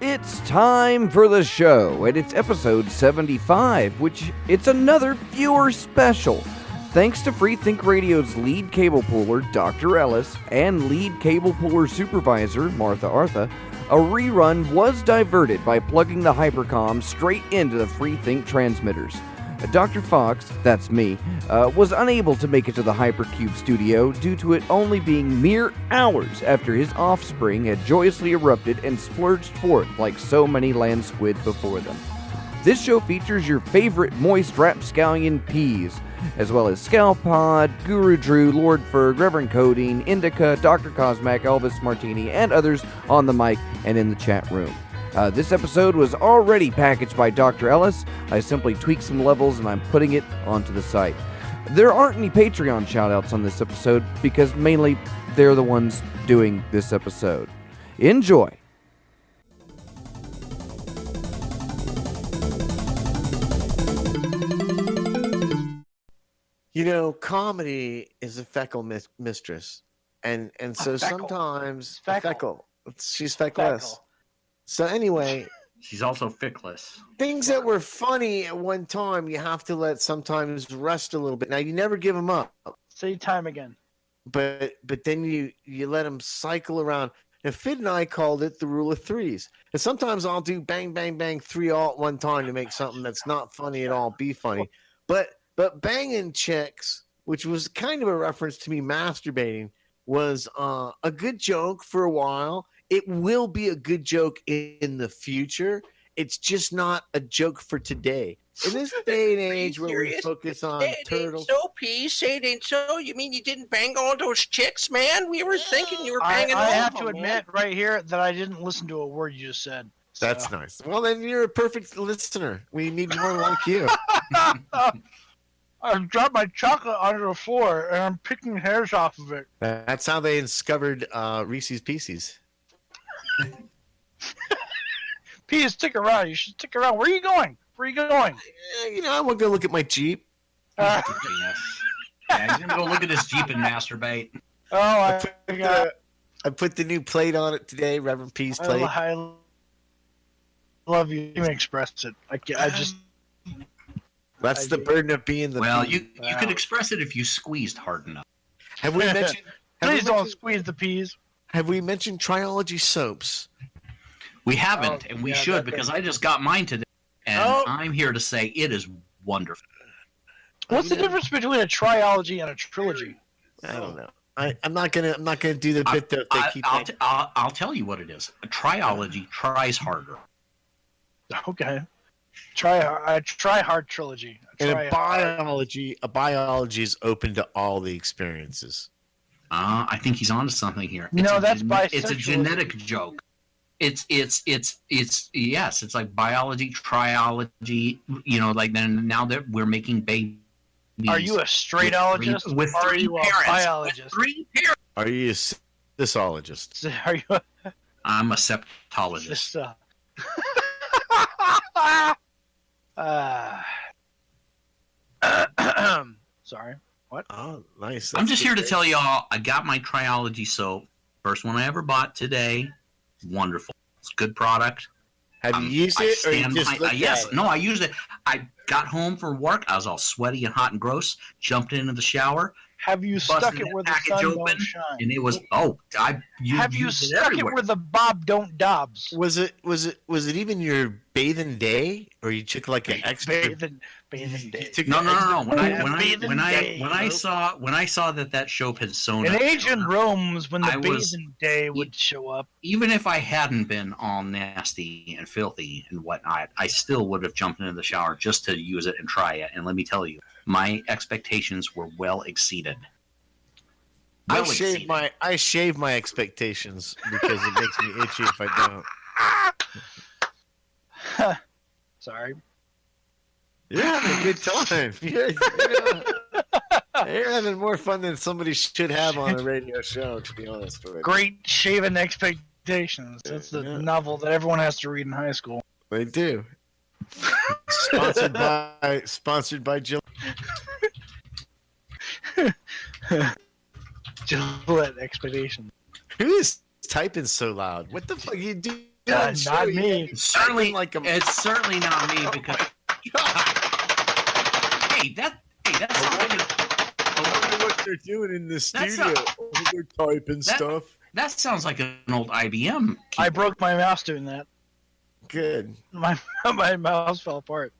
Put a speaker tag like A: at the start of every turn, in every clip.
A: It's time for the show, and it's episode 75, which it's another viewer special. Thanks to FreeThinkRadio's lead cable puller, Dr. Ellis, and lead cable puller supervisor, Marthartha, a rerun was diverted by plugging the HyperCOMM straight into the FreeThink transmitters. Doktor Faux, that's me, was unable to make it to the Hypercube Studio due to it only being mere hours after his offspring had joyously erupted and splurged forth like so many landsquid before them. This show features your favorite moist rapscallion peas, as well as Scalpod, Guru Drew, Lord Ferg, Reverend Codeine, Indica, Dr. Cosmac, Elvis Martini, and others on the mic and in the chat room. This episode was already packaged by Dr. Ellis. I simply tweaked some levels and I'm putting it onto the site. There aren't any Patreon shoutouts on this episode because mainly they're the ones doing this episode. Enjoy!
B: You know, comedy is a feckle mistress. And so sometimes... Feckle. She's feckless.
C: Feckle.
B: So anyway...
D: She's also fickless.
B: Things that were funny at one time, you have to let sometimes rest a little bit. Now, you never give them up.
C: Say time again.
B: But then you let them cycle around. And Fid and I called it the rule of threes. And sometimes I'll do bang, bang, bang, 3 all at one time to make something that's not funny at all be funny. But banging chicks, which was kind of a reference to me masturbating, was a good joke for a while. It will be a good joke in the future. It's just not a joke for today. In this day and age where we focus on turtles.
E: So, P, say it ain't so. You mean you didn't bang all those chicks, man? We were thinking you were banging all
C: I
E: of
C: have
E: them,
C: to admit right here that I didn't listen to a word you just said. So.
B: That's nice. Well, then you're a perfect listener. We need more like you.
C: I've dropped my chocolate onto the floor, and I'm picking hairs off of it.
B: That's how they discovered Reese's Pieces.
C: P, stick around. You should stick around. Where are you going?
B: You know, I want to go look at my Jeep.
D: Yeah, he's gonna go look at his Jeep and masturbate.
C: Oh, I
B: put the new plate on it today, Reverend P's plate.
C: I love you. You expressed it. I just.
B: That's the burden of being the.
D: Well,
B: P.
D: you could express it if you squeezed hard enough.
B: Have we mentioned?
C: Please don't squeeze the peas.
B: Have we mentioned Triology soaps?
D: We haven't, and we should, because I just got mine today, and I'm here to say it is wonderful.
C: What's the difference between a triology and a trilogy?
B: I don't know. I'm not gonna do the bit that they keep.
D: I'll tell you what it is. A triology tries harder.
C: Okay. Try hard trilogy.
B: And a biology is open to all the experiences.
D: I think he's onto something here.
C: That's bisexual.
D: It's a genetic joke. It's like biology, triology. You know, like then now that we're making babies.
C: Are you a straightologist?
D: With
C: or are
D: three
C: you
D: parents,
C: a biologist?
D: With 3 parents.
B: Are you a cysologist?
C: Are you?
D: I'm a septologist.
C: Sorry. What?
B: Oh, nice.
D: I'm just here to tell you all, I got my Triology soap. First one I ever bought today. Wonderful. It's a good product.
B: Have you used it, or you just looked
D: yes.
B: at it?
D: No, I used it. I got home from work. I was all sweaty and hot and gross. Jumped into the shower.
C: Have you stuck it where the sun don't shine?
D: And it was
C: Have you stuck it where the Bob don't Dobbs?
B: Was it even your bathing day, or you took like an extra
C: bathing day?
D: No. When I saw that show had sewn
C: in
D: up,
C: ancient Rome was when the bathing day would show up.
D: Even if I hadn't been all nasty and filthy and whatnot, I still would have jumped into the shower just to use it and try it. And let me tell you, my expectations were well exceeded.
B: I shave my expectations because it makes me itchy if I don't.
C: Sorry.
B: You're having a good time. You're having more fun than somebody should have on a radio show, to be honest with you.
C: Great Shaven Expectations. That's the novel that everyone has to read in high school.
B: They do. Sponsored by Jill.
C: Gillette Expedition.
B: Who is typing so loud? What the fuck are you doing
C: Not me.
D: It's certainly
B: like a-
D: it's certainly not me because hey, that sounds like
B: I wonder what they're doing in the
D: That's
B: studio. They're typing stuff.
D: that sounds like an old IBM.
C: I broke my mouse doing that.
B: Good.
C: My mouse fell apart.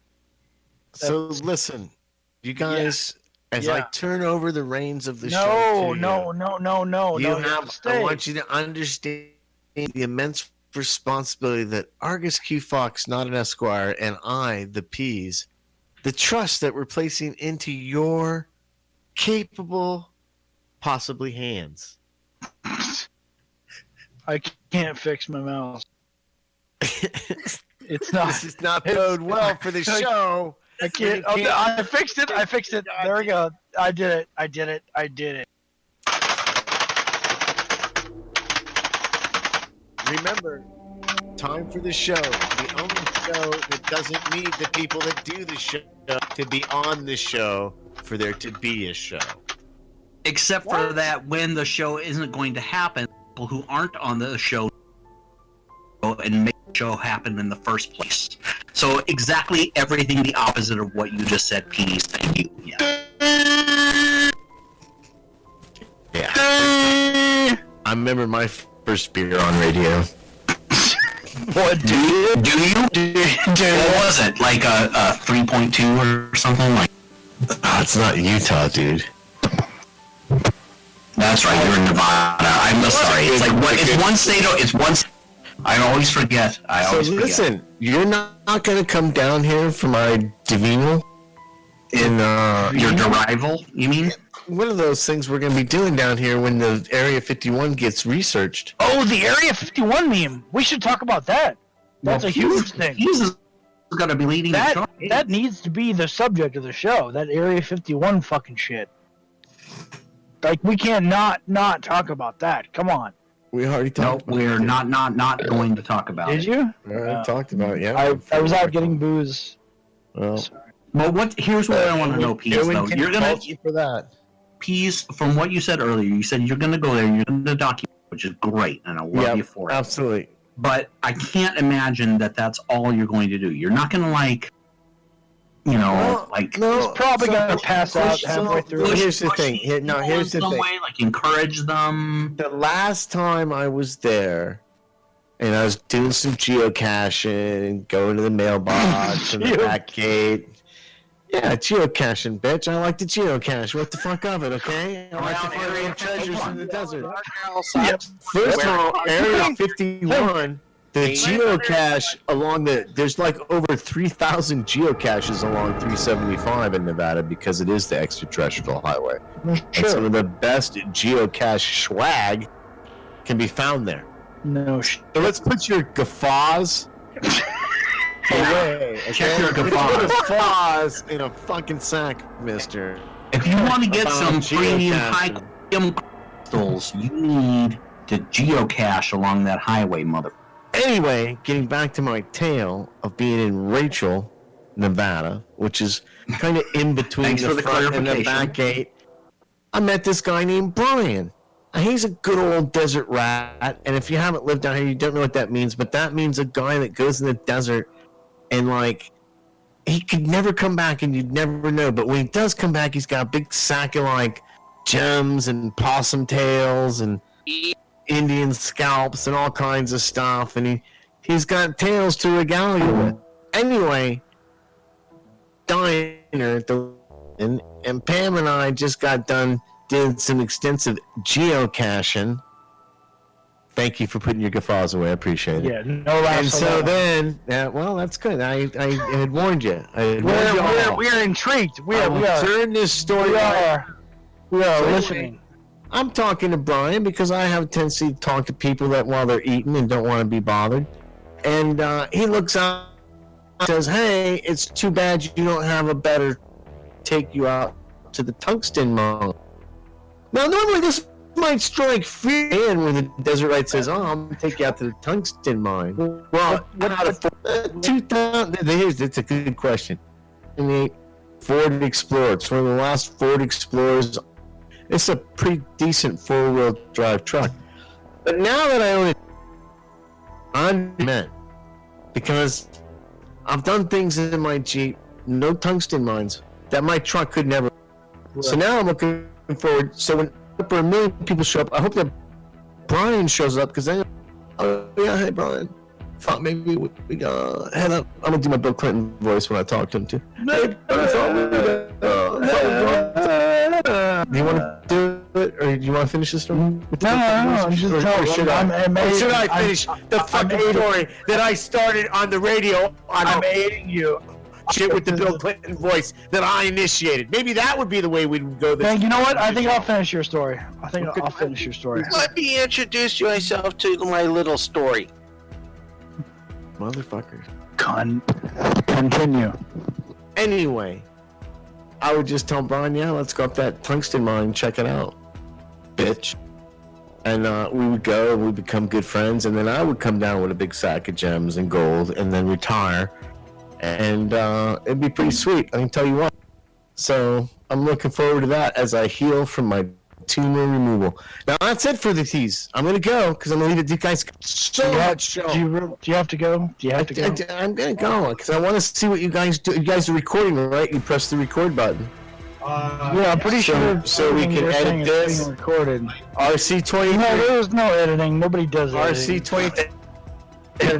B: So listen, you guys, as I
C: Yeah.
B: turn over the reins of the show to
C: No.
B: you
C: You
B: have,
C: stay.
B: I want you to understand the immense responsibility that Argus Q Fox, not an Esquire, and I, the Peas, the trust that we're placing into your capable, possibly hands.
C: I can't fix my mouse. It's not.
B: This does not bode well for the show.
C: I can't. Oh, I fixed it. There we go. I did it.
B: Remember, time for the show. The only show that doesn't need the people that do the show to be on the show for there to be a show.
D: Except for that when the show isn't going to happen, people who aren't on the show go and make the show happen in the first place. So exactly everything the opposite of what you just said, Peas. Thank you.
B: Yeah. I remember my first beer on radio.
D: What do you? What was it? Like a 3.2 or something? Like
B: It's not Utah, dude.
D: that's right. You're in Nevada. I'm sorry. It's like what? It's one state. It's one. I always forget.
B: So listen, you're not going to come down here for my Divino in
D: Your derival, you mean?
B: one of those things we're going to be doing down here when the Area 51 gets researched.
C: Oh, the Area 51 meme. We should talk about that. That's a huge thing.
D: He's got to be leading the charge.
C: That needs to be the subject of the show. That Area 51 fucking shit. Like, we can't not talk about that. Come on.
B: We already
D: No,
B: talked about
D: we're
B: it.
D: not going to talk about
C: Did
D: it.
C: you?
B: I talked about it, yeah.
C: I was out getting booze.
B: Well,
D: Well, here's what I want to know, Peas, though.
B: Erwin can
D: You're gonna
B: fault you for that.
D: Peas, from what you said earlier, you said you're gonna go there, you're gonna document, which is great, and I love you for it.
B: Absolutely.
D: But I can't imagine that that's all you're going to do. You're not gonna
B: No,
C: He's probably going to pass out halfway through.
B: Here's the thing. Here's the
D: some
B: thing.
D: way, like encourage them.
B: The last time I was there, and I was doing some geocaching and going to the mailbox and the back gate. Yeah, geocaching, bitch. I like to geocache. What the fuck of it, okay? I like to find treasures in the desert.
C: Yep.
B: First of all, Area 51, the geocache along there's like over 3,000 geocaches along 375 in Nevada because it is the extraterrestrial highway. And some of the best geocache swag can be found there.
C: No shit.
B: So let's put your guffaws away.
D: Check your
B: Put
D: guffaws.
B: guffaws in a fucking sack, mister.
D: If you want to get
B: About
D: some premium
B: geocaching.
D: high quality crystals, you need to geocache along that highway, mother.
B: Anyway, getting back to my tale of being in Rachel, Nevada, which is kind of in between
D: Thanks
B: the
D: for the
B: front and the
D: clarification.
B: back gate, I met this guy named Brian. And he's a good old desert rat, and if you haven't lived down here, you don't know what that means, but that means a guy that goes in the desert and, like, he could never come back and you'd never know, but when he does come back, he's got a big sack of, like, gems and possum tails and Indian scalps and all kinds of stuff, and he's got tales to regale you with. Anyway, diner at the and Pam and I just got done doing some extensive geocaching. Thank you for putting your guffaws away. I appreciate it.
C: Yeah, no laughs.
B: And so
C: allowed.
B: then, well, that's good. I had warned you. I had warned you all.
C: We're intrigued. We
B: I will
C: are.
B: turn this story.
C: We are
B: So
C: listening.
B: I'm talking to Brian because I have a tendency to talk to people that while they're eating and don't want to be bothered. And he looks out and says, "Hey, it's too bad you don't have a better take you out to the tungsten mine." Now, normally this might strike fear in when the desert right says, "Oh, I'm gonna take you out to the tungsten mine." Well, out of 2000, it's a good question. In the Ford Explorer, it's one of the last Ford Explorers. It's a pretty decent four-wheel drive truck. But now that I own it, meant, because I've done things in my Jeep, no tungsten mines, that my truck could never. So now I'm looking forward. So when over 1 million people show up, I hope that Brian shows up, because then, oh yeah, hey Brian, thought maybe we head up. I'm gonna do my Bill Clinton voice when I talk to him too. Hey, I thought do you want to do it, or do you want to finish the story?
C: No, I'm just telling.
B: Should I finish the fucking story that I started on the radio?
C: I'm aiding you.
B: Shit with the Bill Clinton voice that I initiated. Maybe that would be the way we'd go. This.
C: You know what? I think I'll finish your story. I'll finish your story.
E: Let me introduce myself to my little story.
B: Motherfuckers.
C: Continue.
B: Anyway, I would just tell Brian, yeah, let's go up that tungsten mine, check it out, bitch. And we would go, and we'd become good friends, and then I would come down with a big sack of gems and gold, and then retire, and it'd be pretty sweet, I can tell you what. So I'm looking forward to that as I heal from my tumor removal. Now that's it for the tease. I'm gonna go because I'm gonna leave it. You guys so much show.
C: Do you have to go? Do you have to go?
B: I'm gonna go because I want to see what you guys do. You guys are recording, right? You press the record button.
C: Yeah, I'm pretty sure.
B: So we can edit this.
C: Recorded.
B: RC20.
C: No, there's no editing. Nobody does editing.
B: RC20.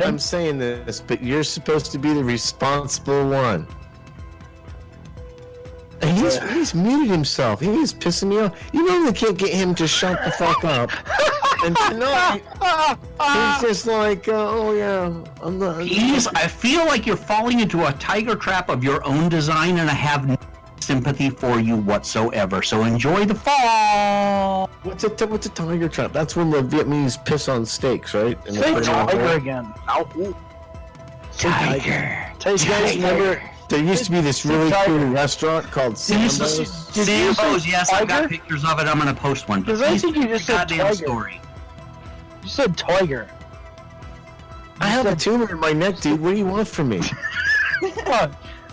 B: I'm saying this, but you're supposed to be the responsible one. And he's muted himself. He's pissing me off. You know they can't get him to shut the fuck up. And tonight, he's just like, oh yeah, I'm not.
D: I feel like you're falling into a tiger trap of your own design, and I have no sympathy for you whatsoever. So enjoy the fall.
B: What's a tiger trap? That's when the Vietnamese piss on steaks, right? And
C: Say tiger again.
B: Tiger. You guys remember? There used to be this really cool restaurant called Sambo's.
D: Sambo's, yes, I've got pictures of it. I'm going to post one.
C: Because I think you just said tiger.
D: Story.
C: You said tiger.
B: I have a tumor in my neck, dude. What do you want from me?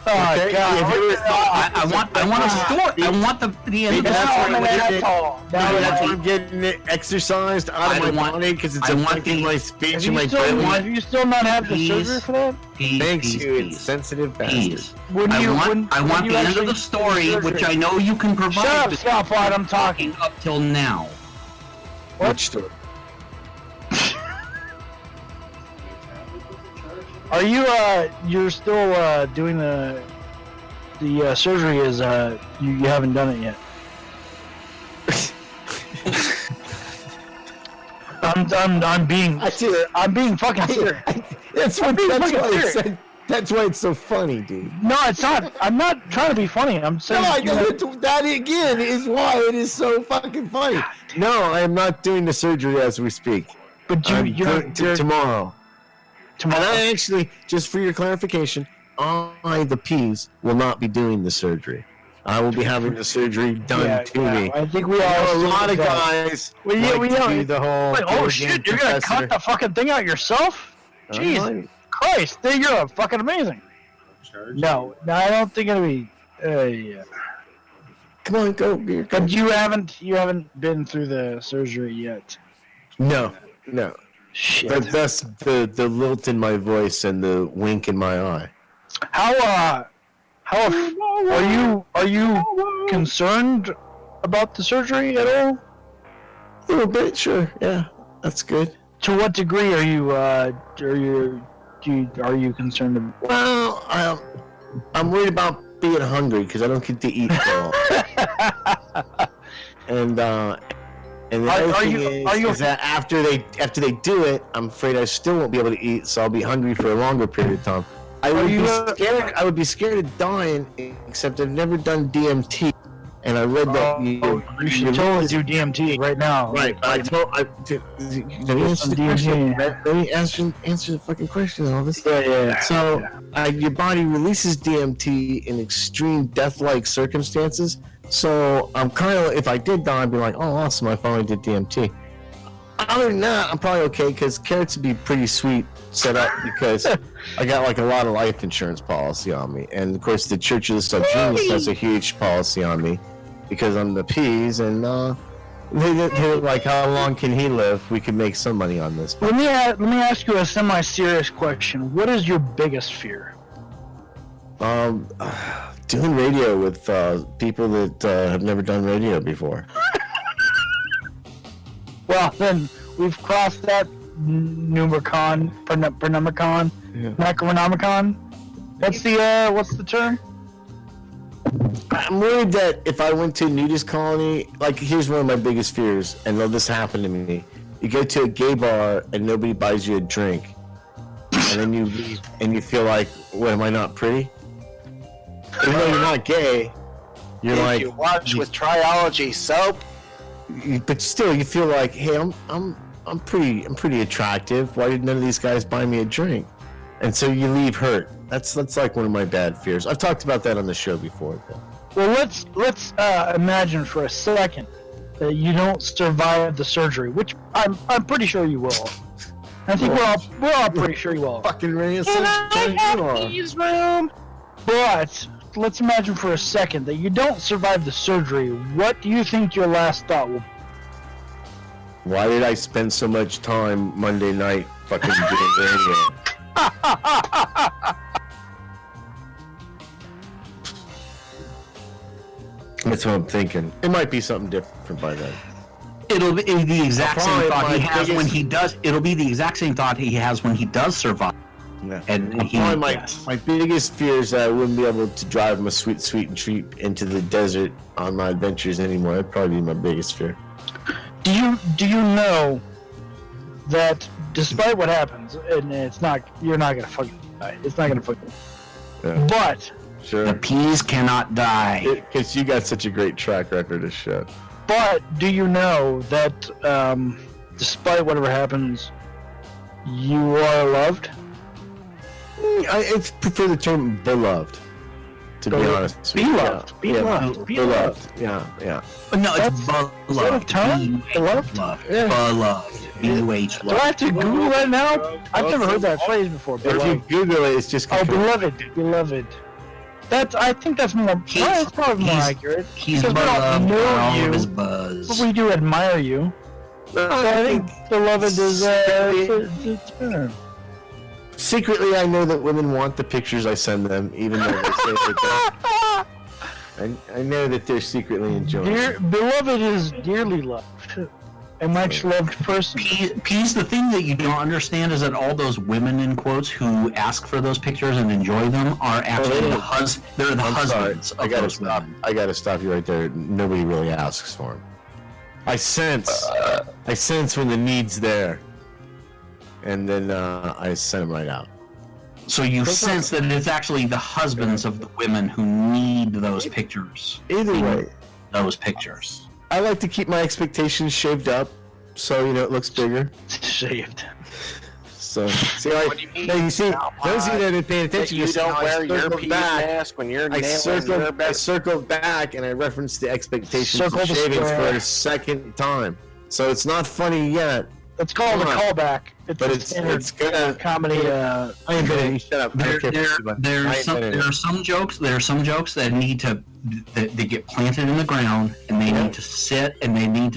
C: Oh okay. God!
D: I want a story. I want the end of the story.
B: That's why I'm getting it exercised out of my body because it's affecting my speech and my brain.
C: Have you still not had the surgery for that?
B: Thanks, you insensitive bastard.
D: I want the end of the story, which I know you can provide.
C: Shut up, Scott Flight, I'm talking.
D: Up till now.
B: What story?
C: Are you you're still doing the surgery? Is you haven't done it yet? I'm being fucking serious.
B: That's why I said. That's why it's so funny, dude.
C: No, it's not. I'm not trying to be funny. I'm saying
B: that again is why it is so fucking funny. No, I am not doing the surgery as we speak.
C: But you're
B: tomorrow. And I actually, just for your clarification, I, the P's, will not be doing the surgery. I will be having the surgery done to me.
C: I think we all.
B: A lot of guys.
C: We
B: do the whole.
C: Wait, oh shit! You're gonna cut the fucking thing out yourself? Jesus Christ! You're fucking amazing. No, I don't think it'll be. Yeah.
B: Come on, go.
C: But you haven't been through the surgery yet.
B: No.
C: Shit.
B: That's the lilt in my voice and the wink in my eye.
C: How are you concerned about the surgery at all?
B: A little bit, sure. Yeah, that's good.
C: To what degree are you concerned?
B: Well, I'm worried about being hungry because I don't get to eat at all. And the other thing is that after they do it, I'm afraid I still won't be able to eat, so I'll be hungry for a longer period of time. I would be scared of dying, except I've never done DMT, and I read that
C: you should totally do DMT right now.
B: Right. Let me answer the fucking question and all this.
C: Yeah.
B: So your body releases DMT in extreme death-like circumstances. So I'm kind of, if I did die, I'd be like, oh, awesome, I finally did DMT. Other than that, I'm probably okay, because Carrots would be pretty sweet set up, because I got like a lot of life insurance policy on me. And of course, the Church of the Subgenius has a huge policy on me, because I'm the P's, and They're like, how long can he live? We can make some money on this.
C: Let me ask you a semi-serious question. What is your biggest fear?
B: Doing radio with people that have never done radio before.
C: Well, then we've crossed that Numicon, Pernomicon, Necronomicon. What's the term?
B: I'm worried that if I went to a nudist colony, like here's one of my biggest fears, and this happened to me. You go to a gay bar and nobody buys you a drink, and then you leave and you feel like, what, am I not pretty? Even though you're not gay, you're like,
E: you watch with triology soap.
B: But still, you feel like, hey, I'm pretty attractive. Why did none of these guys buy me a drink? And so you leave hurt. That's like one of my bad fears. I've talked about that on the show before.
C: Well, let's imagine for a second that you don't survive the surgery, which I'm pretty sure you will. I think we're all pretty sure you will.
B: Fucking ray of sunshine you are.
E: Room.
C: But let's imagine for a second that you don't survive the surgery. What do you think your last thought will be?
B: Why did I spend so much time Monday night fucking doing radio? That's what I'm thinking. It might be something different by then.
D: It'll be the exact same thought he has
B: biggest-
D: when he does. It'll be the exact same thought he has when he does survive.
B: Yeah.
D: And he,
B: Probably
D: yes.
B: my biggest fear is that I wouldn't be able to drive my sweet and treat into the desert on my adventures anymore. That'd probably be my biggest fear.
C: Do you know that despite what happens, and you're not gonna fucking die. It's not gonna fucking.
B: Yeah.
C: But
B: Sure.
D: The peas cannot die.
B: Because you got such a great track record of shit.
C: But do you know that despite whatever happens, you are loved?
B: I prefer the term beloved, to be honest.
C: Be loved. Be loved. Be loved.
B: Yeah.
D: No, it's
C: Is that a
D: beloved.
C: term? Beloved?
B: Yeah.
D: Beloved. B-U-H.
C: Do I have to Google that now? I've never heard that phrase before.
B: If you Google it, it's just
C: Beloved. I think that's more. That's probably more accurate.
D: He's
C: Because we don't
D: beloved by
C: know
D: all
C: you,
D: of his buzz.
C: but we do admire you. So I think beloved is a term.
B: Secretly, I know that women want the pictures I send them, even though they say they don't. I know that they're secretly enjoying it.
C: Beloved is dearly loved. A much loved person.
D: Peas, the thing that you don't understand is that all those women in quotes who ask for those pictures and enjoy them are actually they're the husbands of those women.
B: I gotta stop you right there. Nobody really asks for them. I sense when the need's there, and then I send them right out.
D: So you sense that it's actually the husbands of the women who need those pictures.
B: Either way,
D: those pictures.
B: I like to keep my expectations shaved up, so it looks bigger.
C: Shaved.
B: So see, those of you that have been paying attention,
E: You don't wear your
B: circled
E: pee
B: back.
E: mask when you're
B: I
E: nailing your best.
B: circled back and I referenced the expectations
C: Circle
B: of
C: the
B: shavings
C: square.
B: for a second time. So it's not funny yet.
C: It's called a callback. It's
B: But
C: a
B: it's
C: standard
B: gonna
C: comedy.
B: I ain't gonna shut up. I don't care if
D: There
B: it's-
D: are some jokes that need to they get planted in the ground and they need to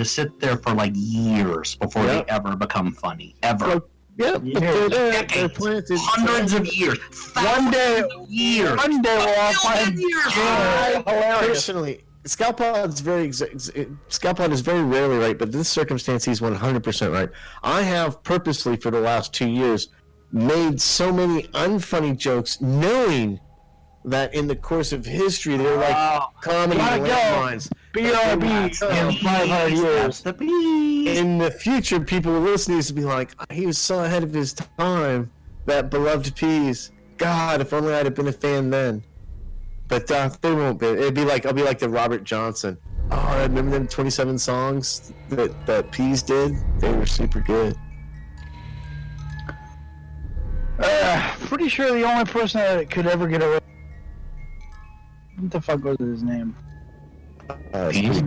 D: sit there for like years before they ever become funny. Ever.
B: Yeah, but they're planted.
D: Hundreds of years.
C: One day,
D: years.
C: one day we'll all find hilarious.
B: Personally, Scalpod is very rarely right, but in this circumstance, he's 100% right. I have purposely, for the last 2 years, made so many unfunny jokes, knowing that in the course of history, they're like comedy landmines.
C: BRB in 500 years.
B: In the future, people will listen to this and be like, he was so ahead of his time, that beloved Peas. God, if only I'd have been a fan then. But they won't be. I'll be like the Robert Johnson. Oh, I remember them 27 songs that Peas did. They were super good.
C: Pretty sure the only person that could ever get away. What the fuck was his name?
B: Peas?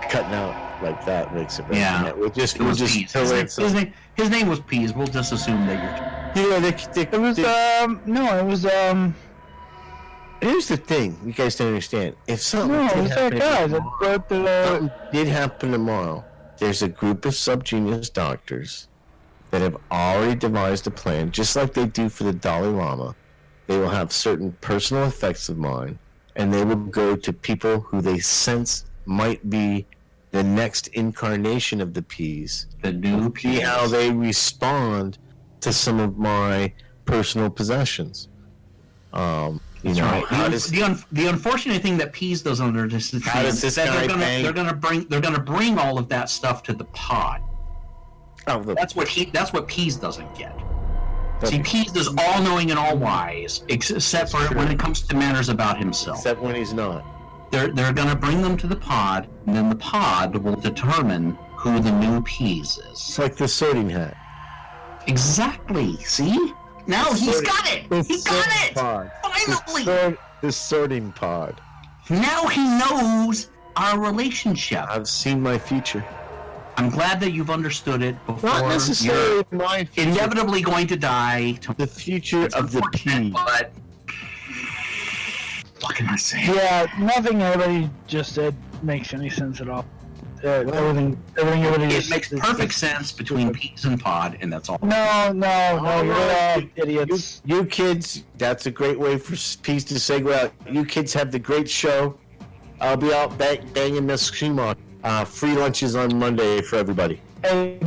B: Cutting out like that makes it.
D: Yeah.
B: We'll just
D: Peas.
B: fill in some.
D: His name was Peas. We'll just assume that you're.
C: It was
B: Here's the thing, you guys don't understand. If something
C: it was that
B: did
C: guy
B: happen
C: that
B: tomorrow,
C: wrote the.
B: something did happen tomorrow, there's a group of subgenius doctors that have already devised a plan, just like they do for the Dalai Lama. They will have certain personal effects of mine, and they will go to people who they sense might be the next incarnation of the peas.
D: The new peas.
B: See how they respond to some of my personal possessions. You know,
D: Right.
B: how does
D: The unfortunate thing that Peas doesn't understand
B: How does this
D: is that
B: guy
D: they're gonna bring all of that stuff to the pod. That's what Peas doesn't get. See, Peas is all knowing and all wise, except for when it comes to matters about himself.
B: except when he's not.
D: They're gonna bring them to the pod, and then the pod will determine who the new Peas is.
B: It's like the sorting hat.
D: Exactly. See? Now he's got it. He got it.
B: Pod.
D: Finally.
B: The sorting pod.
D: Now he knows our relationship.
B: I've seen my future.
D: I'm glad that you've understood it before.
B: Not necessarily
D: You're
B: my future.
D: inevitably going to die.
B: The future
D: It's
B: of the
D: unfortunate,
B: pea.
D: but what can I say?
C: Yeah, nothing everybody just said makes any sense at all. Everything everybody
D: It
C: just
D: makes perfect sense between Peas and Pod, and that's all.
C: No, you're all
B: You,
C: idiots.
B: you kids, that's a great way for peas to segue out. You kids have the great show. I'll be out banging the Shima. Free lunches on Monday for everybody.
C: Hey,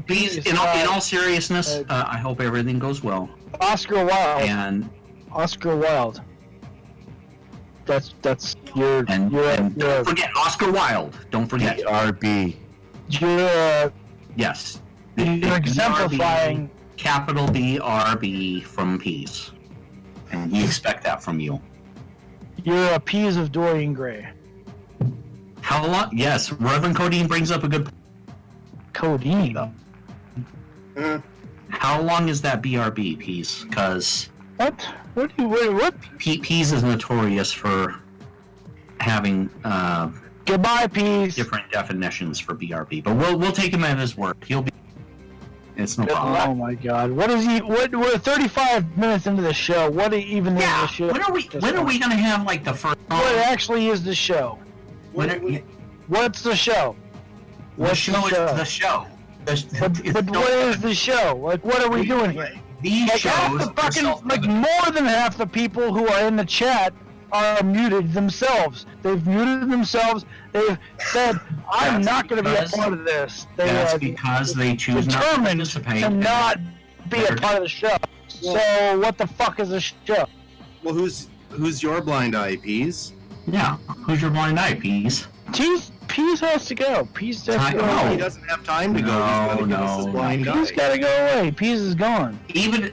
D: Peas, in all seriousness, I hope everything goes well.
C: Oscar Wilde.
D: And
C: Oscar Wilde. That's your
D: don't forget Oscar Wilde. Don't forget.
B: BRB.
C: you're
D: Yes.
C: you're exemplifying.
D: Capital BRB from Peas. And we expect that from you.
C: You're a piece of Dorian Gray.
D: How long? Yes, Reverend Codeine brings up a good.
C: Codeine.
D: How long is that BRB piece? Because
C: What? What?
D: Peas is notorious for having
C: Goodbye, peace.
D: different definitions for BRB, but we'll take him at his word. He'll be. It's no problem.
C: Oh my God! What is he? We're 35 minutes into the show. What even is the show?
D: When are we gonna have like the first?
C: What actually is the show? What's the show?
D: The show is the show.
C: But what is the show? Like, what are we doing here?
D: These
C: Like, half
D: shows
C: the
D: are
C: fucking, like,
D: self-evident.
C: more than half the people who are in the chat are muted themselves. They've muted themselves. They've said, "I'm
D: That's
C: not going to be a
D: because-
C: part of this." They
D: That's
C: are
D: because they choose not to
C: determined
D: participate.
C: to not be a
D: They're-
C: part of the show. So what the fuck is a show?
F: Well, who's your blind eye, Peas?
D: Yeah, who's your blind eye, Peas?
C: Peace has to go. Peace has to go.
D: No.
F: He doesn't have time to go. He's got to give us his
D: No,
F: blind eye.
C: Peace gotta go away. Peace is gone.
D: Even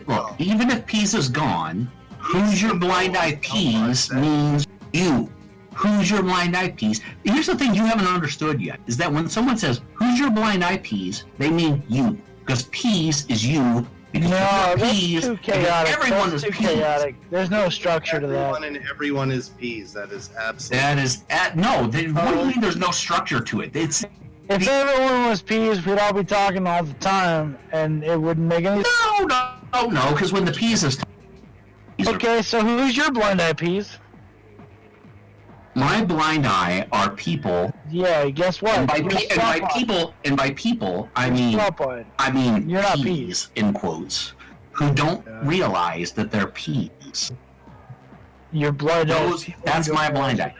D: if Peas is gone, who's your blind eye, Peas means you. Who's your blind eye, Peas? Here's the thing you haven't understood yet: is that when someone says "Who's your blind eye, Peas," they mean you, because Peas is you. Because
C: No,
D: you're
C: that's
D: Peas,
C: too
D: because
C: chaotic.
D: everyone
C: That's
D: is
C: too
D: Peas.
C: chaotic. There's no structure to that.
F: Everyone and everyone is Peas. That is absolutely.
D: That is what do you mean? There's no structure to it. It's
C: If everyone was peas, we'd all be talking all the time, and it wouldn't make any sense.
D: no, because when the Peas is
C: Okay, so who's your blind eye peas?
D: my blind eye are people,
C: Yeah, guess what?
D: and by
C: You're
D: people, I mean
C: stop-eyed. You're not
D: peas in quotes, who don't realize that they're peas.
C: Your blind eye.
D: Those- that's my blind eye.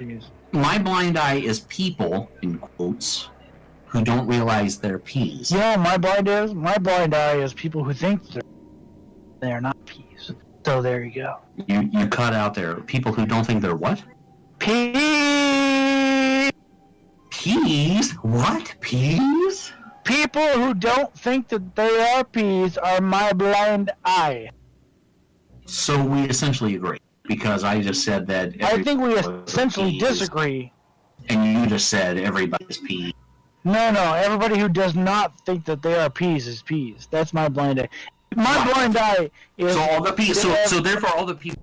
D: My blind eye is people in quotes who don't realize they're peas.
C: You know what my blind eye is people who think they're not peas. So there you go.
D: You cut out there people who don't think they're what?
C: Peas.
D: Peas? What? Peas?
C: People who don't think that they are peas are my blind eye.
D: So we essentially agree, because I just said that.
C: I think we
D: everybody is
C: essentially
D: peas,
C: disagree.
D: And you just said everybody's peas.
C: No, everybody who does not think that they are peas is peas. That's my blind eye. My blind eye is...
D: So all the peas. So therefore, all the people.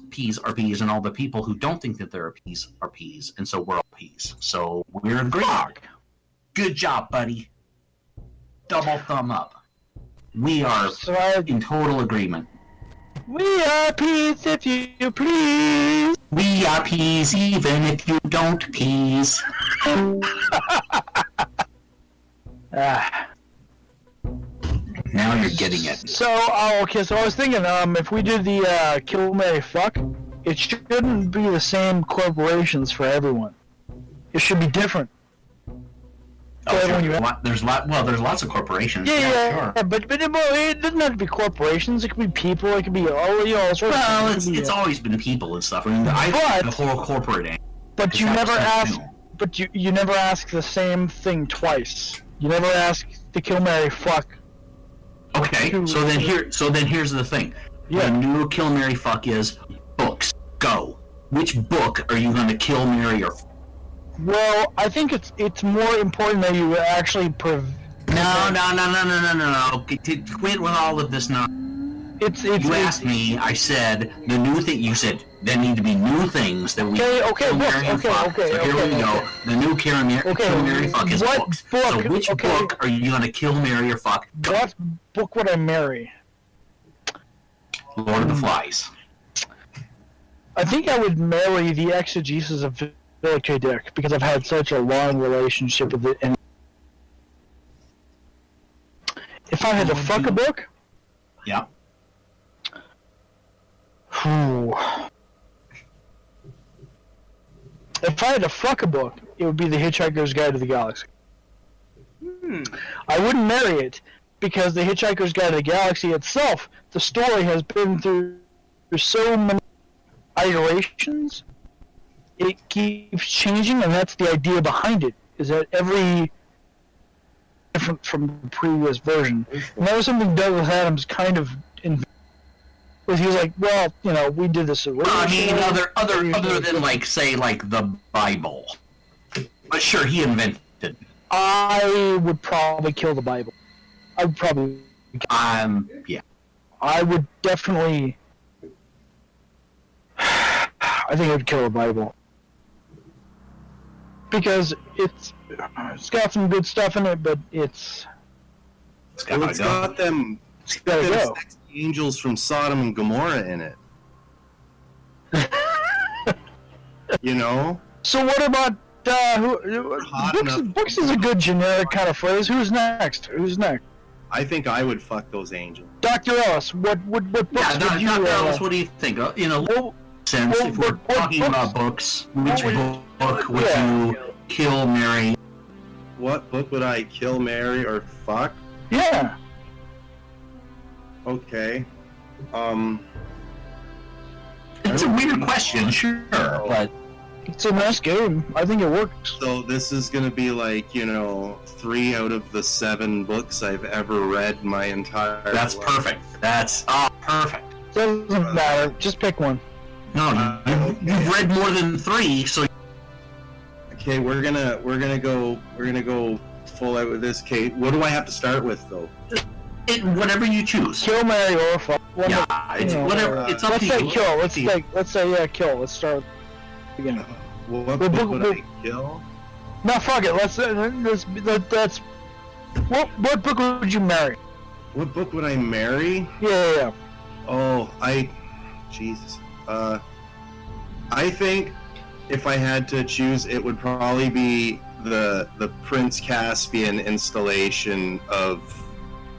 D: Peas are peas, and all the people who don't think that they're peas are peas, and so we're all peas. So we're agreeing. Good job, buddy. Double thumb up. We are in total agreement.
C: We are peas if you please.
D: We are peas even if you don't peas. Now you're getting it.
C: So I was thinking, if we did the kill, marry, fuck, it shouldn't be the same corporations for everyone. It should be different.
D: Oh, sure. There's lots of corporations.
C: Yeah,
D: sure.
C: but it doesn't have to be corporations. It could be people. It could be all sorts.
D: Well,
C: of
D: it's always been people and stuff. I mean, the whole corporate angle.
C: But you never ask. But you never ask the same thing twice. You never ask the kill, marry, fuck.
D: Okay, so then here's the thing.
C: Yeah.
D: The new kill, marry, fuck is books. Go. Which book are you going to kill, marry, or?
C: Well, I think it's more important that you actually
D: No. Quit with all of this now. You asked me. I said the new thing. You said there need to be new things that we.
C: Okay.
D: So here we go. The new kill, marry, fuck is books. So which book are you going to kill, marry, or fuck?
C: What book would I marry?
D: Lord of the Flies.
C: I think I would marry the exegesis of Philip K. Dick because I've had such a long relationship with it. And if I had to fuck a book,
D: yeah.
C: If I had to fuck a book, it would be The Hitchhiker's Guide to the Galaxy. I wouldn't marry it because The Hitchhiker's Guide to the Galaxy itself, the story has been through so many iterations. It keeps changing, and that's the idea behind it, is that every different from the previous version. And that was something Douglas Adams kind of invented. He was like, well, we did this originally.
D: I mean, other than like the Bible. But sure, he invented.
C: I would probably kill the Bible. I would probably.
D: Yeah.
C: I would definitely. I think I'd kill the Bible because it's got some good stuff in it, but it's
F: got them. It's got them sexy angels from Sodom and Gomorrah in it.
C: So what about books is a good generic kind of phrase. Who's next?
F: I think I would fuck those angels.
C: Dr. Ellis, what books would you?
D: Dr. Ellis, what do you think? Since if we're talking about books, which book would you kill, marry?
F: What book would I kill, marry, or fuck?
C: Yeah.
F: Okay.
D: It's a weird question, sure, but
C: it's a nice game. I think it works.
F: So this is gonna be like 3 out of the 7 books I've ever read my entire life.
D: That's perfect. That's perfect.
C: Doesn't matter. Just pick one.
D: No, you've read more than 3, so.
F: Okay, we're gonna go full out with this, Kate. What do I have to start with though?
D: Whatever you choose.
C: Kill, marry, or fuck.
D: Whatever. It's up to you.
C: Let's say kill. Let's start again.
F: What book would I kill?
C: No, fuck it. That's. What book would you marry?
F: What book would I marry?
C: Yeah.
F: Oh, Jesus. I think if I had to choose, it would probably be the Prince Caspian installation of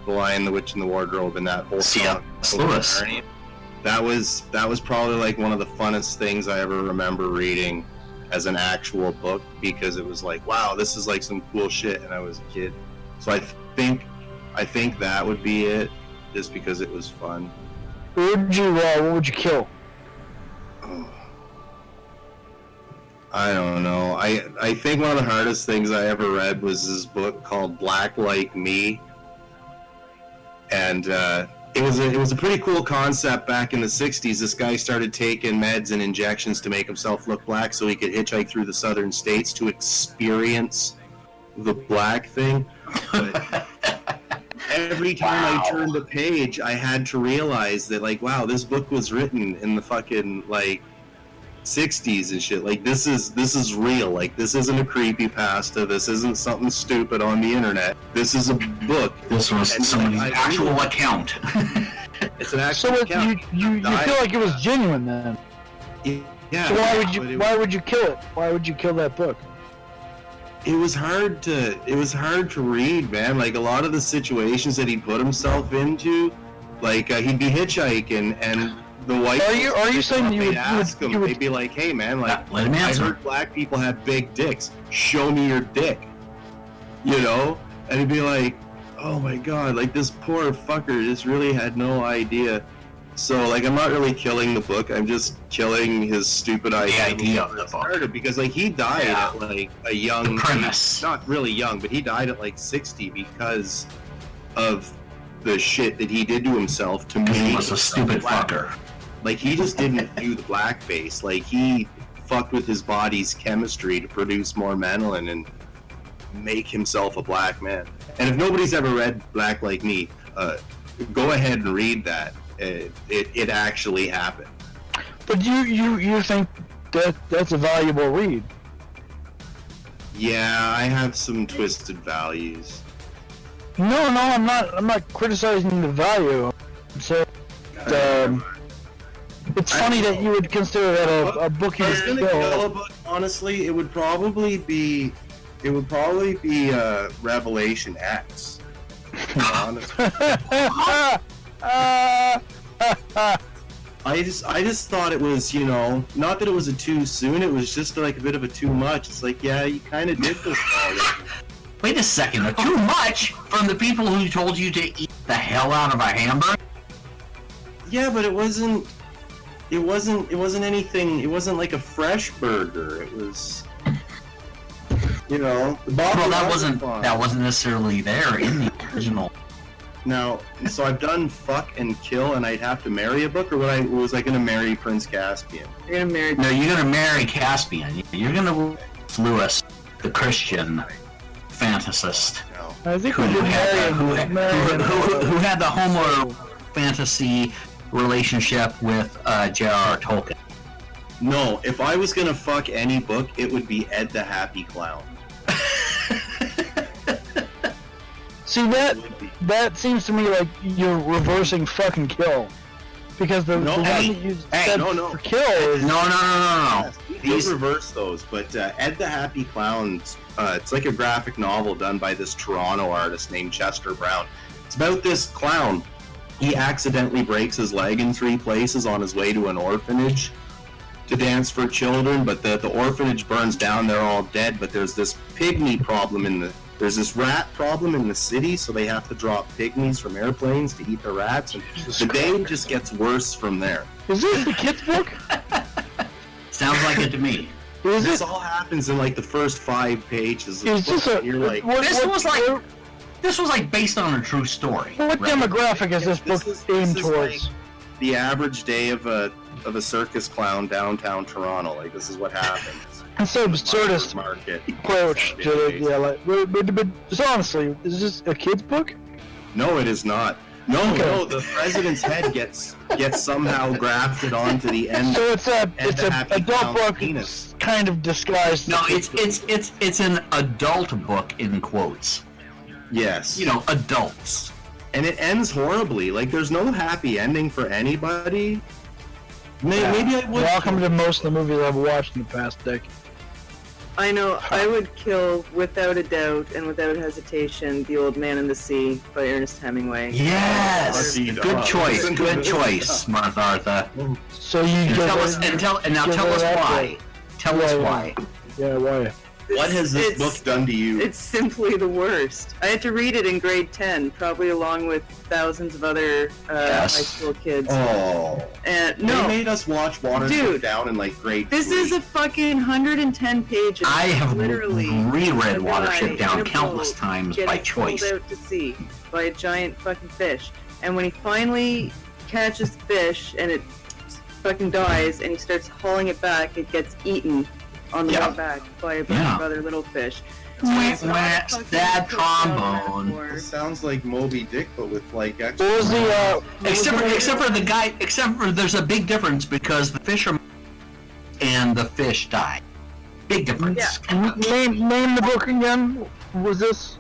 F: The Lion, the Witch, and the Wardrobe, and that whole song.
D: Lewis.
F: That was probably like one of the funnest things I ever remember reading as an actual book, because it was like, wow, this is like some cool shit, and I was a kid. So I think that would be it, just because it was fun.
C: What would you kill?
F: Oh. I don't know. I think one of the hardest things I ever read was this book called Black Like Me, and it was a pretty cool concept back in the 60s. This guy started taking meds and injections to make himself look black so he could hitchhike through the southern states to experience the black thing. But every time I turned the page, I had to realize that, like, wow, this book was written in the fucking, like, 60s and shit. Like, this is real. Like, this isn't a creepypasta. This isn't something stupid on the internet. This is a book.
D: This was somebody's actual account.
F: It's an actual account.
C: You feel like it was genuine then?
F: Yeah.
C: So why would you kill it? Why would you kill that book?
F: it was hard to read, man. Like a lot of the situations that he put himself into, like he'd be hitchhiking and the white.
C: Are you saying you would
F: ask him? They'd be like, "Hey, man, like
D: let him
F: I
D: answer.
F: heard black people have big dicks. Show me your dick." You know, and he'd be like, "Oh my god, like this poor fucker just really had no idea." So, like, I'm not really killing the book. I'm just killing his stupid idea
D: of the book.
F: Because, like, he died at like a young
D: premise.
F: Not really young, but he died at like 60 because of the shit that he did to himself to
D: He
F: make
D: was a stupid fucker.
F: Like, he just didn't do the blackface. Like, he fucked with his body's chemistry to produce more melanin and make himself a black man. And if nobody's ever read Black Like Me, go ahead and read that. It actually happened.
C: But you think that's a valuable read?
F: Yeah, I have some twisted values.
C: No, I'm not criticizing the value. So, it's funny that you would consider that a book you
F: If I was
C: would
F: gonna
C: kill.
F: kill a book, honestly, it would probably be Revelation X. Honestly. I just thought it was, you know, not that it was a too soon, it was just like a bit of a too much. It's like, yeah, you kind of did this already.
D: Wait a second, too much from the people who told you to eat the hell out of a hamburger?
F: Yeah, but it wasn't anything, it wasn't like a fresh burger. It was, you know,
D: Well, that wasn't necessarily there in the original.
F: Now, so I've done fuck and kill, and I'd have to marry a book, or was I going to marry Prince Caspian?
E: You're gonna marry.
D: No, you're gonna marry Caspian. You're gonna Lewis, the Christian fantasist,
F: No.
C: I think
D: who
C: we should
D: who had the homo fantasy relationship with J.R.R. Tolkien.
F: No, if I was going to fuck any book, it would be Ed the Happy Clown.
C: See, that seems to me like you're reversing fucking kill, because the one that you said for kill is
D: No.
F: Yes, these reverse those, but Ed the Happy Clown, it's like a graphic novel done by this Toronto artist named Chester Brown. It's about this clown. He accidentally breaks his leg in 3 places on his way to an orphanage to dance for children, but the orphanage burns down, they're all dead, but there's this pygmy problem there's this rat problem in the city, so they have to drop pygmies from airplanes to eat the rats, and the day just gets worse from there.
C: Is this the kid's book?
D: Sounds like it to me.
C: Is
F: This
C: it?
F: all happens in like the first 5 pages.
C: Is this a?
F: You're like,
D: This was like based on a true story.
C: What
D: right?
C: demographic is this book aimed towards?
F: Like the average day of a circus clown downtown Toronto. Like, this is what happens.
C: It's so absurdist
F: Market
C: approach to it. Yeah, like, but just honestly, is this a kid's book?
F: No, it is not. No, the president's head gets somehow grafted onto the end.
C: So it's a
F: Happy
C: adult
F: Clown's
C: book,
F: penis.
C: kind of disguised.
D: No, it's an adult book in quotes.
F: Yes.
D: You know, adults.
F: And it ends horribly. Like, there's no happy ending for anybody. Maybe I would.
C: Welcome to most of the movies I've watched in the past decade.
G: I know, I would kill, without a doubt and without hesitation, The Old Man in the Sea by Ernest Hemingway.
D: Yes, good choice, Marthartha.
C: So you
D: Tell us why. Tell us why.
C: Yeah, why?
F: What has this book done to you?
G: It's simply the worst. I had to read it in grade 10, probably along with thousands of other high school kids.
F: Oh.
G: And
F: They
G: no,
F: made us watch Water
G: Dude,
F: Down in like grade
G: this
F: 3.
G: is a fucking 110 pages.
D: I have
G: literally
D: reread
G: a
D: Watership
G: guy
D: Down
G: in a
D: countless
G: boat
D: times
G: getting
D: by choice.
G: pulled out to sea by a giant fucking fish. And when he finally catches the fish and it fucking dies and he starts hauling it back, it gets eaten on the way back by a bunch of other little fish.
D: That trombone.
F: It sounds like Moby Dick, but with like extra.
C: What was the
D: Except for there's a big difference because the fisherman and the fish die. Big difference.
C: name the book again? What was this?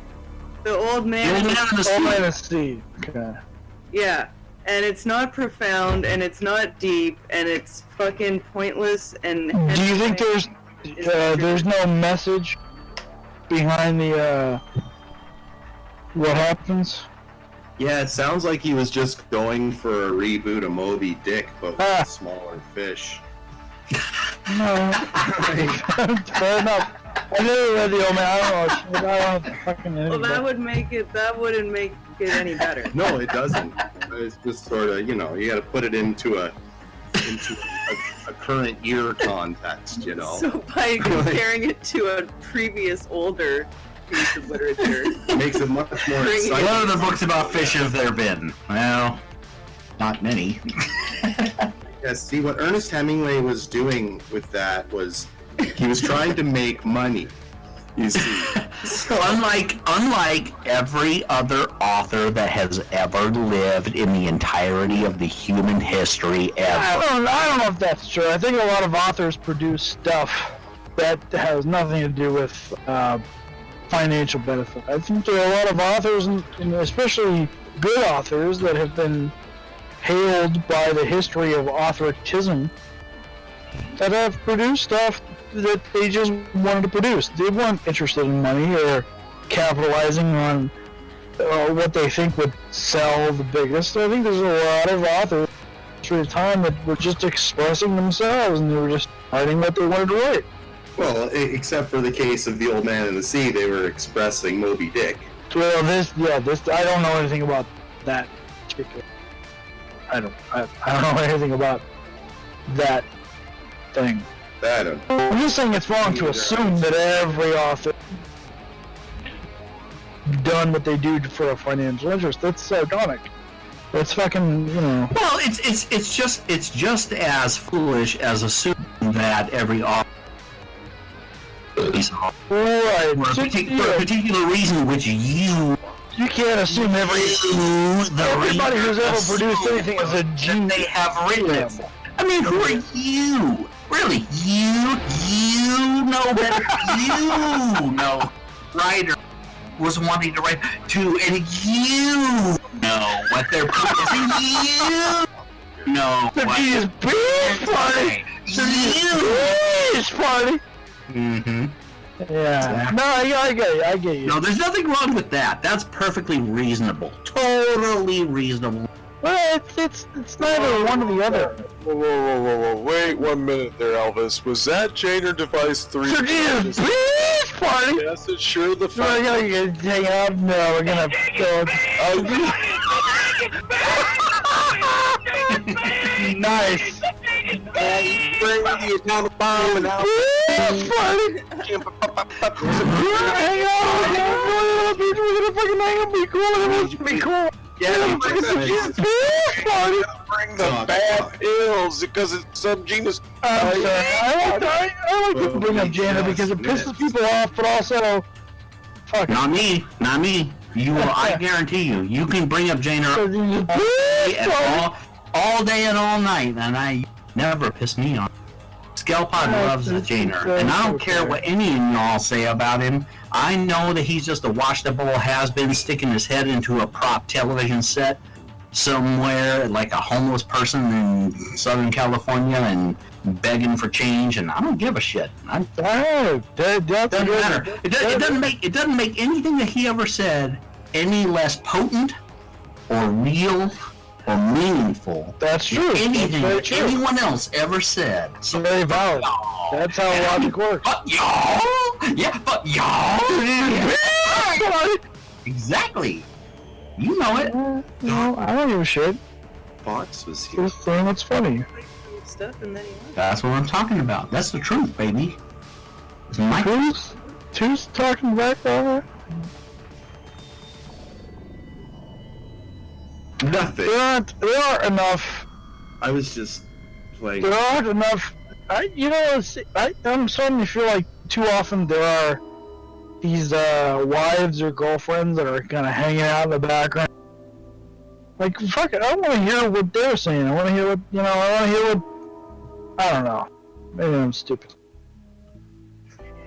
G: The Old Man.
D: The Old Man in the Sea.
C: Old Man in the Sea. Okay.
G: Yeah, and it's not profound, and it's not deep, and it's fucking pointless. And
C: Do you think there's no message? behind the what happens?
F: Yeah, it sounds like he was just going for a reboot of Moby Dick, but with smaller fish.
C: No, fair enough. I never read the Old Man. I don't know fucking
G: Well, that wouldn't make it any better.
F: No, it doesn't. It's just sort of, you got to put it into a current year context,
G: So by comparing it to a previous older piece of literature,
F: it makes it much more exciting.
D: What other books about fish have there been? Well, not many.
F: Yeah, see, what Ernest Hemingway was doing with that was he was trying to make money. You see,
D: So, unlike every other author that has ever lived in the entirety of the human history ever.
C: I don't know if that's true. I think a lot of authors produce stuff that has nothing to do with financial benefit. I think there are a lot of authors, and especially good authors, that have been hailed by the history of authoritism, that have produced stuff that they just wanted to produce. They weren't interested in money or capitalizing on what they think would sell the biggest. I think there's a lot of authors through the time that were just expressing themselves, and they were just writing what they wanted to write.
F: well, except for the case of The Old Man and the Sea, they were expressing Moby Dick.
C: Well, this, I don't know anything about that particular. I don't know anything about that thing.
F: I don't know.
C: I'm just saying it's wrong to assume that every author done what they do for a financial interest. That's sardonic. That's fucking,
D: Well, it's just as foolish as assuming that every author is
C: right.
D: for a particular reason, which you
C: can't assume everybody who's ever produced anything is a genius.
D: they have written it for. I mean, who are you? Really, you know better. You know, writer was wanting to write to, and you know what they're producing. You know what
C: Genius Beach Party. Beach Party.
D: Mm-hmm.
C: Yeah. No, I get you.
D: No, there's nothing wrong with that. That's perfectly reasonable. Totally reasonable.
C: Well, it's neither one or the other.
H: Whoa. Wait 1 minute there, Elvis. Was that Janer Device 3?
C: So Jesus, Beach Party.
H: Yes, it's sure the
C: So we're gonna hang out. No, we're gonna go. Nice.
H: Bring the atomic bomb and out.
C: Beach Party. Hang out. We're gonna fucking hang out. Be cool. It's gonna be cool.
H: Yeah,
C: Beach Party.
H: bring the bad pills because it's some genius.
C: I'm sorry. I like to bring up Janet because it pisses people off, but also, fuck.
D: Not me. You will. I guarantee you. You can bring up Janer all day and all night, and I never piss me off. Skelpod loves Janer, and I don't care what any of y'all say about him. I know that he's just a washed-up old has-been sticking his head into a prop television set somewhere, like a homeless person in Southern California, and begging for change. And I don't give a shit. It doesn't matter. It doesn't make anything that he ever said any less potent or real or meaningful.
C: That's true.
D: Anything
C: That's
D: that
C: true.
D: anyone else ever said. So
C: Very valid. That's how logic works.
D: But y'all, yeah, but y'all, yeah. Exactly. You know it.
C: No, I don't give a shit.
F: Fox was here.
C: Just saying what's funny.
G: Stuff and then he went.
D: That's what I'm talking about. That's the truth, baby. It's my
C: Who's talking back over?
F: Nothing.
C: There aren't enough.
F: I was just playing.
C: There aren't enough. I'm starting to feel like too often there are these wives or girlfriends that are kind of hanging out in the background. Like, fuck it, I want to hear what they're saying. I want to hear what, I don't know. Maybe I'm stupid.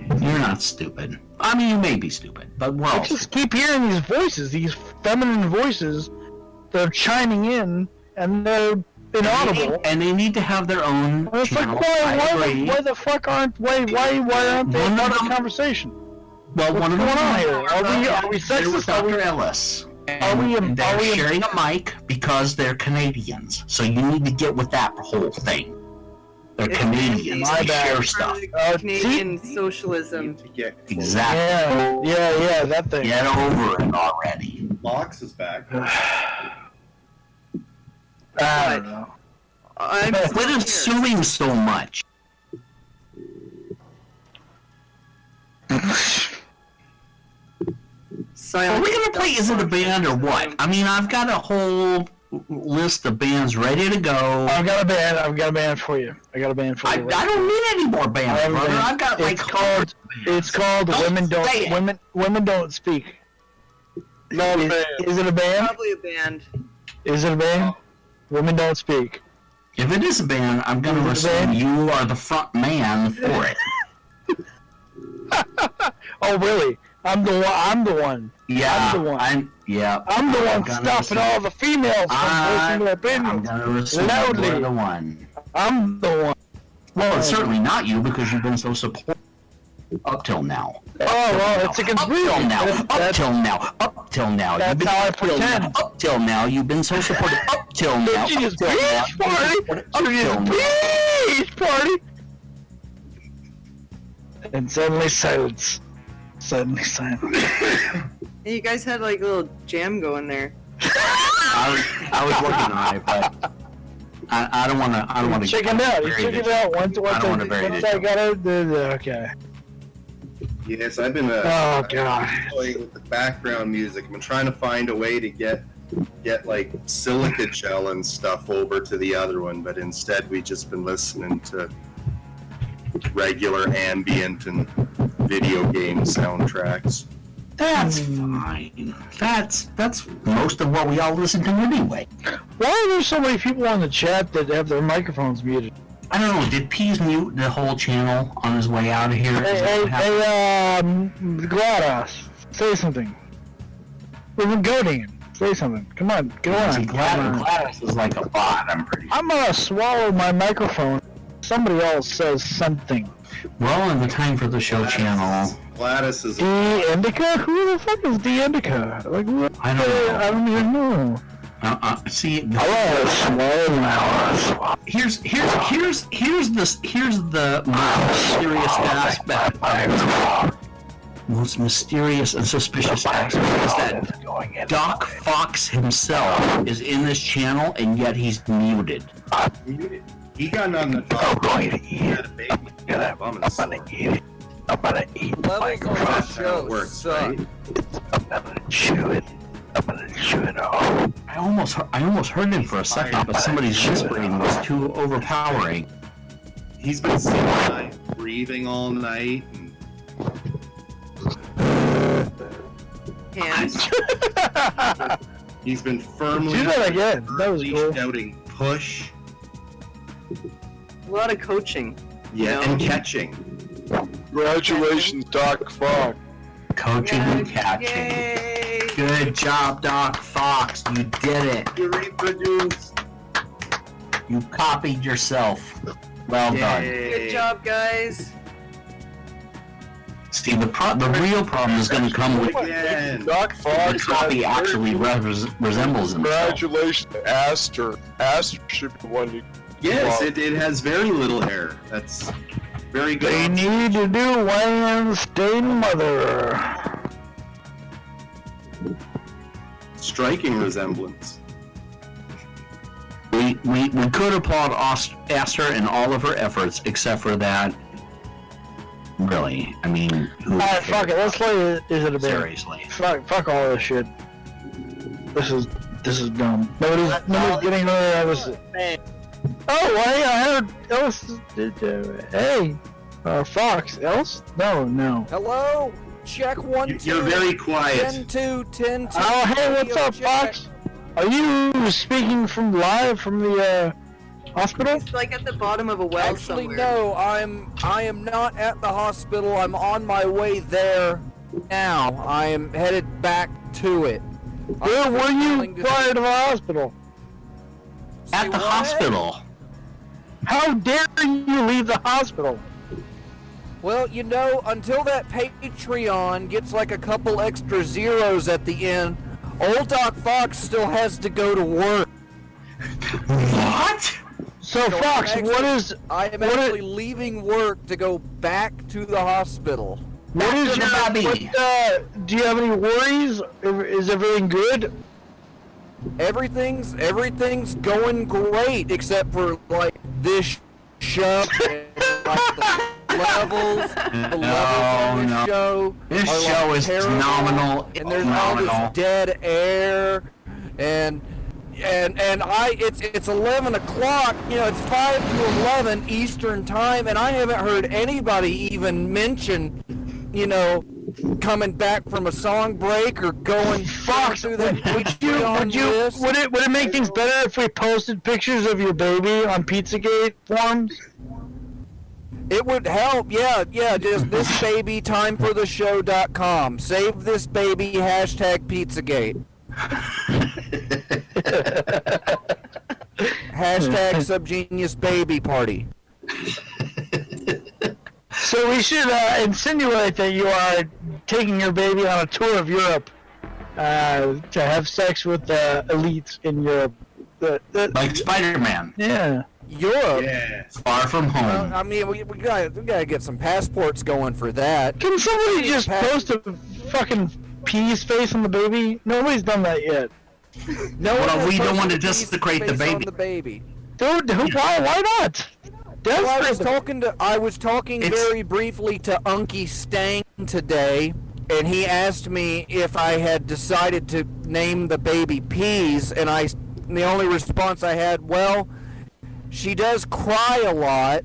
D: You're not stupid. I mean, you may be stupid, but we're
C: I
D: all
C: just keep hearing these voices, these feminine voices that are chiming in, and they're inaudible.
D: And they need to have their own
C: And it's like,
D: channel.
C: why the fuck aren't they part of the conversation?
D: Well,
C: What's
D: one of
C: going
D: them
C: on here? Are we
D: there was
C: sexist? Are
D: Dr.
C: we?
D: Ellis.
C: Are we?
D: And they're
C: Are we?
D: sharing a mic because they're Canadians. So you need to get with that whole thing. They're
G: It's
D: Canadians.
C: my
D: They
C: bad.
D: share stuff.
G: Canadian socialism.
D: Exactly.
C: Yeah, that thing.
D: Get over it already.
F: Lox is back.
C: I don't know.
G: I'm
D: Quit
G: still here.
D: assuming so much.
G: Silent.
D: Are we gonna play Is It a Band or what? I mean, I've got a whole list of bands ready to go.
C: I've got a band for you. I got a band for
D: I
C: you.
D: don't need any more bands, brother. I've got like
C: It's called Women Don't
D: say it.
C: Women Don't Speak.
H: Not a band.
C: Is it a band?
G: Probably a band.
C: Is it a band? Women Don't Speak.
D: If it is a band, I'm gonna
C: Is it a
D: assume
C: band?
D: you are the front man for it.
C: Oh really? I'm the one.
D: Yeah,
C: I'm the one.
D: I'm
C: I'm the one
D: gonna
C: stopping
D: assume-
C: all the females from voicing their
D: I'm
C: opinions.
D: gonna assume
C: Loudly.
D: you're the one.
C: I'm the one.
D: Well, it's certainly not you because you've been so supportive up till now.
C: Oh well, it's a
D: Up till
C: conspiracy.
D: now. Up
C: That's-
D: till now. Up till now.
C: That's
D: You've been
C: how I
D: up till now.
C: pretend.
D: Up till now, you've been so supportive. Up till now.
C: Genius
D: Up till now.
C: Beach Party!
D: Up till now.
C: Beach Party! And suddenly silence. Suddenly silence.
G: Hey, you guys had like a little jam going there.
D: I was working on it, but I don't want to. I don't want to.
C: Check it out. You check it out. Once
D: I don't wanna bury
C: once
D: it.
C: I got it, okay.
F: Yes, I've been
C: Oh god.
F: playing with the background music. I've been trying to find a way to get like silica gel and stuff over to the other one, but instead we just been listening to regular ambient and video game soundtracks.
D: That's fine. That's most of what we all listen to anyway.
C: Why are there so many people on the chat that have their microphones muted?
D: I don't know. Did Pease mute the whole channel on his way out of here? Is that what happened?
C: GLaDOS, say something. We've been goading him. Say something. Come on, go on.
D: GLaDOS is like a bot. I'm pretty sure.
C: I'm gonna swallow my microphone. Somebody else says something.
D: We're all in the Time for the Show channel.
F: Gladys is
C: D Indica? Who the fuck is D Indica? Like, what?
D: I don't know.
C: I don't even know.
D: See, here's the most mysterious and suspicious aspect is that Doc Fox himself is in this channel and yet he's muted.
F: he got on the top. I'm gonna eat it.
A: Levels on the show
F: works,
A: suck.
F: right?
D: I almost heard him for a second, but somebody's whispering was too overpowering.
F: He's been sitting all night, breathing all night, and
G: Hands.
F: he's been firmly
C: Do that again. That was cool.
F: shouting push,
G: A lot of coaching.
F: yeah, and catching.
H: Congratulations, Doc Faux.
D: Coaching and catching.
G: Yay!
D: Good job, Doc Fox. You did it.
F: You reproduce.
D: You copied yourself. Well done.
G: Good job, guys.
D: See, the real problem is going to come with
F: Again.
H: Doc
D: the
H: Fox.
D: copy actually resembles himself.
H: Congratulations, Aster. Aster should be the one you.
F: Yes, it has very little hair. That's very good.
C: They need to do Wednesday Mother.
F: Striking resemblance.
D: We could applaud Aster and all of her efforts, except for that. Really, I mean, who
C: Alright, fuck it. Let's play Is It a Band?
D: seriously.
C: Fuck all this shit. This is dumb. Nobody's getting rid of this. Oh, hey, I heard Ellis. Hey, Fox. Ellis? No.
A: Hello? Check 1, 2.
F: You're very quiet.
A: 10, 2, 10, 2.
C: Oh, hey, what's
A: Radio
C: up,
A: check.
C: Fox? Are you speaking from live from the hospital?
G: It's like at the bottom of a well
A: Actually,
G: somewhere.
A: no. I am not at the hospital. I'm on my way there now. I am headed back to it.
C: Where were you prior to the hospital?
D: At the
A: what?
D: hospital.
C: How dare you leave the hospital?
A: Well, you know, until that Patreon gets like a couple extra zeros at the end, old Doc Fox still has to go to work.
D: What?
C: So Fox,
A: I am actually leaving work to go back to the hospital.
C: what is
D: to the baby.
C: do you have any worries? Is everything good?
A: Everything's going great except for like this show and, like, the levels on this show.
D: This
A: are,
D: show
A: like,
D: is
A: terrible,
D: phenomenal.
A: and there's all this dead air, and it's 11 o'clock. You know, it's 5 to 11 Eastern time, and I haven't heard anybody even mention, you know, coming back from a song break or going
C: Fox,
A: through that list.
C: Would it make things better if we posted pictures of your baby on Pizzagate forums?
A: It would help, yeah, just this baby, timefortheshow.com. Save this baby, hashtag Pizzagate. Hashtag Subgenius Baby Party.
C: So we should insinuate that you are taking your baby on a tour of Europe to have sex with elites in Europe.
D: Like Spider-Man.
C: Yeah.
A: Europe?
F: Yeah.
D: Far from home.
A: I mean, we gotta get some passports going for that.
C: Can somebody just post a fucking peas face on the baby? Nobody's done that yet.
A: No,
D: Well, we don't want to
A: just
D: desecrate the baby.
A: the baby.
C: Dude, why not?
A: Well, I was talking
D: It's-
A: very briefly to Unky Stang today, and he asked me if I had decided to name the baby Peas, and the only response I had, well, she does cry a lot,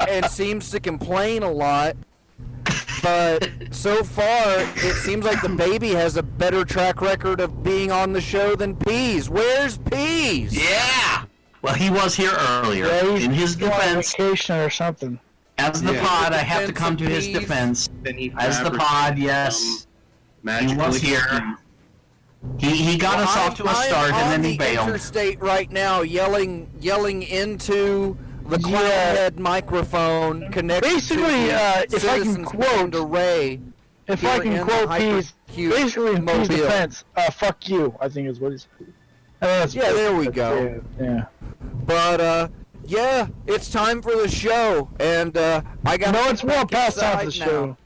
A: and seems to complain a lot. But so far, it seems like the baby has a better track record of being on the show than Peas. Where's Peas?
D: Yeah! Well, he was here earlier.
C: Yeah,
D: In his
C: on
D: defense,
C: vacation or something.
D: as the pod, I have to come to his defense.
F: Then he
D: As the pod, yes. He was here. He got us off to a start, and then he
A: I'm on the
D: bailed.
A: interstate right now, yelling into the clownhead microphone connected
C: Basically,
A: to the
C: if I can
A: Citizens
C: quote-
A: Band array.
C: If
A: Here
C: I
A: in
C: can
A: the
C: quote Peas,
A: Hypercube
C: basically in Peas'
A: mobile.
C: defense, fuck you, I think is what he's...
A: Yeah, there we go.
C: Yeah.
A: But yeah, it's time for the show, and I got.
C: No, it's well past time for the show.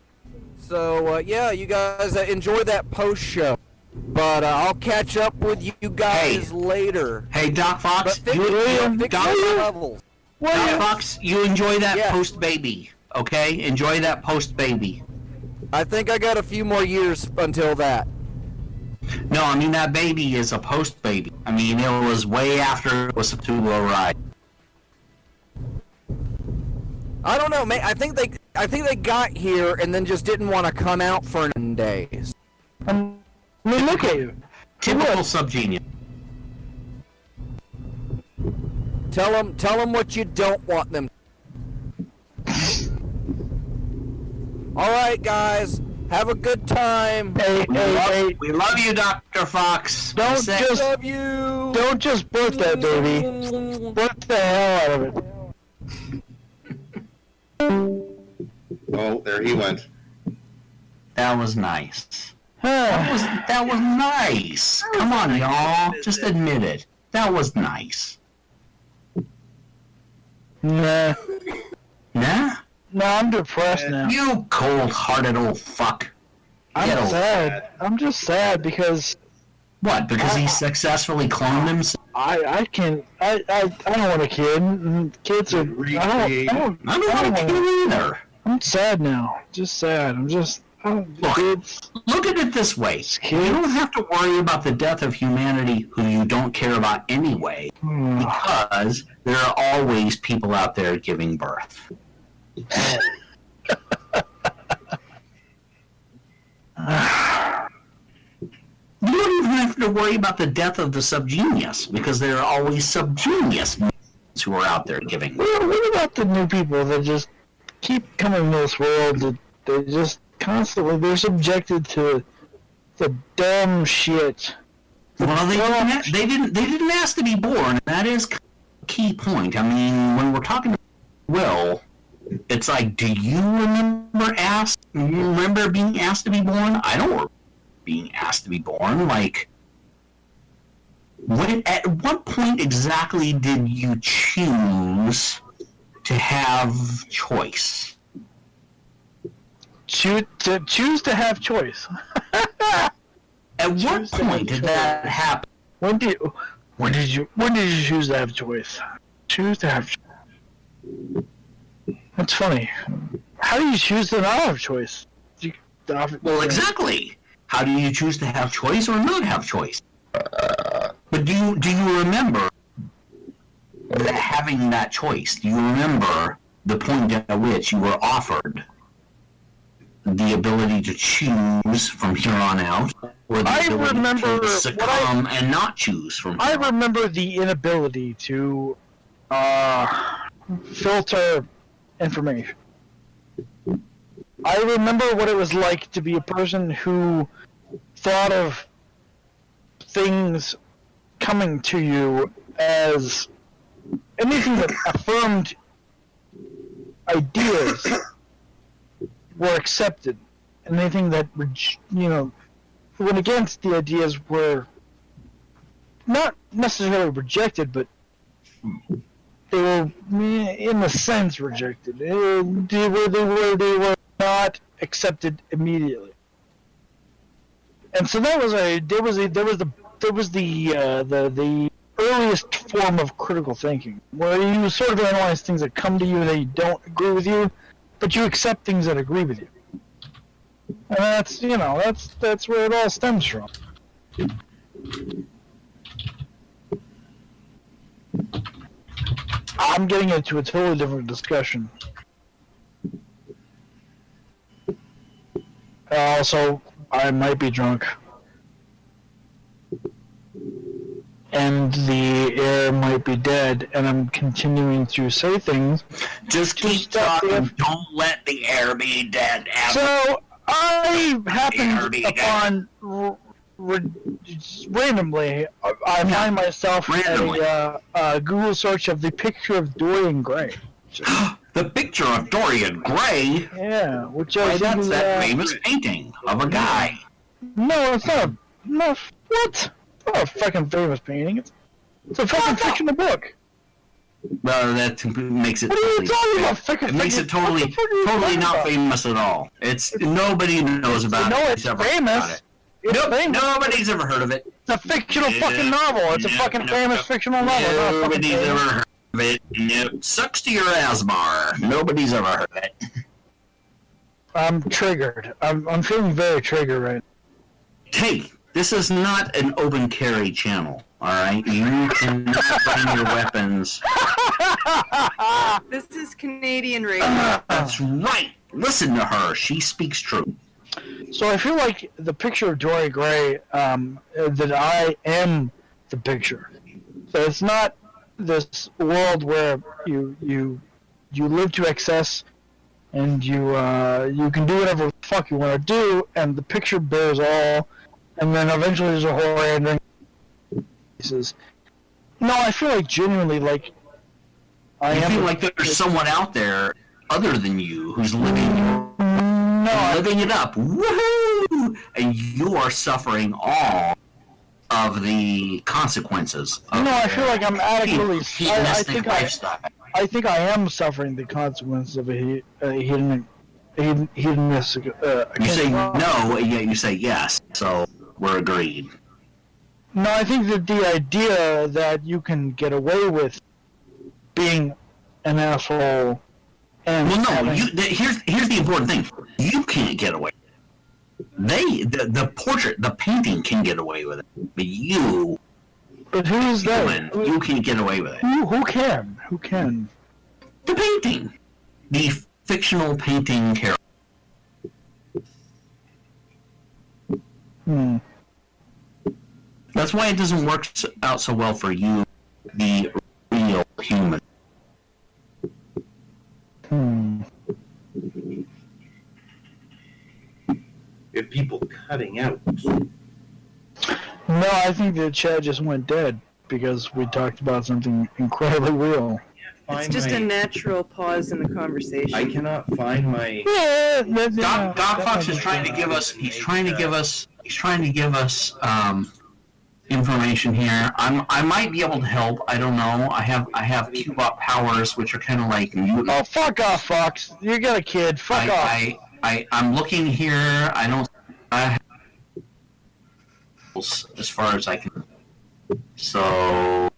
A: So yeah, you guys enjoy that post show. But I'll catch up with you guys later.
D: Hey, Doc Fox,
A: But fix
D: Doc,
A: the levels.
D: Doc Fox, you enjoy that
A: Yeah.
D: post-baby, okay? Enjoy that post-baby.
A: I think I got a few more years until that.
D: No, I mean, that baby is a post-baby. I mean, it was way after it was a two-blow ride.
A: I don't know, man. I think they got here and then just didn't want to come out for 9 days.
C: I mean, look at you.
D: Typical subgenius.
A: Tell them what you don't want them. All right, guys. Have a good time.
C: Hey,
D: We love you, Dr. Fox.
C: Don't
D: Say-
C: just-
A: Love you.
C: don't just birth that baby. Birth the hell out of it.
F: Oh, there he went.
D: That was nice.
C: Huh.
D: That was nice. Come on, y'all. Just admit it. That was nice.
C: Nah.
D: Nah?
C: No, I'm depressed now.
D: You cold-hearted old fuck.
C: I'm
D: Get over
C: sad. I'm just sad because
D: What? Because he successfully cloned himself?
C: I don't want a kid. Kids are. I don't
D: I don't want a kid either.
C: I'm sad now. Just sad.
D: Look.
C: Kids.
D: Look at it this way. You don't have to worry about the death of humanity who you don't care about anyway, because there are always people out there giving birth. You don't even have to worry about the death of the subgenius, because there are always subgenius who are out there giving birth.
C: What about the new people that just keep coming into this world? That they just constantly they're subjected to the dumb shit.
D: Well, they didn't ask to be born. That is a key point. I mean, when we're talking to Will, It's like, do you remember being asked to be born? I don't remember being asked to be born. Like, at what point exactly did you choose to have choice?
C: Choose to have choice.
D: At what point did that happen?
C: When did you choose to have choice? Choose to have choice. That's funny. How do you choose to not have choice?
D: Well, exactly. How do you choose to have choice or not have choice? But do you remember having that choice? Do you remember the point at which you were offered the ability to choose from here on out, or the ability to succumb and not choose from here on out?
C: I remember the inability to filter information. I remember what it was like to be a person who thought of things coming to you as anything that affirmed ideas were accepted, and anything that went against the ideas were not necessarily rejected, but they were, in a sense, rejected. They were not accepted immediately, and so there was the earliest form of critical thinking, where you sort of analyze things that come to you that don't agree with you, but you accept things that agree with you, and that's where it all stems from. I'm getting into a totally different discussion. Also, I might be drunk. And the air might be dead, and I'm continuing to say things.
D: Just keep talking. Don't let the air be dead.
C: So, I happened upon... randomly, I find myself at a Google search of the picture of Dorian Gray.
D: The picture of Dorian Gray?
C: Yeah, which
D: that's that famous painting of a guy.
C: No, it's not. No, what? It's not a fucking famous painting. It's a fucking fictional book.
D: Well, that makes it.
C: What are you talking about?
D: It makes it totally not famous at all. It's nobody knows about it.
C: No, it's famous.
D: Nobody's ever heard of it.
C: It's a fictional fucking novel. It's a fucking famous fictional novel.
D: Nobody's ever heard of it. Nope. Sucks to your asmar. Nobody's ever heard of it.
C: I'm triggered. I'm feeling very triggered right now.
D: Hey, this is not an open carry channel. All right, you cannot bring your weapons.
G: This is Canadian radio.
D: That's right. Listen to her. She speaks truth.
C: So I feel like the picture of Dorian Gray, that I am the picture. So it's not this world where you live to excess, and you can do whatever the fuck you want to do, and the picture bears all, and then eventually there's a horror ending. No, I feel like genuinely like
D: I feel like there's someone out there other than you who's living it up, woohoo! And you are suffering all of the consequences.
C: I feel like I'm adequately.
D: Hedonistic lifestyle.
C: I think I am suffering the consequences of a hedonistic.
D: You say no, and yet you say yes. So we're agreed.
C: No, I think that the idea that you can get away with being an asshole.
D: Here's the important thing. You can't get away. The portrait, the painting can get away with it, but you.
C: But who's that?
D: You can't get away with it.
C: Who can? Who can?
D: The painting, the fictional painting character. That's why it doesn't work out so well for you, the real human.
F: We have people cutting out.
C: No, I think the chat just went dead because we talked about something incredibly real.
I: find
G: It's just
I: my...
G: a natural pause in the conversation.
I: I cannot find my...
D: Doc Fox is trying to give us. He's trying to give us information here. I might be able to help. I don't know. I have Cubot powers, which are kind of like mutant.
C: Oh, fuck off, Fox. You got a kid. Fuck off.
D: I'm looking here. I don't. As far as I can. So.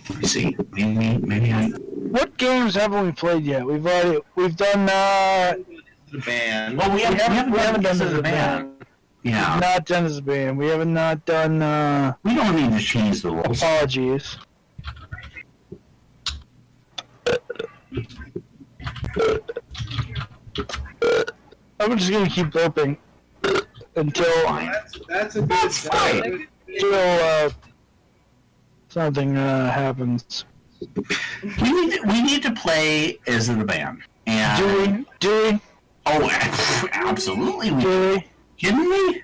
D: Let me see. Maybe I.
C: What games haven't we played yet? We've done.
I: The band.
D: Well, we haven't done the band. Yeah.
C: We've not done as a band. We have not done.
D: We don't need to change the rules.
C: Apologies. I'm just gonna keep burping until
I: That's fine.
C: Something happens.
D: We need to play as the band. And
C: Do we?
D: Oh, absolutely.
C: Do we?
D: Kidding me?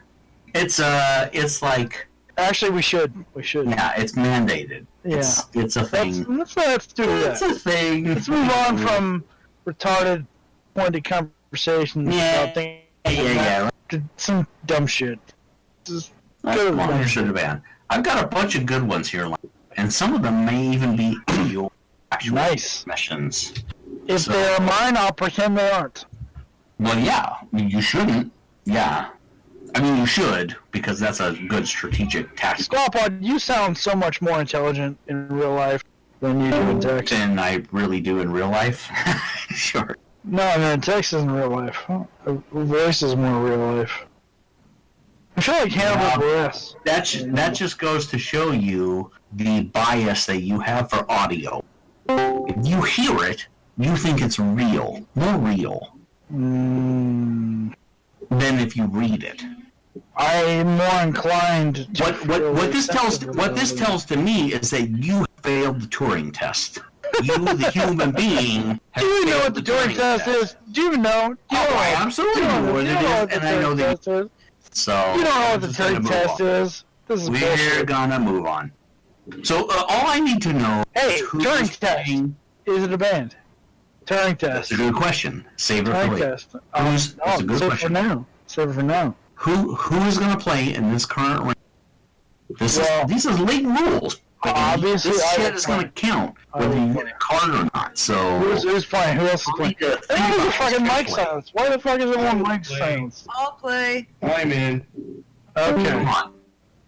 D: It's like.
C: Actually, we should. We should.
D: Yeah, it's mandated.
C: Yeah.
D: It's a thing.
C: Let's do that.
D: It's a thing.
C: Let's move on from retarded, pointed conversations about things.
D: Yeah.
C: To some dumb shit. Just
D: Let's
C: go to
D: go
C: the
D: on
C: dumb
D: to the band. I've got a bunch of good ones here, and some of them may even be your actual
C: Nice.
D: missions.
C: If
D: So-
C: they're mine, I'll pretend they aren't.
D: Well, yeah, you shouldn't. Yeah. I mean, you should, because that's a good strategic tactic.
C: Squawpod, you sound so much more intelligent in real life than you do in text.
D: Than I really do in real life. Sure.
C: No, I mean, text isn't real life. Her voice is more real life. I feel like Hannibal Buress.
D: That just goes to show you the bias that you have for audio. If you hear it, you think it's real. More real than if you read it.
C: I'm more inclined to
D: What this tells to me is that you failed the Turing test. You, the human being,
C: Do you know what the Turing test is? Do you even know?
D: I absolutely know what it is, and I know that. So
C: You don't know what the
D: just gonna
C: Turing
D: move
C: test
D: on.
C: is. This is
D: We're
C: bullshit.
D: gonna move on. So all I need to know
C: Hey,
D: is who's
C: Turing test.
D: playing.
C: Is it a band? Turing
D: That's
C: test.
D: a good question. Save it for
C: Turing
D: later.
C: test.
D: That's a good
C: save it
D: question.
C: for now. Save it for now.
D: Who is going to play in this current round? These are late rules. But
C: Obviously,
D: this
C: I
D: shit
C: will
D: is going to
C: play.
D: count
C: I
D: whether
C: will
D: you
C: play.
D: get a card or not. So
C: Who's playing? Who else is
D: I'll
C: playing?
D: need to think
C: Hey,
D: about
C: the
D: this
C: fucking mic
D: carefully.
C: silence. Why the fuck is everyone mic silence?
G: I'll play.
I: I'm in.
D: Come
C: Okay.
D: on.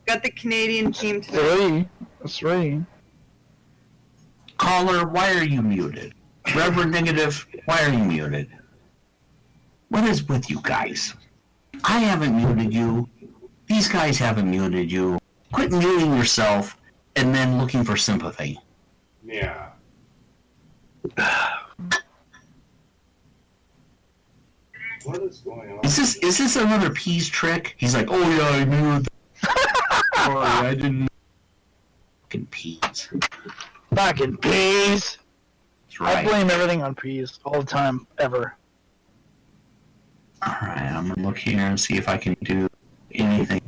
G: Got the Canadian team today.
C: 3. That's 3.
D: Caller, why are you muted? Reverend Negative, why are you muted? What is with you guys? I haven't muted you. These guys haven't muted you. Quit muting yourself and then looking for sympathy.
I: Yeah. What is going on?
D: Is this another peas trick? He's like, oh yeah, I knew. Sorry, I didn't. Fucking peas.
C: Fucking peas.
D: That's right.
C: I blame everything on peas all the time, ever.
D: All right, I'm gonna look here and see if I can do anything.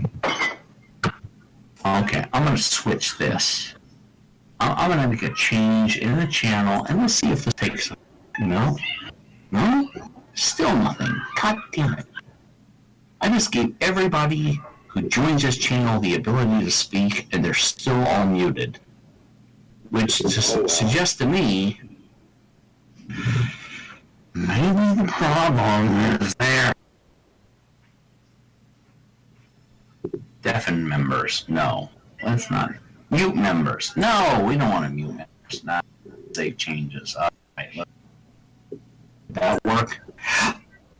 D: Okay, I'm gonna switch this. I'm gonna make a change in the channel, and let's see if this takes. No, still nothing. God damn it! I just gave everybody who joins this channel the ability to speak, and they're still all muted, which just suggests to me maybe the problem is there. Deafen members, no. Let's not. Mute members, no. We don't want to mute members. Not save changes. All right, that work.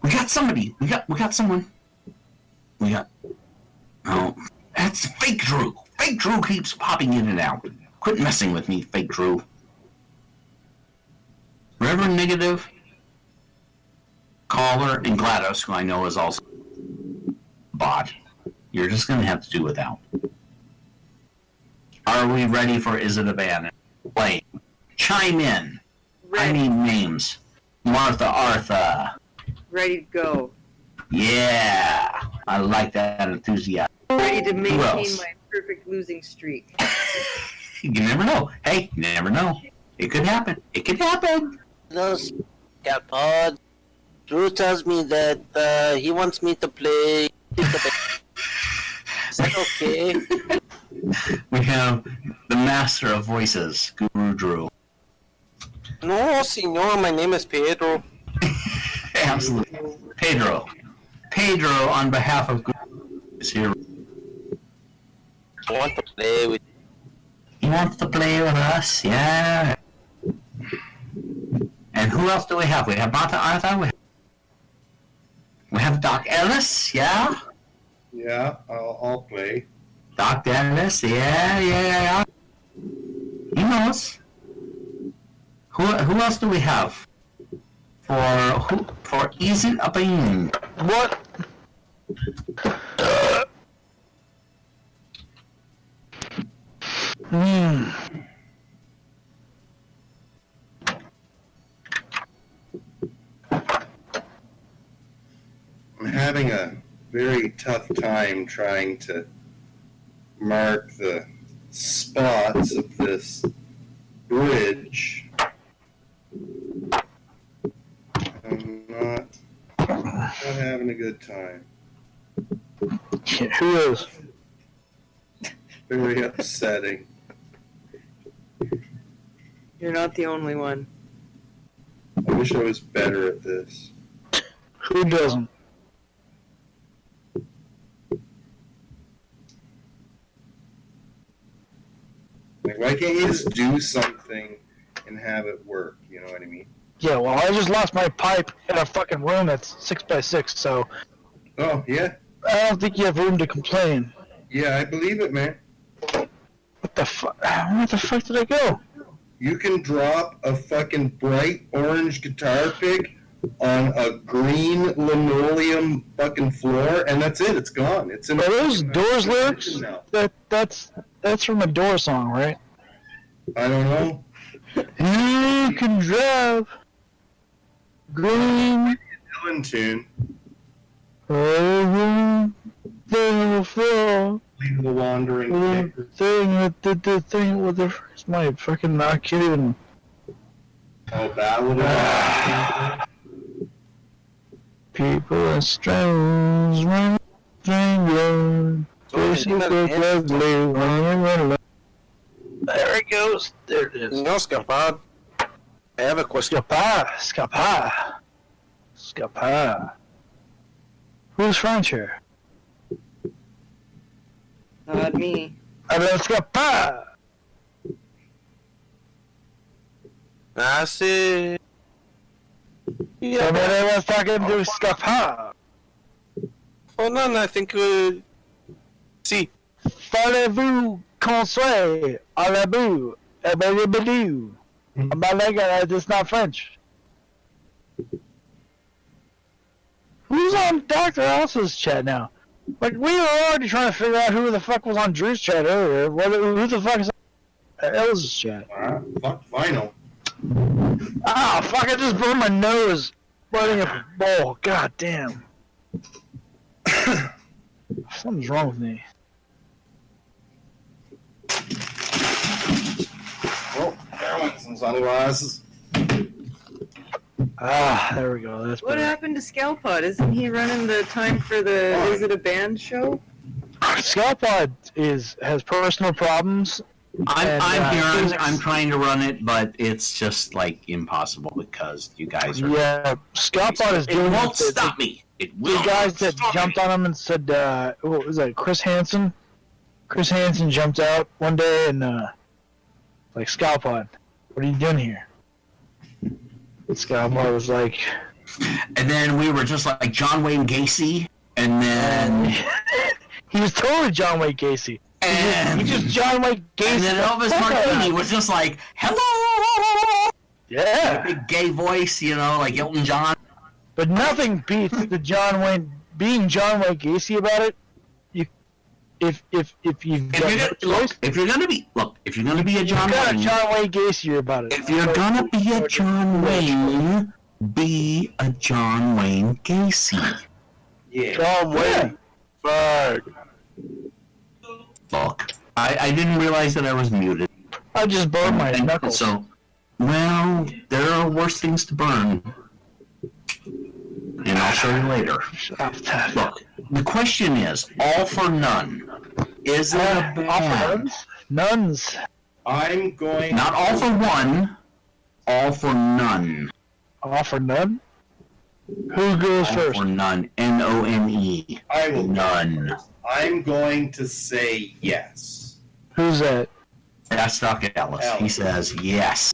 D: We got somebody. We got someone. Oh, that's fake Drew. Fake Drew keeps popping in and out. Quit messing with me, fake Drew. Reverend Negative, Caller, and GLaDOS, who I know is also bot. You're just going to have to do without. Are we ready for Is It a Band? Play. Chime in. I need names. Marthartha.
G: Ready to go.
D: Yeah. I like that enthusiasm.
G: Ready to maintain
D: else?
G: my perfect losing streak.
D: You never know. Hey, you never know. It could happen. It could happen.
E: No, Scalpod. Drew tells me that he wants me to play. Is that okay?
D: We have the master of voices, Guru Drew.
E: No, senor, my name is Pedro.
D: Absolutely. Pedro. Pedro, on behalf of Guru, is here.
E: I want to play with.
D: He wants to play with us, yeah. And who else do we have? We have Marthartha. We have Doc Ellis, yeah.
I: Yeah, I'll play.
D: Doc Ellis, yeah. He knows. Who else do we have? For easing up in.
C: What?
F: I'm having a very tough time trying to mark the spots of this bridge. I'm not having a good time.
C: Who is?
F: Very upsetting.
G: You're not the only one.
F: I wish I was better at this.
C: Who doesn't?
F: Like, why can't you just do something and have it work? You know what I mean?
C: Yeah, well, I just lost my pipe in a fucking room that's 6x6, so
F: Oh, yeah.
C: I don't think you have room to complain.
F: Yeah, I believe it, man.
C: What the fuck? Where the fuck did I go?
F: You can drop a fucking bright orange guitar pick on a green linoleum fucking floor, and that's it. It's gone. It's in.
C: Are those Doors lyrics?
F: now.
C: That's from a Door song, right?
F: I don't know.
C: You can drive green
F: Dylan tune.
C: over the floor.
F: Leave the wandering.
C: The thing with the my fucking I can't even.
F: Oh, ballad.
C: People are strange when stranger. Faces look ugly when you're in love. There it goes. There it is.
E: No, Scalpod. I have a question.
C: Scapa. Who's French here?
G: Not me.
C: Scapa.
E: I see.
C: Somebody was talking to Scapa.
E: Hold on, I think see.
C: Parlez-vous conseil à la boue? Ebelibidoo. It's not French. Who's on Dr. Ellis's chat now? Like, we were already trying to figure out who the fuck was on Drew's chat earlier. Who the fuck is on Ellis's chat?
F: Fuck final.
C: Ah, fuck, I just burned my nose biting a bowl. God damn. Something's wrong with me.
F: Oh, there went some sunglasses.
C: Ah, there we go. That's
G: What
C: better.
G: happened to Scalpod? Isn't he running the time for the Is It a Band show?
C: Scalpod has personal problems.
D: I'm here. I'm trying to run it, but it's just like impossible because you guys are.
C: Yeah, Scalpod is
D: It
C: doing
D: won't
C: it.
D: stop me. It will.
C: The guys that
D: stop
C: jumped
D: me.
C: on him and said, what was that? Chris Hansen. Chris Hansen jumped out one day and like, Scalpod, what are you doing here? Scalpod was like,
D: And then we were just like John Wayne Gacy, and then
C: he was totally John Wayne Gacy. He just John Wayne Gacy.
D: and then Elvis Martini was just like, "Hello."
C: Yeah.
D: A big gay voice, you know, like Elton John.
C: But nothing beats the John Wayne being John Wayne Gacy about it. If you've got no choice,
D: If you're gonna be a John
C: you've got a
D: Wayne,
C: John Wayne Gacy about it.
D: if you're gonna be a John Wayne, be a John Wayne Gacy.
F: Yeah.
H: John Wayne. Fuck.
D: Look, I didn't realize that I was muted.
C: I just burned my
D: And
C: knuckles.
D: So Well, there are worse things to burn. And I'll show you later. Look, the question is, all for none. Is it a band?
C: Nuns.
I: I'm going.
D: Not all for one, all for none.
C: All for none? Who goes
D: All
C: first?
D: for none. N-O-N-E.
I: I will.
D: None.
I: I'm going to say yes.
C: Who's that?
D: That's Dr. Ellis. He says yes.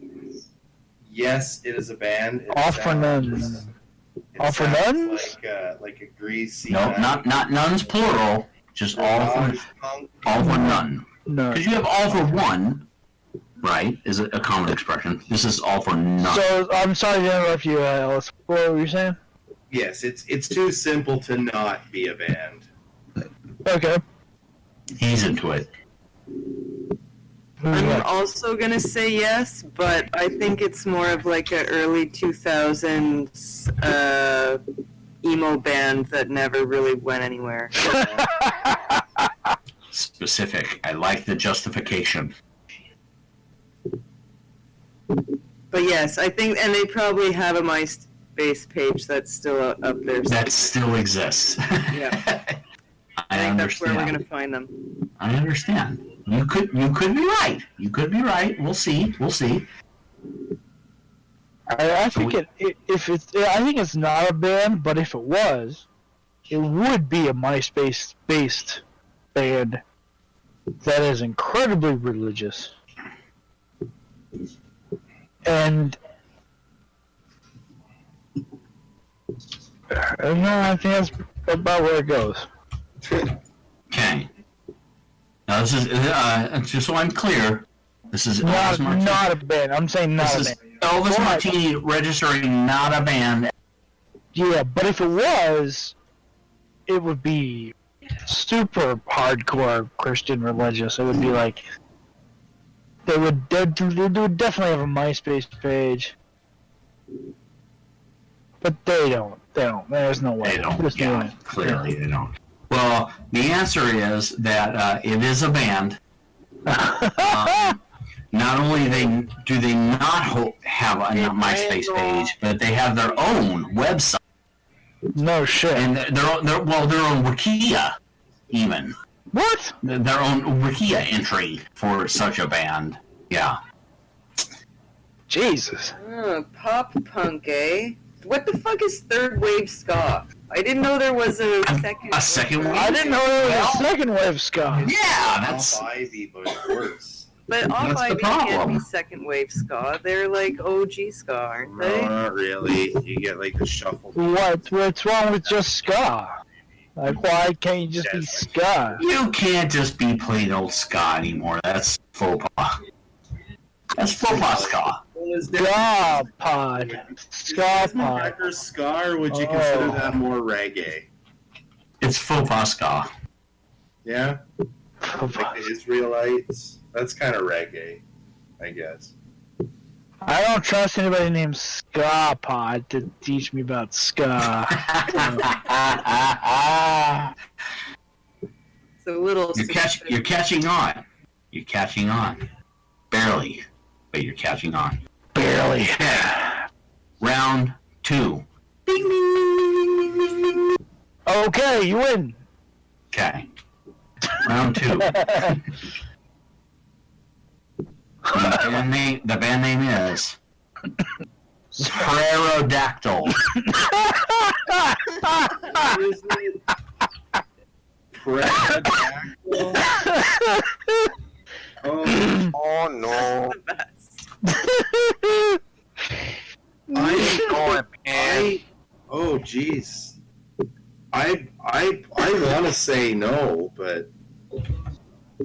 I: Yes, it is a band.
C: All for nuns. All for nuns?
I: Like a greasy.
D: No, not nuns plural. Just all for none.
C: No.
D: Because you have all for one, right? Is a common expression. This is all for none.
C: So, I'm sorry to interrupt you, Ellis. What were you saying?
I: Yes, it's too simple to not be a band.
C: Okay.
D: He's into it.
G: I'm also gonna say yes, but I think it's more of like a early 2000s emo band that never really went anywhere.
D: Specific. I like the justification.
G: But yes, I think, and they probably have a MySpace page that's still up there.
D: That still exists.
G: Yeah.
D: I
G: think that's where
D: understand.
G: we're gonna find them.
D: I understand. You could be right. You could be right. We'll see. We'll see.
C: I think I think it's not a band, but if it was, it would be a MySpace-based band that is incredibly religious. And I think that's about where it goes.
D: Okay. Now this is just so I'm clear. This is
C: Not
D: Elvis
C: a band. I'm saying not
D: This
C: a
D: is
C: band.
D: Elvis Martini registering not a band.
C: Yeah, but if it was, it would be super hardcore Christian religious. It would be like they would definitely have a MySpace page, but they don't. There's no way.
D: They don't.
C: There's no
D: Yeah,
C: way.
D: clearly they don't. Well, the answer is that it is a band. Not only do they not have a MySpace page, but they have their own website.
C: No shit.
D: And their own Wikia, even.
C: What?
D: Their own Wikia entry for such a band. Yeah.
C: Jesus.
G: Pop punk, eh? What the fuck is third wave ska? I didn't know there was a second.
D: A second wave?
C: I didn't know there was a second wave ska.
D: Yeah, that's.
I: Off Ivy, but worse.
G: But Off
D: That's the
G: Ivy can't
D: problem.
G: be second wave ska. They're like OG ska, aren't
I: No,
G: they?
I: not really. You get like the shuffle.
C: What's wrong with just ska? Like, why can't you just be ska?
D: You can't just be plain old ska anymore. That's faux pas. That's faux pas ska.
C: Ska pod. Ska pod.
I: Cracker ska, or would you consider that more reggae?
D: It's faux pas ska.
I: Yeah? Like the Israelites? That's kind of reggae, I guess.
C: I don't trust anybody named Ska Pod to teach me about ska.
G: It's a little.
D: You're catching on. You're catching on. Barely. But you're catching on.
C: Barely.
D: Okay. Round 2.
C: Okay, you win.
D: Okay. Round 2. The band name is Pterodactyl.
H: Oh no.
I: Oh, jeez. I want to say no, but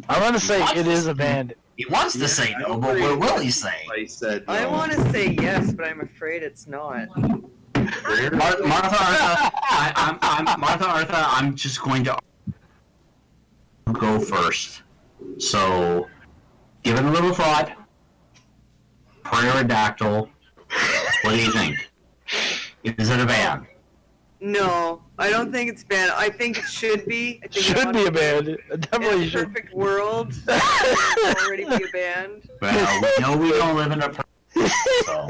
C: I'm gonna say it is a band.
D: He wants to say no, but what will he say?
I: I said no.
G: I want to say yes, but I'm afraid it's not.
D: Marthartha, I'm just going to go first. So, give it a little thought. Pterodactyl. What do you think? Is it a band?
G: No, I don't think it's band. I think it should be. I think
C: Should be a band. It definitely
G: in a
C: should.
G: perfect world, it would already be a band.
D: Well, we know we don't live in a perfect So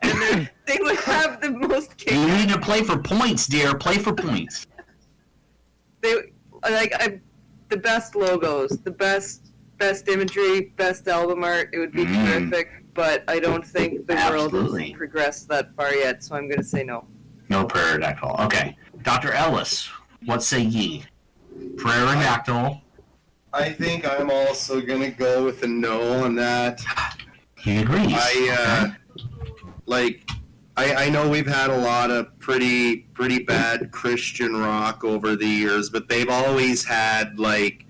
G: And they would have the most
D: you need to play for points, dear. Play for points.
G: the best logos, the best imagery, best album art. It would be terrific, but I don't think the world has progressed that far yet, so I'm going to say no.
D: No pterodactyl. Okay. Dr. Ellis, what say ye? Pterodactyl.
F: I think I'm also gonna go with a no on that.
D: He agrees.
F: I know we've had a lot of pretty bad Christian rock over the years, but they've always had like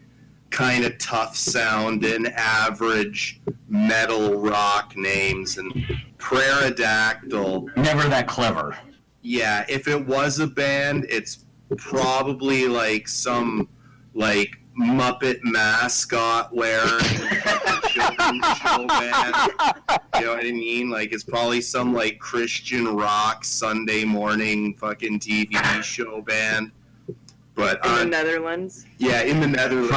F: kind of tough sounding average metal rock names, and Pterodactyl
D: Never that clever.
F: Yeah, if it was a band, it's probably like some like Muppet mascot wearing children's show band. You know what I mean? Like it's probably some like Christian rock Sunday morning fucking TV show band. But
G: in the Netherlands.
F: Yeah, in the Netherlands.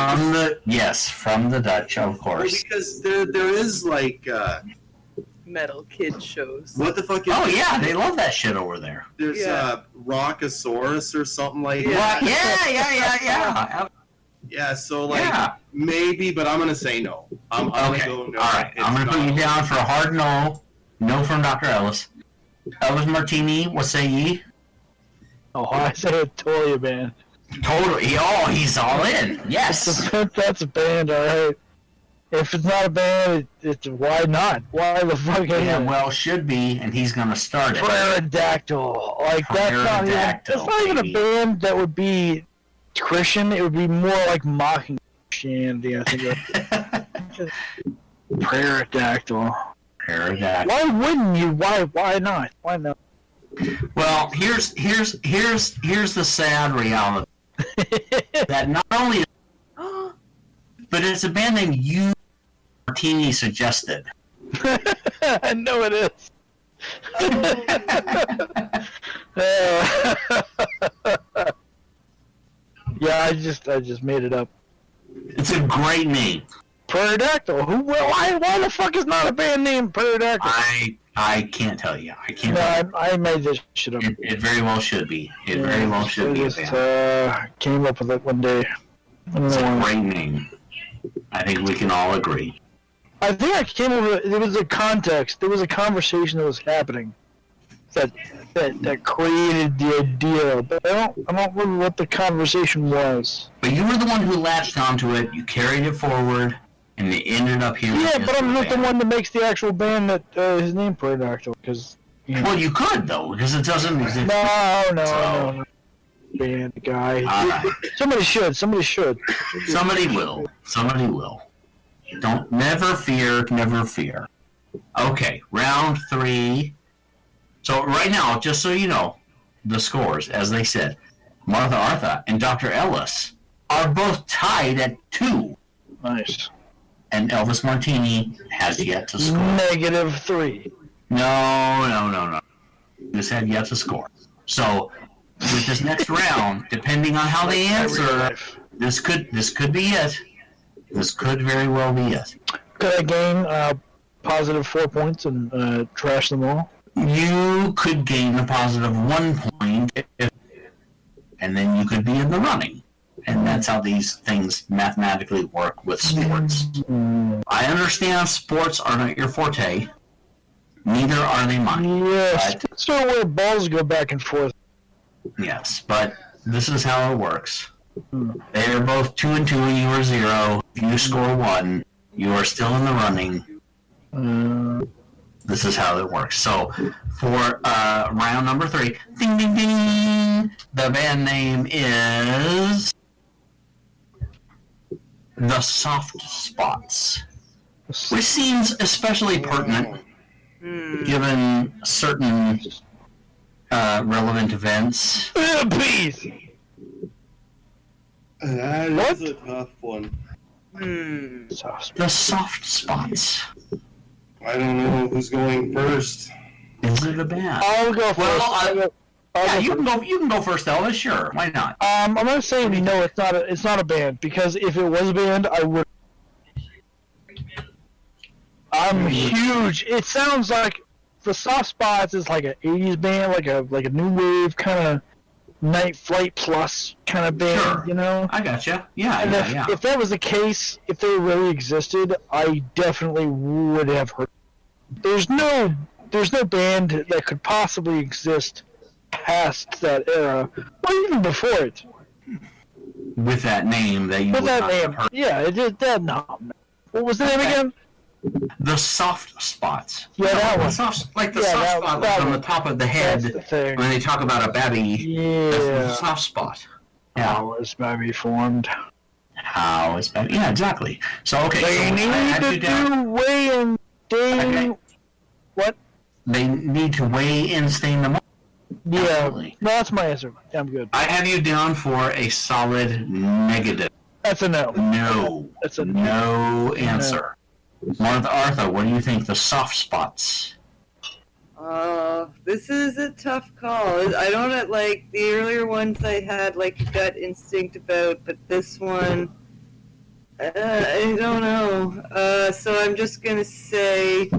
D: From the Dutch, of course.
F: Well, because there is like
G: metal kid shows.
F: What the fuck is
D: yeah, they love that shit over there.
F: There's Rockosaurus or something like
D: that.
F: Yeah. Yeah, so like maybe, but I'm gonna say no. I'm gonna go no.
D: All right, I'm gonna put you down for a hard no. No from Dr. Ellis. Elvis Martini, what say ye?
C: Oh, I say it's totally a band.
D: Totally. Oh, he's all in. Yes.
C: That's a band, all right. If it's not a band, it's why not? Why the fuck?
D: Yeah, well, should be, and he's gonna start it.
C: Pterodactyl, like that's not even a band that would be Christian. It would be more like mocking Christianity, I think. Pterodactyl. Why wouldn't you? Why not? Why not?
D: Well, here's the sad reality. That not only but it's a band name you Martini suggested.
C: I know it is. Yeah, I just made it up.
D: It's a great name.
C: Pterodactyl. Why the fuck is not a band named Pterodactyl?
D: I can't tell you. I can't.
C: I made this shit up.
D: It very well should be. It very well should be.
C: Just came up with it one day.
D: It's a great name. I think we can all agree.
C: I think I came up with it. There was a context. There was a conversation that was happening that created the idea. But I don't remember what the conversation was.
D: But you were the one who latched onto it. You carried it forward, and it ended up here.
C: Yeah, but I'm not the one that makes the actual band that is named Pterodactyl. Because
D: well, you could though, because it doesn't exist.
C: No. Band guy. Somebody should. Somebody
D: will. Never fear. Okay, round 3. So right now, just so you know, the scores, as they said, Marthartha and Dr. Ellis are both tied at 2.
C: Nice.
D: And Elvis Martini has yet to score.
C: -3.
D: No. This had yet to score. So with this next round, depending on how they answer, this could be it. This could very well be it.
C: Could I gain positive 4 points and trash them all?
D: You could gain a positive 1 point, and then you could be in the running. And that's how these things mathematically work with sports. I understand sports are not your forte. Neither are they mine.
C: Yes, so where balls go back and forth.
D: Yes, but this is how it works. They are both 2 and 2, and you are 0. If you score 1, you are still in the running. This is how it works. So, for round number 3, ding, ding, ding, the band name is The Soft Spots, which seems especially pertinent given certain relevant events.
C: Please.
F: That is a tough one.
D: The Soft Spots.
F: I don't know who's going first.
D: Is it a band?
C: I'll go first.
D: Well, you can go first, Elvis. Sure, why not?
C: I'm gonna say no. It's not a band, because if it was a band, I would. I'm huge. It sounds like the Soft Spots is like an 80s band, like a new wave kind of Night Flight Plus kind of band,
D: Sure.
C: you know?
D: I gotcha. Yeah,
C: And
D: yeah.
C: if that was the case, if they really existed, I definitely would have heard. There's no band that could possibly exist past that era, or even before it.
D: With that name that you
C: With
D: would
C: that
D: not
C: name,
D: have heard.
C: yeah, it did that. No, what was the name again?
D: The Soft Spots.
C: Yeah, that
D: the
C: one.
D: soft
C: Yeah,
D: spot
C: that
D: that's on
C: one.
D: the top of the head
C: That's the thing.
D: when they talk about a babby. That's the
C: Yeah.
D: soft spot.
C: How is baby formed?
D: How is babby? Yeah, exactly. So okay,
C: They
D: so I had you
C: need to
D: down.
C: do weigh and stain.
D: Okay.
C: What?
D: They need to weigh and stain them.
C: Yeah,
D: Absolutely.
C: no, that's my answer. I'm good.
D: I have you down for a solid negative.
C: That's a no.
D: No.
C: That's a
D: No answer. Marthartha, what do you think? The soft spots.
G: This is a tough call. I don't like the earlier ones I had like a gut instinct about, but this one, I don't know. So I'm just gonna say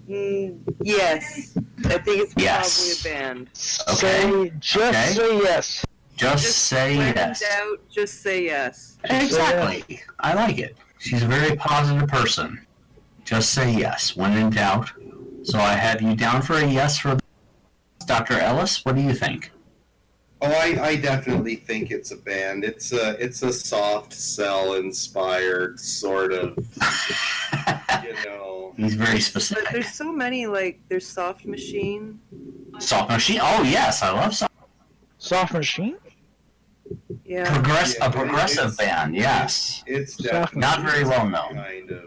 G: yes. I think it's
D: Yes.
G: probably a band.
C: Say yes.
D: Just say
G: when
D: yes.
G: in doubt, just say yes.
D: Exactly. I like it. She's a very positive person. Just say yes when in doubt. So I have you down for a yes for Dr. Ellis. What do you think?
F: Oh, I definitely think it's a band. It's a soft cell inspired sort of, you know.
D: He's very
G: But
D: specific.
G: there's so many, like, there's Soft Machine.
D: Soft Machine. Oh yes, I love
C: Soft Machine?
G: Yeah.
F: Yeah,
D: a progressive band. Yes.
F: It's
C: Soft
F: definitely
D: Not very well known.
F: kind of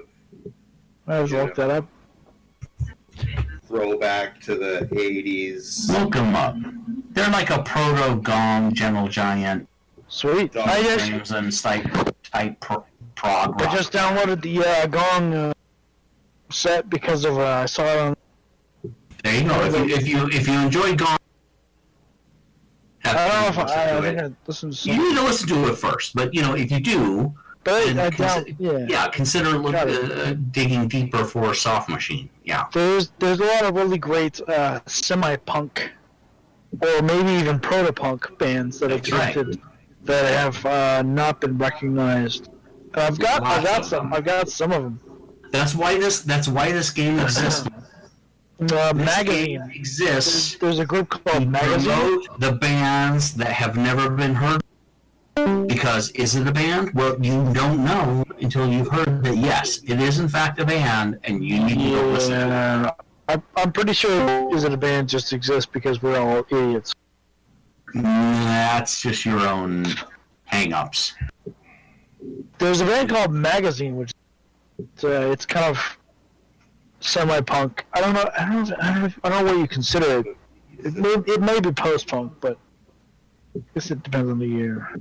C: I was look that up.
F: throwback to the 80s.
D: Look them up. They're like a proto gong, Gentle Giant,
C: Sweet.
D: Crimson type prog
C: I
D: rock.
C: just downloaded the Gong set because of I saw it on.
D: There you go. If you enjoy gong,
C: I don't know if I
D: listen to
C: think
D: it.
C: I listened to
D: You
C: some.
D: need to listen to it first, but if you do,
C: But
D: then
C: yeah.
D: consider
C: Got it.
D: digging deeper for Soft Machine. Yeah.
C: There's a lot of really great semi-punk or maybe even proto-punk bands that
D: That's right.
C: existed that have not been recognized. And I've got some of them.
D: That's why this game exists. This
C: Magazine
D: game exists.
C: There's a group
D: to
C: called Magazine.
D: promote the bands that have never been heard. Because is it a band? Well, you don't know until you've heard that yes, it is in fact a band, and you need to go listen to it.
C: I'm pretty sure Is It a Band just exists because we're all idiots.
D: That's just your own hang-ups.
C: There's a band called Magazine, which it's kind of semi-punk. I don't know what you consider it. It may be post-punk, but I guess it depends on the year.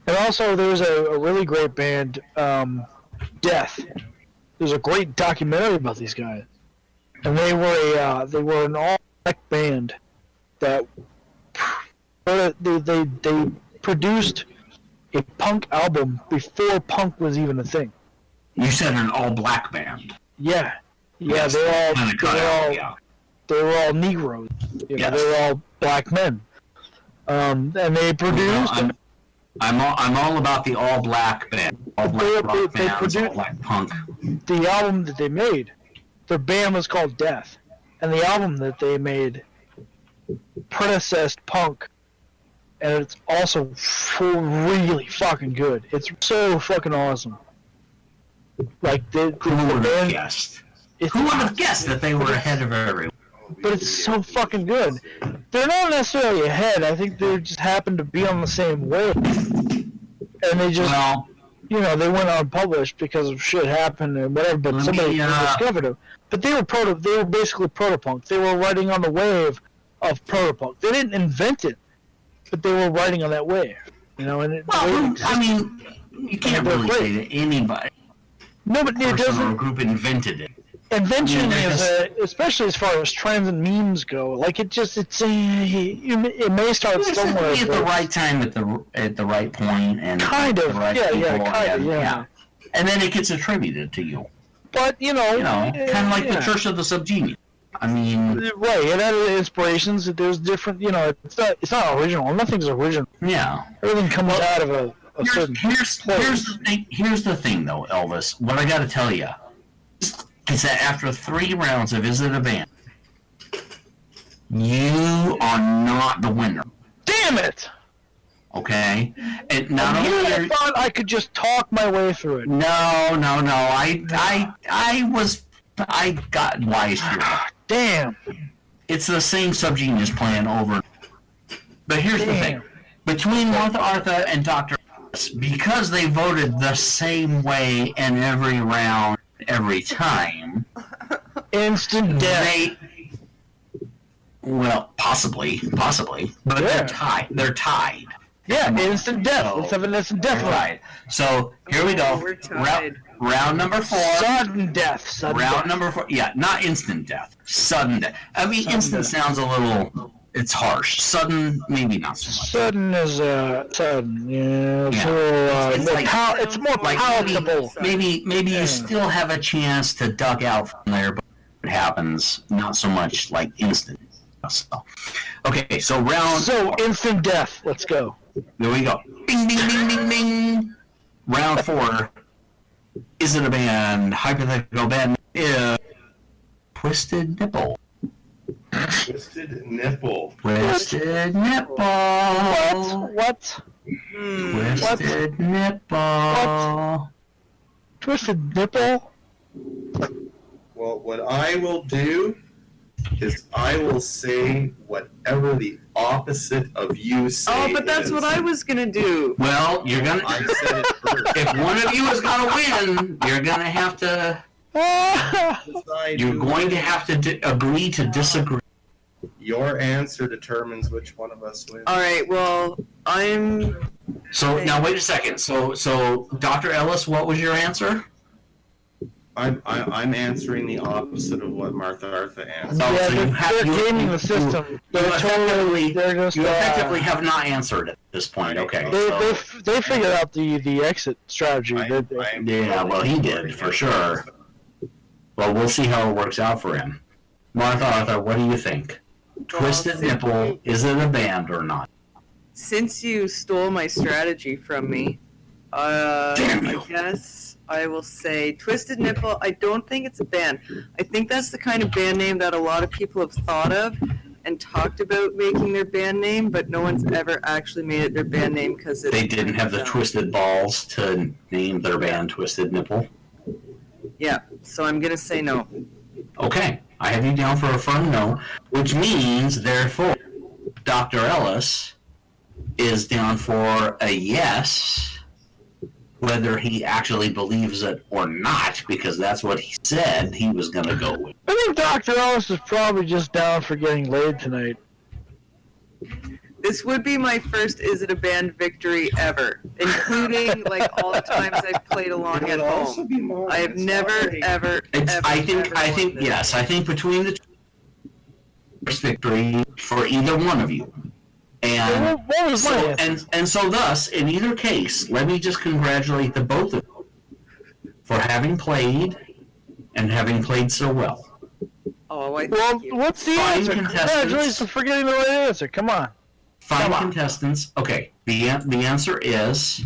C: And also, there's a really great band, Death. There's a great documentary about these guys, and they were an all-black band that they produced a punk album before punk was even a thing.
D: You said an all-black band.
C: Yeah,
D: Yes,
C: they're
D: kinda cut out, yeah.
C: they were all Negroes.
D: Yes.
C: They were all black men. And they produced.
D: Well, I'm all about the all-black band. All-black rock
C: they
D: bands,
C: produced-
D: all-black punk.
C: The album that they made, their band was called Death, and the album that they made predecessed punk, and it's also really fucking good. It's so fucking awesome. Like
D: Who would have guessed? Who would have guessed that they were ahead of everyone?
C: But it's so fucking good. They're not necessarily ahead. I think they just happen to be on the same wave, and they just.
D: Well,
C: they went unpublished because of shit happened and whatever, but
D: Let
C: somebody
D: me,
C: discovered them. But they were basically protopunk. They were riding on the wave of protopunk. They didn't invent it, but they were riding on that wave. And
D: I mean, you can't
C: they're
D: really
C: great.
D: say that anybody,
C: No, but it
D: person or
C: doesn't.
D: group invented it.
C: Invention
D: I mean,
C: is, especially as far as trends and memes go, like it may start somewhere.
D: At the
C: but
D: right time, at the right point, and
C: Kind
D: the
C: of,
D: right
C: yeah,
D: people,
C: kind of,
D: and,
C: yeah.
D: And then it gets attributed to you.
C: But
D: kind of like the Church of the Subgenius. I mean,
C: right? It had inspirations. There's different. It's not original. Nothing's original.
D: Yeah.
C: Everything comes out of a certain.
D: Here's the thing. Here's the thing, though, Elvis. What I got to tell you is that after 3 rounds of Is It a Band, you are not the winner.
C: Damn it!
D: Okay, and not only
C: I thought I could just talk my way through it.
D: No. I got wise here.
C: Damn.
D: It's the same subgenius plan over. But here's the thing: between Marthartha and Dr. Ellis, because they voted the same way in every round, every time,
C: instant death.
D: Well, possibly, but they're tied.
C: Yeah, instant death. Let's have an instant death
D: right. So here we go.
G: We're tied.
D: Round number 4.
C: Sudden death.
D: Round number 4. Yeah, not instant death. Sudden death. I mean, instant sounds a little. It's harsh. Sudden, maybe not so much.
C: Sudden is sudden. Yeah. So it's more palatable.
D: Maybe you still have a chance to duck out from there, but it happens not so much like instant. So, okay, so
C: instant death. Let's go.
D: There we go. Bing, bing, bing, bing, bing. Round 4. Is it a band? Hypothetical band is Twisted Nipple.
I: Twisted Nipple.
D: Twisted Nipple.
C: What?
D: Twisted Nipple.
C: Twisted Nipple?
I: Well, what I will do is I will say whatever the opposite of you say.
G: Oh, but that's what I was gonna do.
D: Well, you're gonna.
I: I said it first.
D: If one of you is gonna win, you're gonna have to. You're going to have to agree to disagree.
I: Your answer determines which one of us wins.
G: All right. Well, I'm.
D: So now wait a second. So Dr. Ellis, what was your answer?
I: I'm answering the opposite of what Marthartha answered.
D: Oh, so
C: they're gaming the system.
D: You effectively have not answered at this point. Okay.
C: They figured out the exit strategy.
D: Well, he did for sure. Well, we'll see how it works out for him. Marthartha, what do you think? Twisted Nipple, is it a band or not?
G: Since you stole my strategy from me,
D: Damn you.
G: I guess I will say Twisted Nipple. I don't think it's a band. I think that's the kind of band name that a lot of people have thought of and talked about making their band name, but no one's ever actually made it their band name because
D: they didn't have the twisted balls to name their band Twisted Nipple.
G: Yeah, so I'm gonna say no.
D: Okay, I have you down for a firm no, which means, therefore, Dr. Ellis is down for a yes, whether he actually believes it or not, because that's what he said he was going to go with.
C: I think Dr. Ellis is probably just down for getting laid tonight.
G: This would be my first Is It a Band victory ever, including like all the times I've played along at home. I have never, ever.
D: I think yes. I think between the two, first victory for either one of you. And so thus, in either case, let me just congratulate the both of you for having played and having played so well.
G: Oh,
C: what's the answer? Congratulations for getting the right answer. Come on.
D: Five contestants. Okay, the answer is.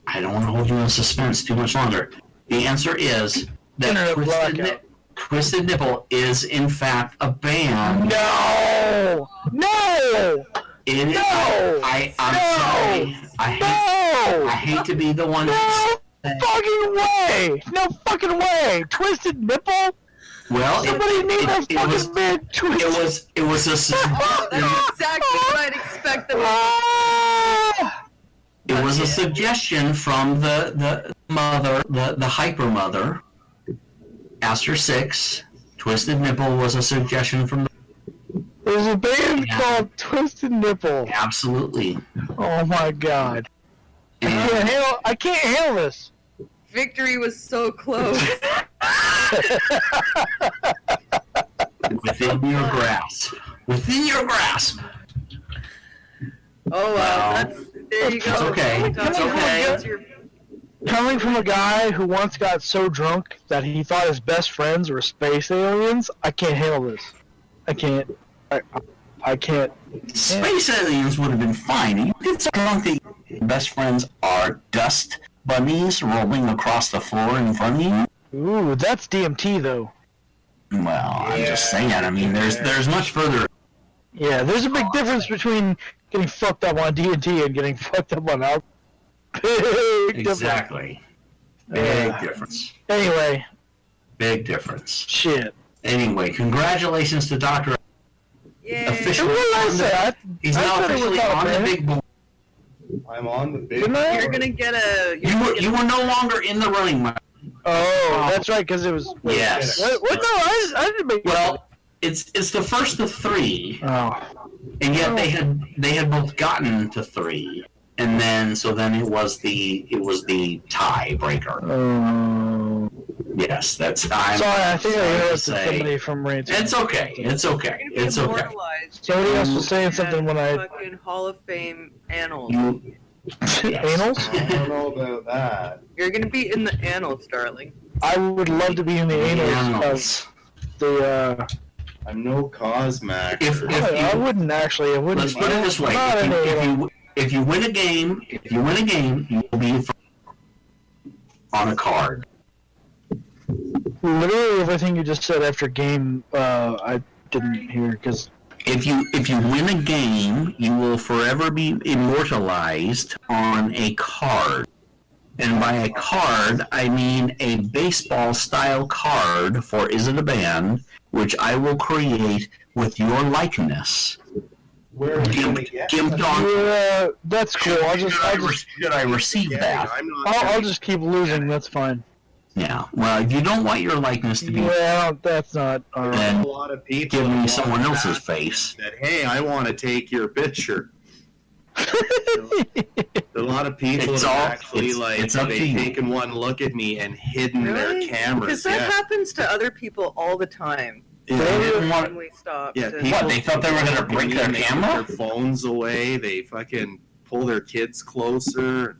D: I don't want to hold you in suspense too much longer. The answer is that Twisted Nipple is in fact a band.
C: No!
D: It is. I'm sorry. I hate to be the one.
C: No fucking way! No fucking way! Twisted Nipple?
D: Well,
C: somebody named that fucking band Twisted.
D: It was a.
G: That's exactly what I'd expect them.
D: It was a suggestion from the mother, the hyper mother. Aster 6, Twisted Nipple was a suggestion from.
C: There's a band called Twisted Nipple.
D: Absolutely.
C: Oh my god. I can't handle this.
G: Victory was so close.
D: Within your grasp. Within your grasp.
G: Oh wow, there you go.
D: It's okay. It's okay.
C: Coming from a guy who once got so drunk that he thought his best friends were space aliens, I can't handle this. I can't. I can't.
D: Space aliens would have been fine. You get so drunk that your best friends are dust bunnies rolling across the floor in front of you.
C: Ooh, that's DMT though.
D: Well, I'm just saying. I mean, there's much further.
C: Yeah, there's a big difference between getting fucked up on DMT and getting fucked up on alcohol. Big
D: Exactly. Big difference.
C: Anyway.
D: Big difference.
C: Shit.
D: Anyway, congratulations to Dr.
G: Yay.
D: Officially on the, he's now officially on the big board.
I: I'm on the big.
G: You're gonna get a.
D: You were no longer in the running, Mike.
C: Oh, that's right, because it was.
D: Yes.
C: What? No, I didn't make.
D: Well, it's the first of 3.
C: Oh.
D: And yet they had both gotten to 3, and then it was the tiebreaker.
C: Oh.
D: Yes, that's.
C: Sorry, I think I interrupted somebody from Raids.
D: It's okay. It's okay. It's okay.
C: Somebody else was saying something when I.
G: Fucking Hall of Fame annals.
C: Annals?
I: I don't know about that.
G: You're gonna be in the annals, darling.
C: I would love to be in the annals of the.
I: I'm no Cosmac.
C: I wouldn't actually. I wouldn't.
D: Let's put it this way: if you win a game, you will be on a card.
C: Literally everything you just said after game, I didn't hear because.
D: If you win a game, you will forever be immortalized on a card. And by a card, I mean a baseball-style card for Is It a Band, which I will create with your likeness.
I: Where
D: Gimped on.
C: Yeah, that's cool.
D: Should I receive that?
C: I'll just keep losing. That's fine.
D: Yeah. Well, if you don't want your likeness to be,
C: well, that's not.
D: Then
I: a lot of people
D: give me someone else's face.
I: That hey, I want to take your picture. A lot of people have actually taken one look at me and hidden their cameras.
G: Because that happens to other people all the time.
I: Yeah,
G: We stopped.
I: yeah,
D: What, they thought they were going to break their camera?
I: Their phones away. They fucking pull their kids closer.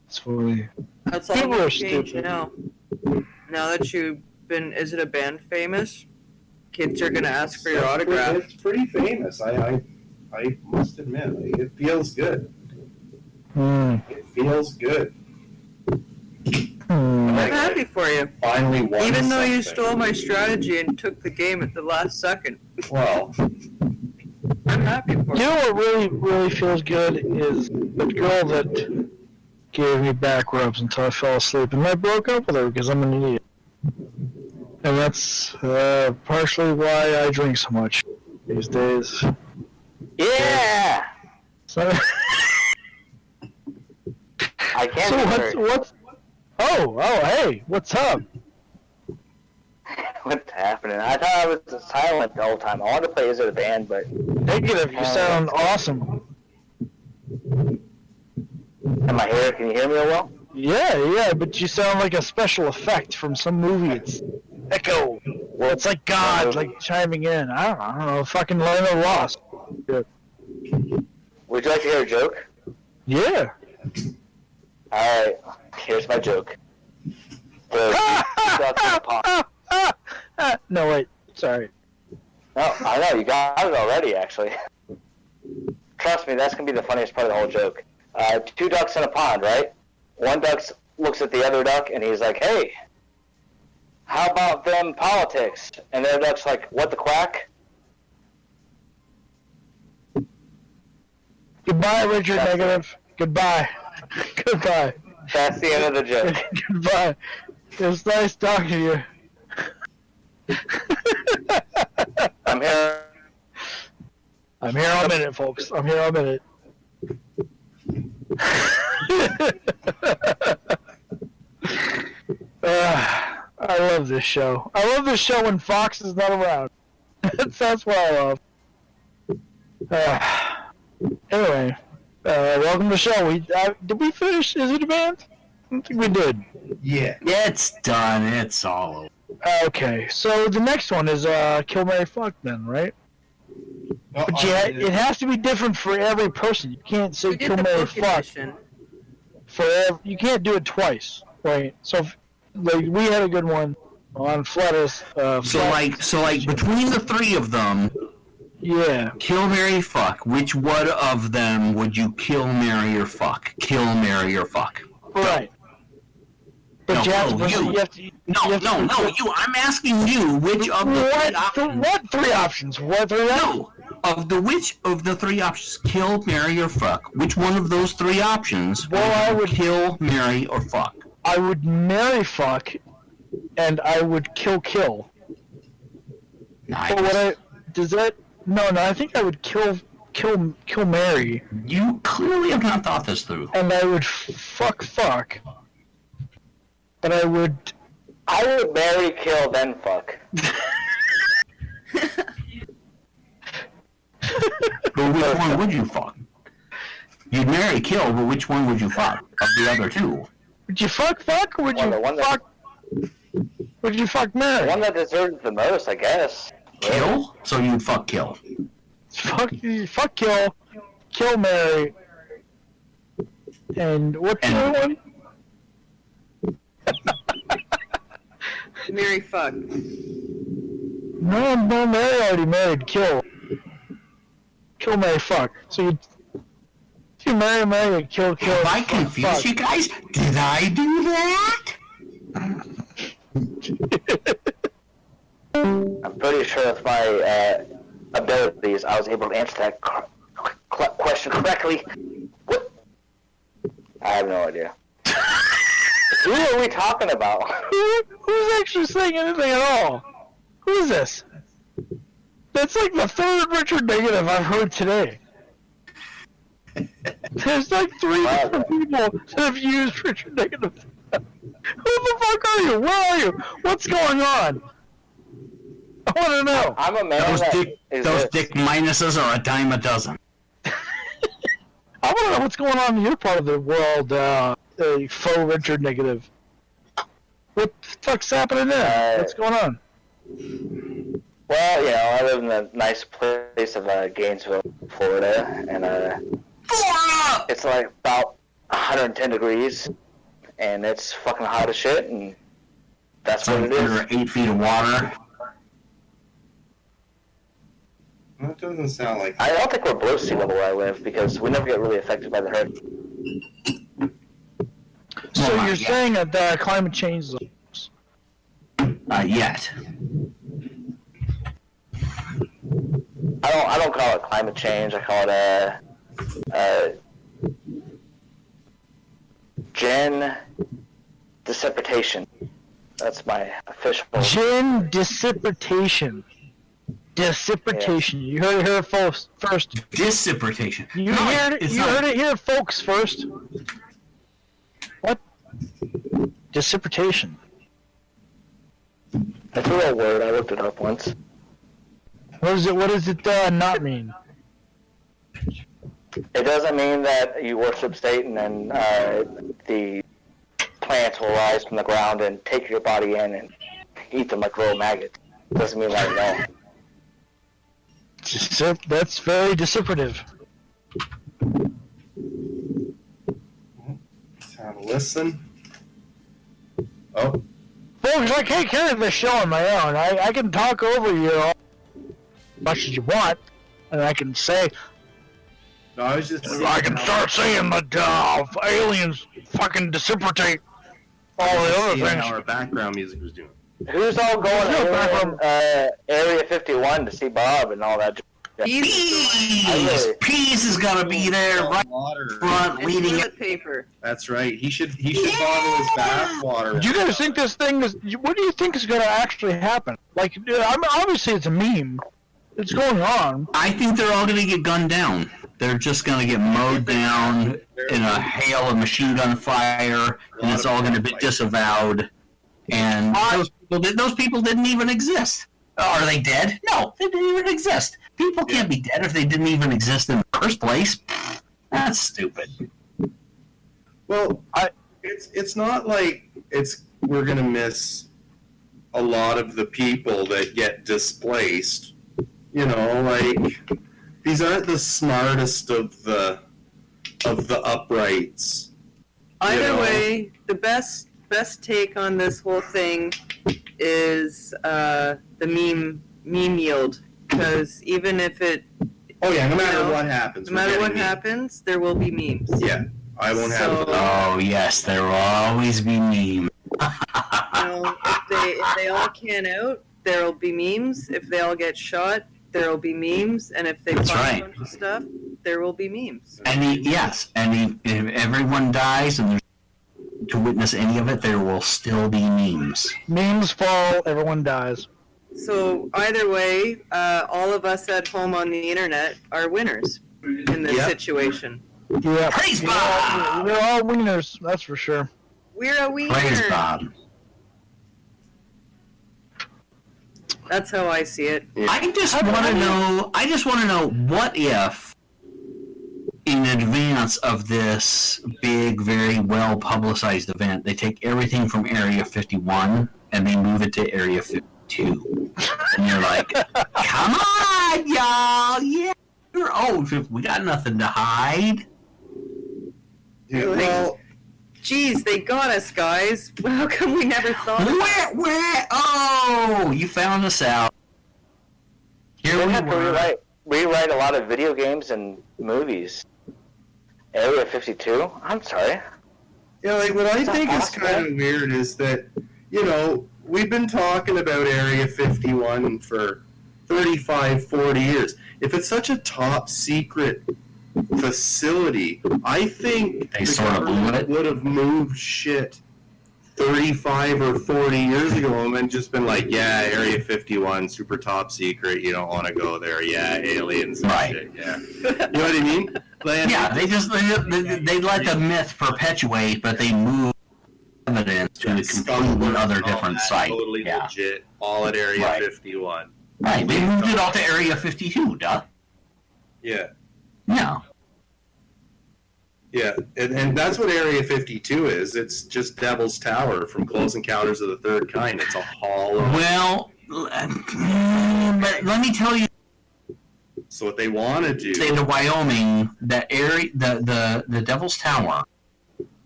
C: It's funny.
G: That's all
C: People
G: we
C: are
G: changed
C: stupid.
G: now. Now that you've been, Is It a Band famous? Kids are gonna ask for your autograph.
I: It's pretty famous. I must admit, it feels good. It feels good.
G: I'm happy for you.
I: Finally won.
G: Even though you stole my strategy and took the game at the last second.
I: Well,
G: I'm happy for you.
C: You know what really feels good is the girl that gave me back rubs until I fell asleep, and I broke up with her because I'm an idiot. And that's partially why I drink so much these days.
J: Yeah!
C: So,
J: I can't
C: what's Oh, hey, what's up?
J: What's happening? I thought I was silent the whole time. I wanted to play Is It a Band, but...
C: Negative, you sound awesome.
J: Am I here? Can you hear me real well?
C: Yeah, but you sound like a special effect from some movie. It's echo. Well, it's like God, like chiming in. I don't know, fucking Land of Lost. Good.
J: Would you like to hear a joke?
C: Yeah.
J: Alright, here's my joke.
C: No, wait, sorry.
J: No, I know, you got it already, actually. Trust me, that's going to be the funniest part of the whole joke. 2 ducks in a pond, right? One duck looks at the other duck, and he's like, hey, how about them politics? And the other duck's like, what the quack?
C: Goodbye, Richard Negative. Goodbye. Goodbye.
J: That's the end of the joke.
C: Goodbye. It's nice talking to you.
J: I'm here.
C: I'm here all minute, folks. I'm here all minute. I love this show. I love this show when Fox is not around. That's what I love. Anyway, welcome to the show. Did we finish Is It a Band? I don't think we did.
I: Yeah.
D: It's done. It's all over.
C: Okay, so the next one is Kill, Marry, Fuck then, right? But yeah, it has to be different for every person. You can't say
G: We did
C: kill,
G: the
C: marry,
G: book
C: fuck.
G: edition.
C: You can't do it twice, right? So, like, we had a good one on Flatus.
D: So like between the three of them,
C: yeah.
D: kill, marry, fuck. Which one of them would you kill, marry, or fuck? Kill, marry, or fuck.
C: Right. But you have to.
D: You. I'm asking you which of the three options.
C: What three options? What three options?
D: No. Which of the three options? Kill, marry, or fuck. Which one of those three options?
C: Well, I would
D: kill, marry, or fuck.
C: I would marry fuck, and I would kill.
D: Nice.
C: But No, I think I would kill marry.
D: You clearly have not thought this through.
C: And I would fuck. But I would
J: marry, kill, then fuck.
D: But which one would you fuck? You'd marry, kill, but which one would you fuck of the other two?
C: Would you fuck, or would you fuck? Would you fuck marry?
J: The one that deserves the most, I guess.
D: Kill? So you'd fuck kill.
C: Fuck kill marry. And what's the other one?
G: Marry fuck.
C: No, Mary already married. Kill, marry, fuck. So you marry, kill.
D: Have I confused you guys? Did I do that?
J: I'm pretty sure with my abilities, I was able to answer that question correctly. What? I have no idea. Who are we talking about?
C: Who's actually saying anything at all? Who is this? That's like the third Richard negative I've heard today. There's like 3 different people that have used Richard negative. Who the fuck are you? Where are you? What's going on? I want to know.
J: I'm a man
D: Those dick minuses are a dime a dozen.
C: I want to know what's going on in your part of the world, faux Richard negative. What the fuck's happening there? What's going on?
J: Well, I live in a nice place of Gainesville, Florida, and it's like about 110 degrees, and it's fucking hot as shit, and that's what it is.
D: Under 8 feet of water.
I: That doesn't sound like.
J: I don't think we're below sea level where I live because we never get really affected by the hurricane.
C: So you're saying that climate change is
D: yet.
J: I don't call it climate change. I call it gen dissipation. That's my official.
C: Gen dissipation. Dissipation. Yeah. You heard it here, folks. First.
D: Dissipation.
C: You heard it here, folks. First. What? Dissipation.
J: That's a real word. I looked it up once.
C: What does it not mean?
J: It doesn't mean that you worship Satan and the plants will rise from the ground and take your body in and eat them like little maggots. It doesn't mean that at all.
C: That's very dissipative.
I: Let's have a listen. Oh.
C: Folks, I can't carry this show on my own. I can talk over you all as much as you want, and I can say...
I: No, I was just...
C: I can start saying that aliens fucking dissipate all the other things.
I: How our background music was doing.
J: Who's all going to Area 51 to see Bob and all that?
D: Peace is gonna be there right front, leading
G: it. Paper.
I: That's right. He should bottle his bath water.
C: Do you guys think this thing is? What do you think is going to actually happen? Like, obviously it's a meme. It's going on.
D: I think they're all gonna get gunned down. They're just gonna get mowed down in a hail of machine gun fire, and it's all gonna be disavowed. And those people didn't even exist. Are they dead? No, they didn't even exist. People can't be dead if they didn't even exist in the first place. That's stupid.
I: Well, it's not like we're gonna miss a lot of the people that get displaced. Like
F: these aren't the smartest of the uprights.
G: Either way, the best take on this whole thing is the meme yield, because even if it
F: no matter what happens,
G: there will be memes.
F: Yeah, I won't have.
D: Oh yes, there will always be memes.
G: If they all can out, there will be memes. If they all get shot, there will be memes. And if they find a bunch of stuff, there will be memes.
D: And if everyone dies and there's to witness any of it, there will still be memes.
C: Memes fall, everyone dies.
G: So either way, all of us at home on the internet are winners in this situation.
C: Yeah.
D: Praise Bob!
C: We're all winners, that's for sure.
G: We're a winner.
D: Praise Bob.
G: That's how I see it.
D: I just want to know what if, in advance of this big, very well publicized event, they take everything from Area 51 and they move it to Area 52. And you're like, come on, y'all! Yeah, you're old. We got nothing to hide.
F: Yeah, well,
G: geez, they got us, guys. How come we never thought of that?
D: Where? Oh, you found us out. Here
J: They
D: we
J: have to
D: were.
J: rewrite a lot of video games and movies. Area 52? I'm sorry.
F: Yeah, like what I think is kind of weird is that, we've been talking about Area 51 for 35, 40 years. If it's such a top secret facility, I think
D: They
F: the
D: sort of blew
F: government
D: it.
F: would have moved shit 35 or 40 years ago and just been like, yeah, Area 51, super top secret, you don't want to go there, yeah, aliens and shit, yeah. You know what I mean?
D: Yeah, they let the myth perpetuate, but they move evidence to a completely other different site.
F: Totally legit, all at Area 51.
D: Right, they moved it all to Area 52, duh.
F: Yeah.
D: Yeah.
F: Yeah, and that's what Area 52 is. It's just Devil's Tower from Close Encounters of the Third Kind. It's a hollow.
D: Well, but let me tell you.
F: So what they want to do...
D: State of Wyoming, that area, the Devil's Tower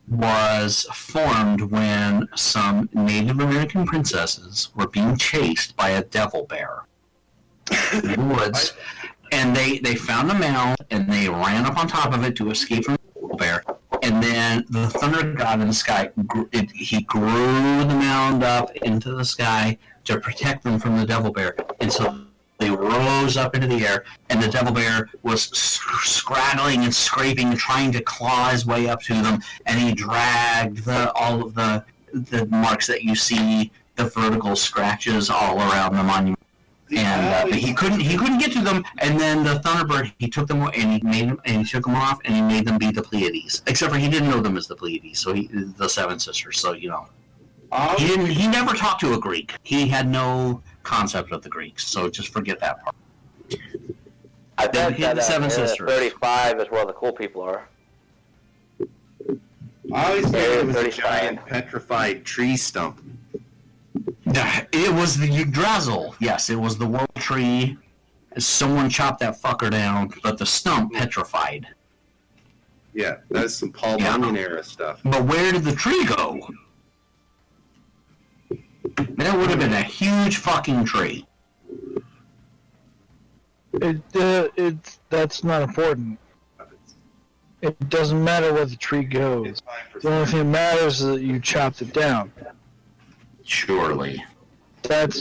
D: was formed when some Native American princesses were being chased by a devil bear in the woods. And they found a mound, and they ran up on top of it to escape from the devil bear. And then the thunder god in the sky, he grew the mound up into the sky to protect them from the devil bear. And so they rose up into the air, and the devil bear was scrattling and scraping and trying to claw his way up to them. And he dragged all of the marks that you see, the vertical scratches all around the monument. And but he couldn't get to them, and then the Thunderbird, he took them and he took them off, and he made them be the Pleiades. Except for he didn't know them as the Pleiades, so the Seven Sisters. So he never talked to a Greek. He had no concept of the Greeks, so just forget that part.
J: I think that
D: the Seven Sisters.
J: 35 is where the cool people are.
F: I always thought it was a
J: 35.
F: giant petrified tree stump.
D: It was the Yggdrasil. Yes, it was the world tree. Someone chopped that fucker down, but the stump petrified.
F: Yeah, that's some Paul Bunyan era stuff.
D: But where did the tree go? That would have been a huge fucking tree.
C: That's not important. It doesn't matter where the tree goes. The only thing that matters is that you chopped it down.
D: Surely.
C: That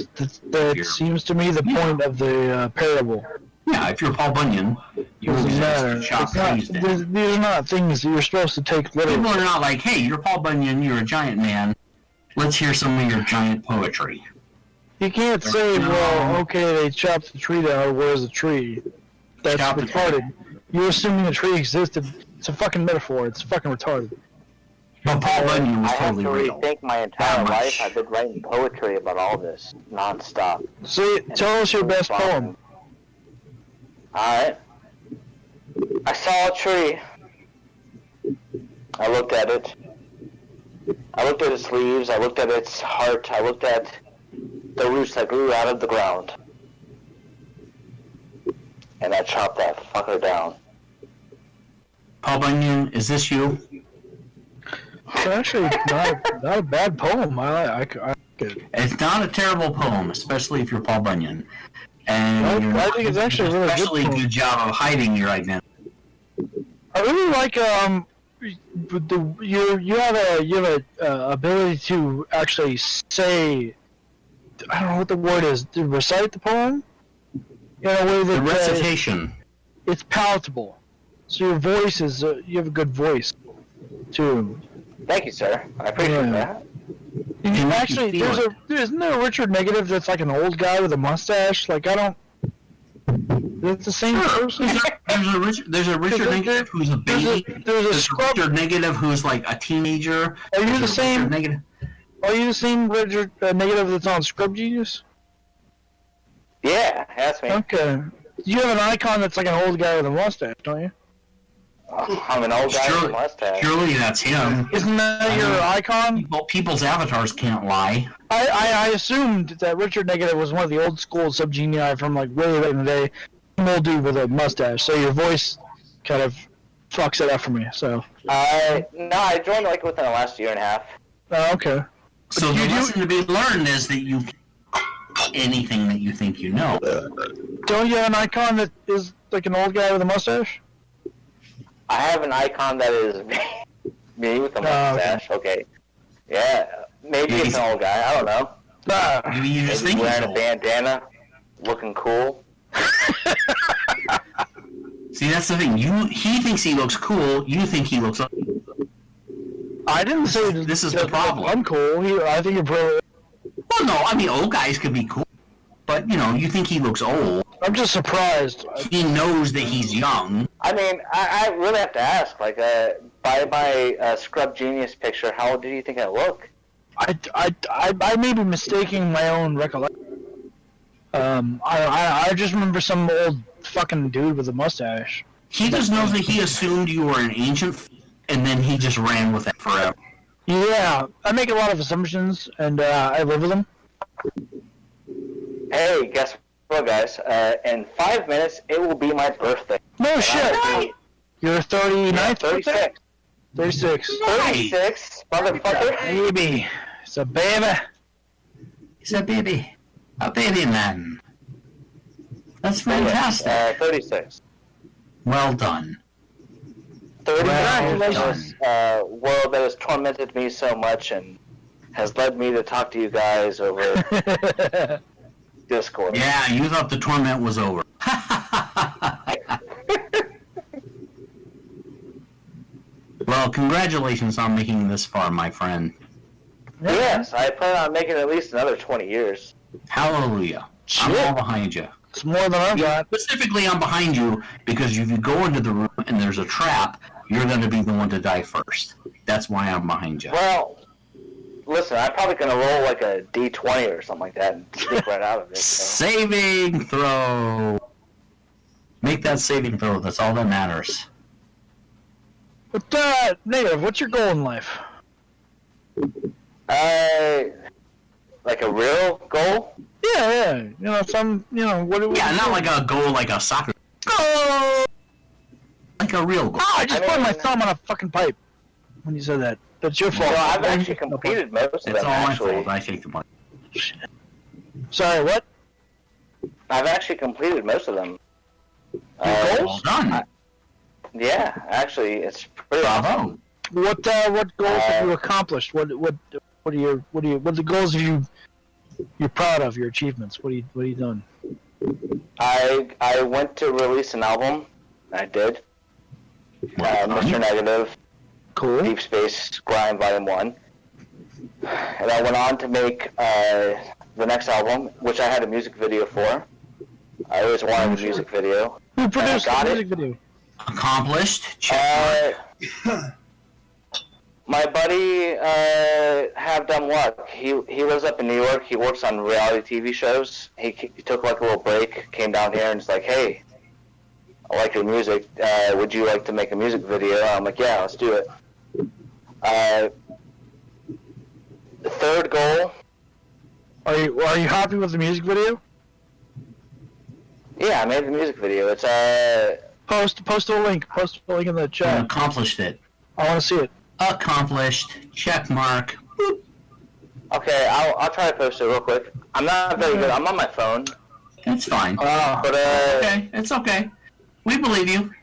C: seems to me the point of the parable.
D: Yeah, if you're Paul Bunyan, you would
C: Doesn't matter.
D: just chop trees down.
C: These are not things that you're supposed to take literally.
D: People are not like, hey, you're Paul Bunyan, you're a giant man. Let's hear some of your giant poetry.
C: You can't say, well, okay, they chopped the tree down, where's the tree? That's retarded. You're assuming the tree existed. It's a fucking metaphor. It's fucking retarded.
D: But Paul Bunyan was totally
J: I have
D: real.
J: to rethink my entire life. I've been writing poetry about all this, non-stop.
C: See, tell us your best poem.
J: Alright. I saw a tree. I looked at it. I looked at its leaves. I looked at its heart. I looked at the roots that grew out of the ground. and I chop that fucker down.
D: Paul Bunyan, is this you?
C: It's actually not a bad poem. I like it.
D: It's not a terrible poem, especially if you're Paul Bunyan. And
C: I think it's actually a really
D: especially
C: good poem.
D: good job of hiding your identity.
C: I really like you have a ability to actually say, I don't know what the word is, to recite the poem in a way that
D: The recitation.
C: it's palatable. So your voice is you have a good voice too.
J: Thank you, sir. I appreciate
C: Yeah.
J: that.
C: And actually, isn't there a Richard Negative that's like an old guy with a mustache? Like, I don't. It's the same person.
D: There's a Richard Negative who's a baby.
C: There's a
D: Richard Negative who's like a teenager.
C: Are you
D: There's
C: the
D: a
C: same?
D: Richard Negative.
C: Are you the same Richard Negative that's on Scrub Genius?
J: Yeah, that's me.
C: Okay. You have an icon that's like an old guy with a mustache, don't you?
J: I'm an old guy with a mustache.
D: Surely that's him.
C: Isn't that your icon?
D: People's avatars can't lie.
C: I assumed that Richard Negative was one of the old school subgenii from like way back in the day. An old dude with a mustache, so your voice kind of fucks it up for me. So.
J: No, I joined like within the last year and a half.
C: Oh, okay.
D: So the lesson to be learned is that you anything that you think you know.
C: Don't you have an icon that is like an old guy with a mustache?
J: I have an icon that is me with a mustache. Okay. Yeah, maybe it's an old guy. I don't know.
D: Maybe you just think
J: wearing
D: he's
J: a bandana, looking cool.
D: See, that's the thing. He thinks he looks cool. You think he looks.
C: I didn't say
D: this is the problem.
C: I'm cool. I think you're brilliant.
D: Well, no, I mean old guys could be cool, but you think he looks old.
C: I'm just surprised.
D: He knows that he's young.
J: I mean, I really have to ask. Like, by my Scrub Genius picture, how old do you think I look?
C: I may be mistaking my own recollection. I just remember some old fucking dude with a mustache.
D: He just knows that he assumed you were an ancient, and then he just ran with it forever.
C: Yeah, I make a lot of assumptions, and I live with them.
J: Hey, guess what, guys? In 5 minutes, it will be my birthday.
C: No shit. You're 39th?
J: Yeah, 36.
C: 36.
J: 36, motherfucker.
C: Baby. It's a baby.
D: It's a baby. A baby man. That's fantastic.
J: 36.
D: Well done.
J: 39 in this world that has tormented me so much and has led me to talk to you guys over Discord.
D: Yeah, you thought the torment was over. Well, congratulations on making this far, my friend.
J: Yes, I plan on making at least another 20 years.
D: Hallelujah. I'm all behind you.
C: It's more than I've got.
D: Specifically, I'm behind you because if you go into the room and there's a trap, you're going to be the one to die first. That's why I'm behind you.
J: Well, listen, I'm probably going to roll like a D20 or something like that and sneak right out of it. So.
D: Saving throw. Make that saving throw. That's all that matters.
C: But, Native, what's your goal in life?
J: Like a real goal?
C: Yeah. What do we...
D: Yeah, not like a goal like a soccer. Goal! Like a real goal.
C: Oh, I just put my thumb on a fucking pipe when you said that. That's your fault.
J: No, I've actually completed most of them,
D: It's all
J: actually.
D: my fault. I take the money.
C: Sorry, what?
J: I've actually completed most of them.
D: Well done.
J: Yeah, actually, it's pretty
D: Bravo.
J: awesome.
C: What goals have you accomplished? What are the goals you're proud of, your achievements? What have you done?
J: I went to release an album. I did. Mr. Negative.
C: Cool.
J: Deep Space Grind Volume 1. And I went on to make the next album, which I had a music video for. I always wanted a music video.
C: Who produced
J: the
C: music video?
D: Accomplished.
J: My buddy, Have Dumb Luck. He lives up in New York. He works on reality TV shows. He took like a little break, came down here, and it's like, hey, I like your music. Would you like to make a music video? I'm like, yeah, let's do it. The third goal.
C: Are you happy with the music video?
J: Yeah, I made the music video. It's
C: Post a link. Post a link in the chat.
D: Accomplished it.
C: I want to see it.
D: Accomplished. Check mark. Boop.
J: Okay, I'll try to post it real quick. I'm not very good. I'm on my phone.
D: It's fine.
C: Ah.
J: But
D: Okay, it's okay. We believe you.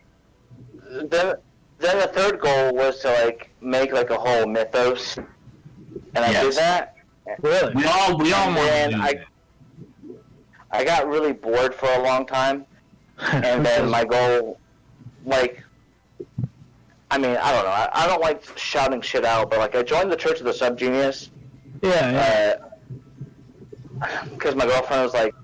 J: Then the third goal was to like make like a whole mythos, and I did
D: Yes.
J: that.
C: Really?
D: We all want to
J: And
D: do that.
J: I got really bored for a long time, and then my goal, like, I mean, I don't know. I don't like shouting shit out, but like I joined the Church of the Subgenius.
C: Yeah.
J: Because my girlfriend was like,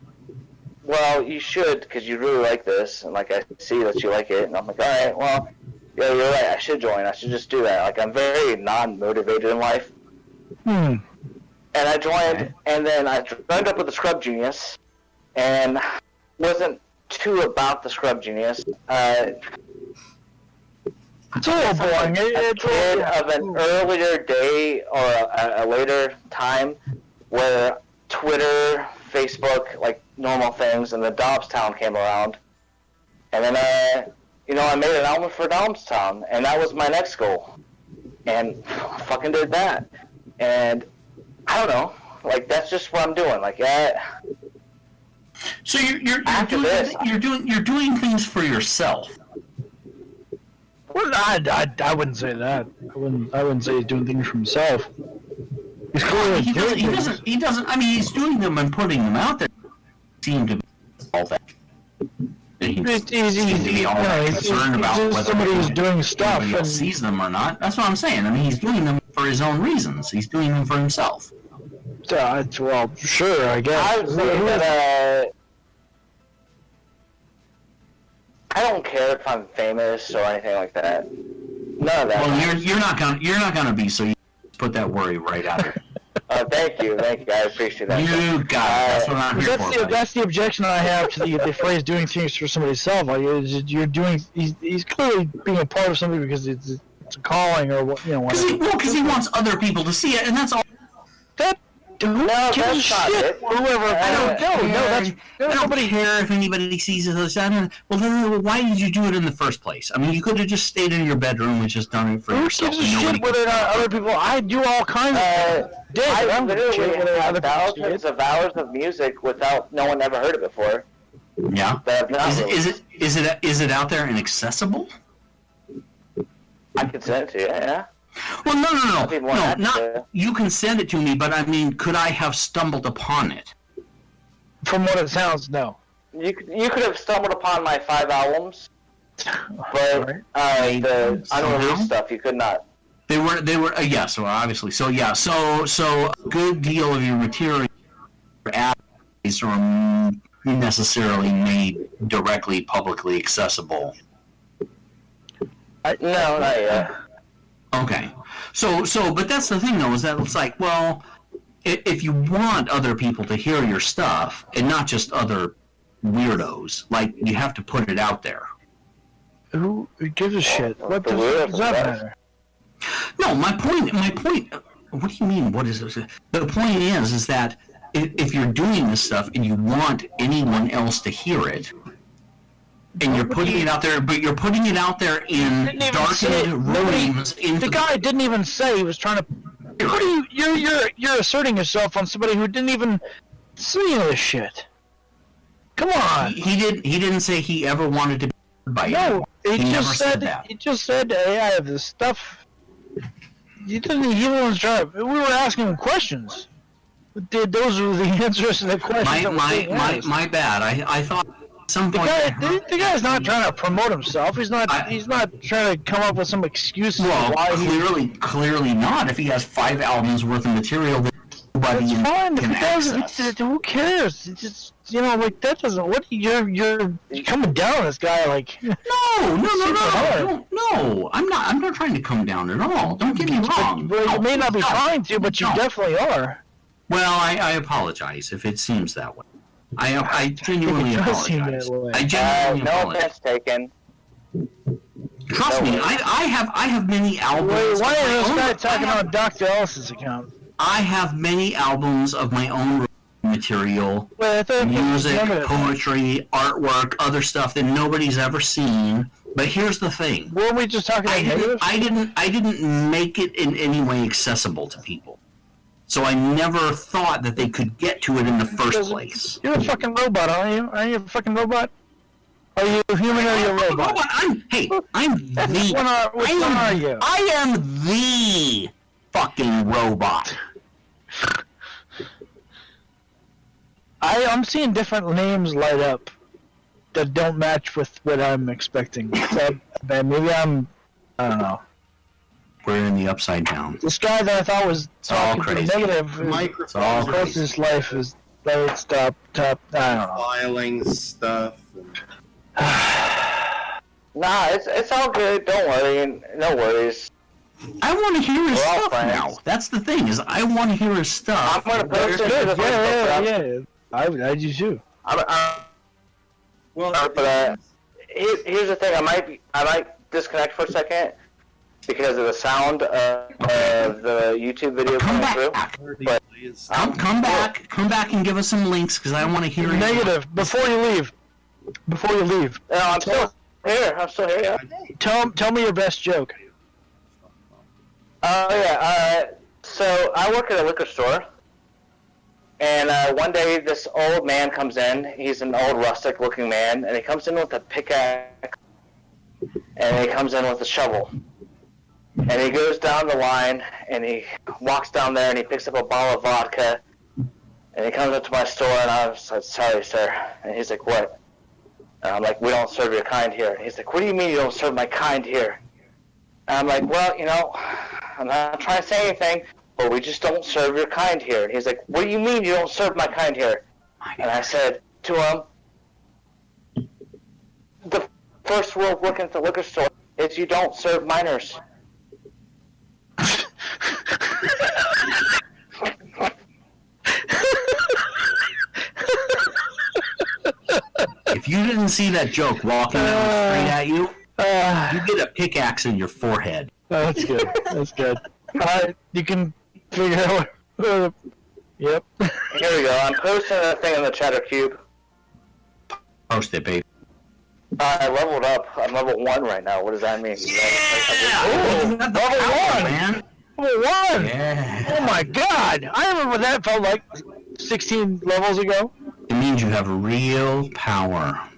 J: well, you should, because you really like this, and like I see that you like it, and I'm like, all right, well, yeah, you're right, I should join, I should just do that. Like, I'm very non-motivated in life.
C: Hmm.
J: And I joined, and then I joined up with the Scrub Genius, and wasn't too about the Scrub Genius.
C: It's a little boring.
J: A kid of an earlier day or a later time where Twitter, Facebook, like normal things, and the Dobbstown came around. And then, I made an album for Dobbstown, and that was my next goal. And fucking did that. And I don't know, like that's just what I'm doing. Like,
D: So you're doing things for yourself.
C: Well, I wouldn't say that. I wouldn't say he's doing things for himself. He's clearly doing things.
D: He doesn't. I mean, he's doing them and putting them out there. Seem to be all that. He's concerned about whether
C: somebody who's doing stuff
D: anybody else sees them or not. That's what I'm saying. I mean, he's doing them for his own reasons. He's doing them for himself.
C: Well, sure, I guess.
J: I would say that I don't care if I'm famous or anything like that. None of that.
D: Well, you're not gonna be. So you put that worry right out of it.
J: Thank you. I appreciate that.
D: You got it. That's what I'm here for.
C: That's the objection I have to the phrase "doing things for somebody else." Like you're doing. He's clearly being a part of something because it's a calling or what
D: Because he wants other people to see it, and that's all.
C: Who
J: gives
C: a
J: that's not
C: shit?
J: it.
C: Whoever.
D: I don't care if anybody sees it. Well, then why did you do it in the first place? I mean, you could have just stayed in your bedroom and just done it for
C: Who
D: yourself.
C: gives a shit whether or not other people? I do all kinds of things.
J: I literally have thousands of hours of music without no one ever heard it before.
D: Yeah.
J: That I've not
D: Is it out there and accessible?
J: I can send it to you. Yeah.
D: Well, no, not you can send it to me, but I mean, could I have stumbled upon it?
C: From what it sounds, no.
J: You could have stumbled upon my 5 albums, but the unreleased stuff you could not.
D: They were yeah. So obviously, so a good deal of your material are necessarily made directly publicly accessible.
J: No, not yet.
D: Okay, so, but that's the thing though, is that it's like, well, if you want other people to hear your stuff, and not just other weirdos, like, you have to put it out there.
C: Who gives a shit? What does that matter?
D: No, my point, what do you mean, what is it? The point is that if you're doing this stuff and you want anyone else to hear it, and you're putting it out there, but you're putting it out there in darkened rooms.
C: The guy didn't even say he was trying to. What are you're asserting yourself on somebody who didn't even see this shit. Come on.
D: He didn't say he ever wanted to be by you.
C: No,
D: he
C: just
D: never said that.
C: He just said, "Hey, I have this stuff." He was trying. We were asking him questions. Those were the answers to the questions.
D: My bad. I thought.
C: The guy's not trying to promote himself. He's not trying to come up with some excuses.
D: Well,
C: why
D: clearly not. If he has 5 albums worth of material that nobody can access.
C: Who cares? It's just like that doesn't. What you're coming down on this guy like?
D: No. I'm not trying to come down at all. Don't get me wrong.
C: You may not be trying to, but you definitely are.
D: Well, I apologize if it seems that way. I genuinely apologize. I genuinely apologize.
J: No offense taken.
D: Trust me, I have many albums.
C: Wait, why is this guy talking on Dr. Ellis's account?
D: I have many albums of my own material,
C: Well, I thought
D: music,
C: limited.
D: poetry, artwork, other stuff that nobody's ever seen. But here's the thing:
C: Weren't we just talking about negatives?
D: I didn't make it in any way accessible to people. So I never thought that they could get to it in the first place.
C: You're a fucking robot, aren't you? Are you a fucking robot? Are you human or are you a robot?
D: I'm
C: Which one are you?
D: I am the fucking robot.
C: I'm seeing different names light up that don't match with what I'm expecting. So maybe I don't know.
D: We're in the upside down.
C: This guy that I thought was
D: all
C: talking to
D: crazy.
C: the negative,
F: Microphones
C: of course, his life is top. I don't know.
F: filing stuff.
J: Nah, it's all good. Don't worry. No worries.
D: I want to hear his
J: We're all
D: stuff
J: friends.
D: now. That's the thing, is I want to hear his stuff.
J: I'm gonna post it to the Facebook.
C: Yeah. I do too.
J: But here's the thing. I might disconnect for a second because of the sound of the YouTube video coming through. But
D: Come back and give us some links, because I want to hear it.
C: Negative. Before you leave.
J: No, I'm still here. Yeah.
C: Tell me your best joke.
J: Oh yeah. So I work at a liquor store, and one day this old man comes in. He's an old rustic-looking man, and he comes in with a pickaxe, and he comes in with a shovel, and he goes down the line, and he walks down there, and he picks up a bottle of vodka, and he comes up to my store, and I was like, "Sorry, sir," and he's like, "What?" And I'm like, "We don't serve your kind here." And he's like, "What do you mean you don't serve my kind here?" And I'm like, "Well, I'm not trying to say anything, but we just don't serve your kind here." And he's like, "What do you mean you don't serve my kind here?" And I said to him, "The first rule of working at the liquor store is you don't serve minors."
D: If you didn't see that joke walking down straight at you, you get a pickaxe in your forehead.
C: That's good. That's good. You can figure out. Yep.
J: Here we go. I'm posting that thing in the chatter cube.
D: Post it, baby.
J: I leveled up. I'm level 1 right now. What does that mean?
D: Yeah!
C: Level 1!
D: Man.
C: Level 1!
D: Yeah.
C: Oh my god! I remember what that felt like 16 levels ago.
D: It means you have real power.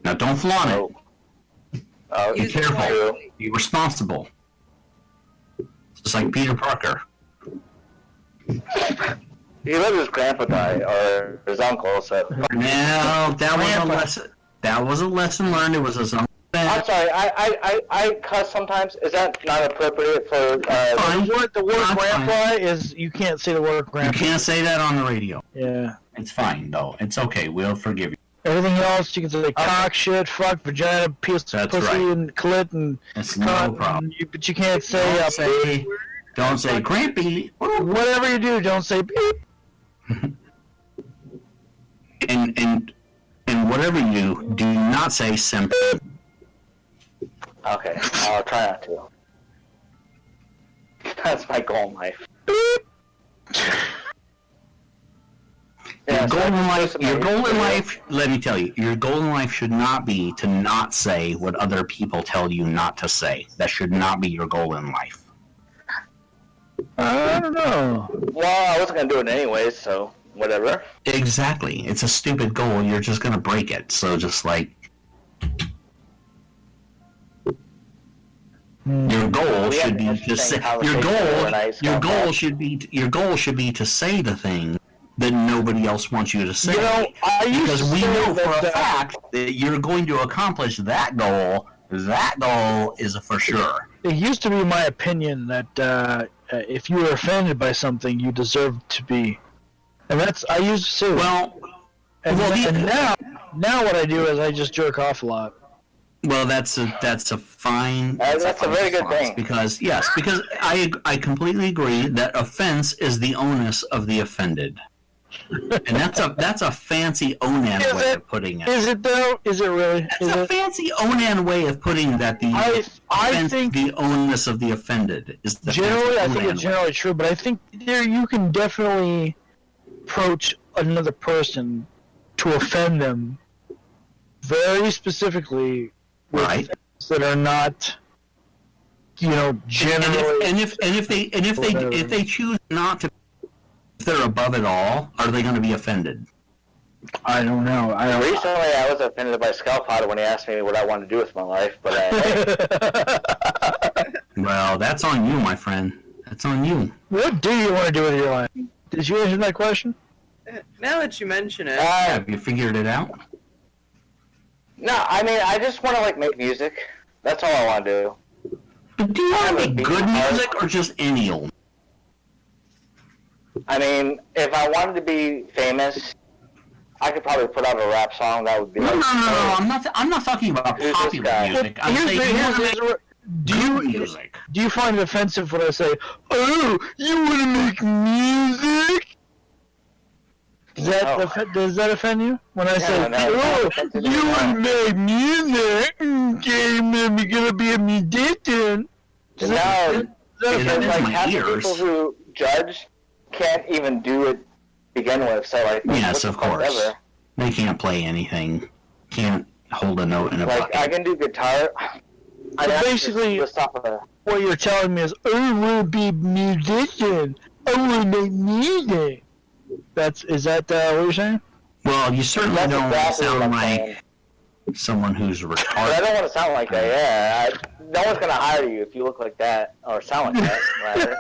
D: Now, don't flaunt it. Be careful. Be responsible. Just like Peter Parker.
J: He let his grandpa die, or his uncle, so...
D: No, that was a lesson. That was a lesson learned. It was his uncle.
J: I'm sorry, I cuss sometimes. Is that not appropriate for...
C: The word grandpa is... You can't say the word grandpa.
D: You can't say that on the radio.
C: Yeah.
D: It's fine, though. It's okay. We'll forgive you.
C: Everything else, you can say cock, shit, fuck, vagina, pussy,
D: That's right.
C: and clit, and...
D: It's no problem.
C: But you can't say...
D: Don't say crampy.
C: Whatever you do, don't say beep.
D: And whatever you do not say simple.
J: Okay, I'll try not to. That's my goal in life.
D: Your goal in life, let me tell you, your goal in life should not be to not say what other people tell you not to say. That should not be your goal in life.
C: I don't know.
J: Well, I wasn't going to do it anyways, so whatever.
D: Exactly. It's a stupid goal. You're just going to break it. So just like... Your goal should be to say your goal should be to say the thing that nobody else wants you to say. Because we know for a fact that you're going to accomplish that goal. That goal is a for sure.
C: It used to be my opinion that if you were offended by something, you deserved to be, and that's I used to say. And now what I do is I just jerk off a lot.
D: Well, that's a fine.
J: That's a very good thing.
D: Because I completely agree that offense is the onus of the offended, and that's a fancy Onan way of putting it.
C: Is it though? Is it really?
D: It's a fancy Onan way of putting that. I think the onus of the offended is the
C: generally. I think
D: Onan
C: it's generally true, but I think there you can definitely approach another person to offend them very specifically with things that are not, generally.
D: And if they choose not to, if they're above it all, are they going to be offended?
C: I don't know.
J: Recently, I was offended by Scalpod when he asked me what I want to do with my life, but
D: Well, that's on you, my friend. That's on you.
C: What do you want to do with your life? Did you answer that question?
G: Now that you mention it.
D: Have you figured it out?
J: No, I mean, I just want to make music. That's all I want to do.
D: But do you want to make good music or just any old?
J: I mean, if I wanted to be famous, I could probably put out a rap song that would be.
D: No. I'm not talking about popular music. I'm saying music.
C: Do you find it offensive when I say, "Oh, you want to make music"? Does that offend you when I say, "Oh, you want to make music? Okay, maybe gonna be a musician"?
J: No, half the people who judge can't even do it to begin with. So
D: yes, of course, they can't play anything, can't hold a note in a bucket.
J: I can do guitar.
C: So basically, what you're telling me is, I want to be a musician. I want to make music. Is that what you're saying?
D: Well, you certainly don't sound like someone who's retarded.
J: But I don't want to sound like that, yeah. No one's going to hire you if you look like that, or sound like that, rather.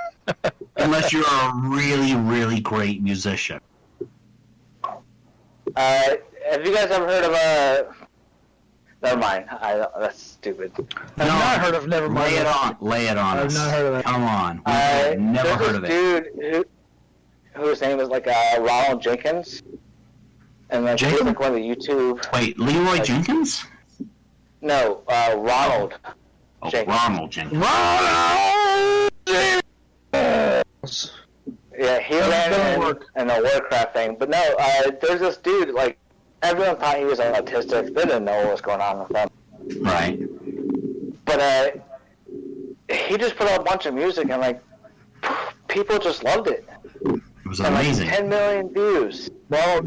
D: Unless you're a really, really great musician.
J: Have you guys ever heard of Never mind. That's stupid.
C: I've not heard of Nevermind.
D: Lay it on us.
C: I've not heard of that.
D: Come on. I've never heard of it.
J: Dude whose name is Ronald Jenkins. And he was one of the YouTube...
D: Wait, Leroy Jenkins?
J: No, Ronald Jenkins.
D: Ronald Jenkins.
C: Ronald Jenkins!
J: Yeah, he ran in the Warcraft thing. But no, there's this dude, everyone thought he was autistic. They didn't know what was going on with him.
D: Right.
J: But he just put out a bunch of music and people just loved it.
D: It was amazing.
J: 10 million views.
C: Ronald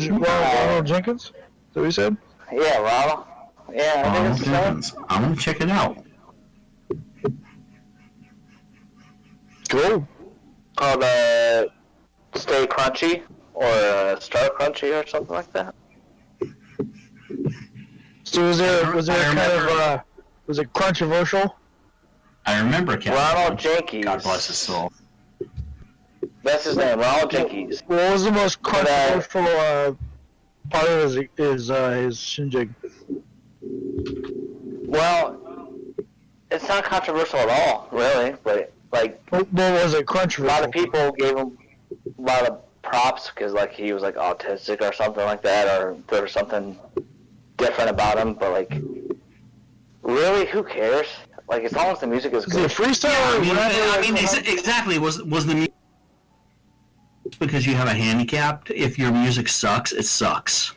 C: Jenkins? Is that what you said?
J: Yeah, Ronald. Yeah, I think it's
D: Jenkins. I want to check it out.
C: Cool.
J: Called Stay Crunchy or Start Crunchy or something like that.
C: So was it controversial?
D: I remember
J: Ronald Jenkins.
D: God bless his soul.
J: That's his name, Ronald Jenkins.
C: What was the most controversial part of his shindig?
J: Well, it's not controversial at all, really. But
C: what was it controversial?
J: A lot of people gave him a lot of props because he was autistic or something like that, or there was something different about him. But really, who cares? As long as the music is good.
C: Is it freestyle?
D: Yeah, exactly. Was the music because you have a handicap? If your music sucks, it sucks,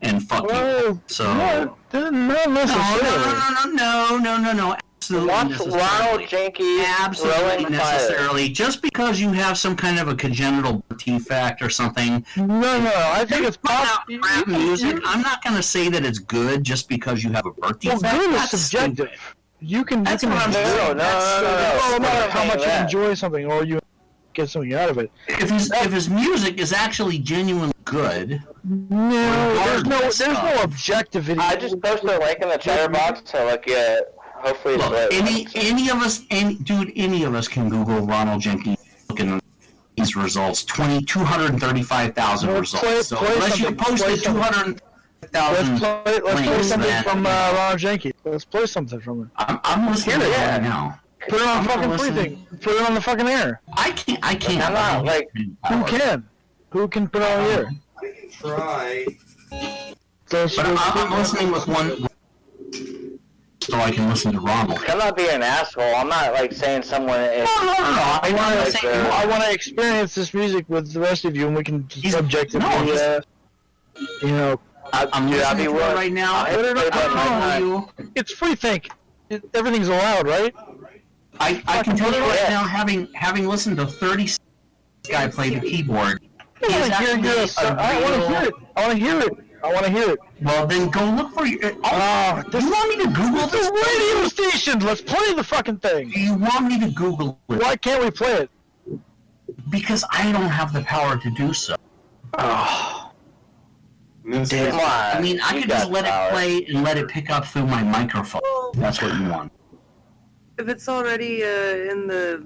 D: and fuck you. So
C: not necessarily.
D: No. Absolutely
J: Ronald Jenkins.
D: Absolutely necessarily. Just because you have some kind of a congenital defect or something.
C: No. I think it's
D: rap music. I'm not going to say that it's good just because you have a birth defect.
C: Well, good is subjective. That's what I'm saying.
J: No.
C: All about how much you enjoy something or you get something out of it.
D: If his music is actually genuinely good,
C: there's no objectivity.
J: I just posted a link in the chatter box, so hopefully it's
D: any of us can Google Ronald Jenkins. Look at these results. 235,000 results. So unless you posted 200,000.
C: Let's play something from Ronald Jenkins. Let's play something from him.
D: I'm listening to it right now.
C: Put it on fucking FreeThink. Put it on the fucking air.
D: I can't.
J: I'm not
C: who can? Who can put it on the air?
I: Try.
D: But I'm listening with one, so I can listen to Ronald.
J: I'm not being an asshole. I'm not saying someone.
C: No. I want to experience this music with the rest of you, and we can subjectively,
D: I'm listening to it right now.
C: It's FreeThink. Everything's allowed, right?
D: I can tell you right now, having listened to 30 guy play the keyboard,
C: I want to hear it.
D: Well, then go look for your. You want me to Google this?
C: The radio station. Let's play the fucking thing.
D: Do you want me to Google it?
C: Why can't we play it?
D: Because I don't have the power to do so.
C: Oh.
J: Come on.
D: I mean, I could just let it play and let it pick up through my microphone. That's what you want.
G: If it's already in the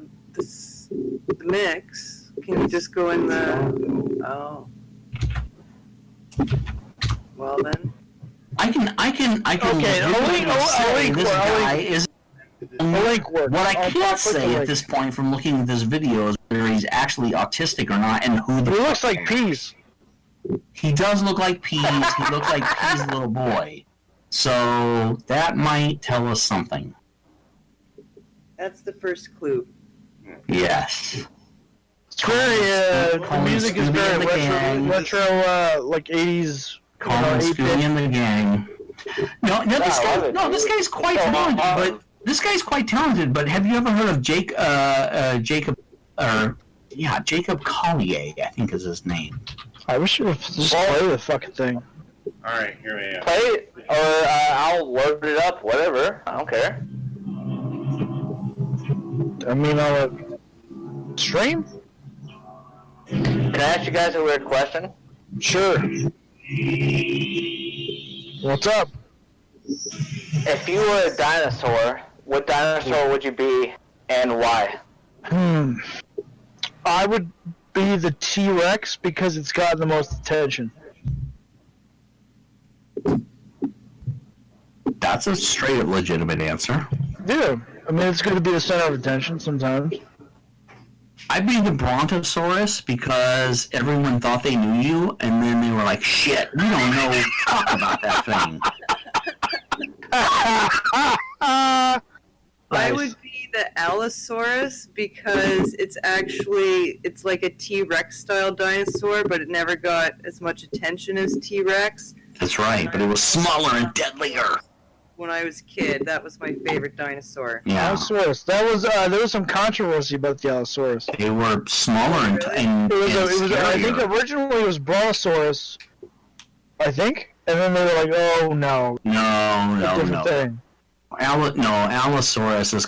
G: mix, can you just go in the? Oh. Well then.
D: I can.
C: Okay,
D: What I can't say at this point from looking at this video is whether he's actually autistic or not, and who the.
C: He looks like Peas.
D: He does look like Peas. He looks like Peas' little boy. So that might tell us something.
G: That's the first clue.
D: Yes.
C: It's very, the music is very retro, like 80s.
D: Colin Scooby and the gang. This guy's quite talented, but have you ever heard of Jacob Collier, I think is his name.
C: I wish you would just play the fucking thing.
I: Alright, here we are.
J: Play it, or I'll load it up, whatever. I don't care.
C: I mean, I'll stream?
J: Can I ask you guys a weird question?
C: Sure. What's up?
J: If you were a dinosaur, what dinosaur would you be, and why?
C: I would be the T-Rex because it's gotten the most attention.
D: That's a straight up legitimate answer.
C: Yeah, I mean, it's going to be the center of attention sometimes.
D: I'd be the Brontosaurus because everyone thought they knew you, and then they were like, shit, we don't know talk about that thing.
G: I would be the Allosaurus because it's like a T-Rex style dinosaur, but it never got as much attention as T-Rex.
D: That's right, but it was smaller and deadlier.
G: When I was a kid, that was my favorite dinosaur.
D: Yeah.
C: Allosaurus. That was there was some controversy about the Allosaurus.
D: They were smaller and
C: I think originally it was Brontosaurus. I think, and then they were like, "Oh no,
D: no,
C: thing."
D: Allosaurus is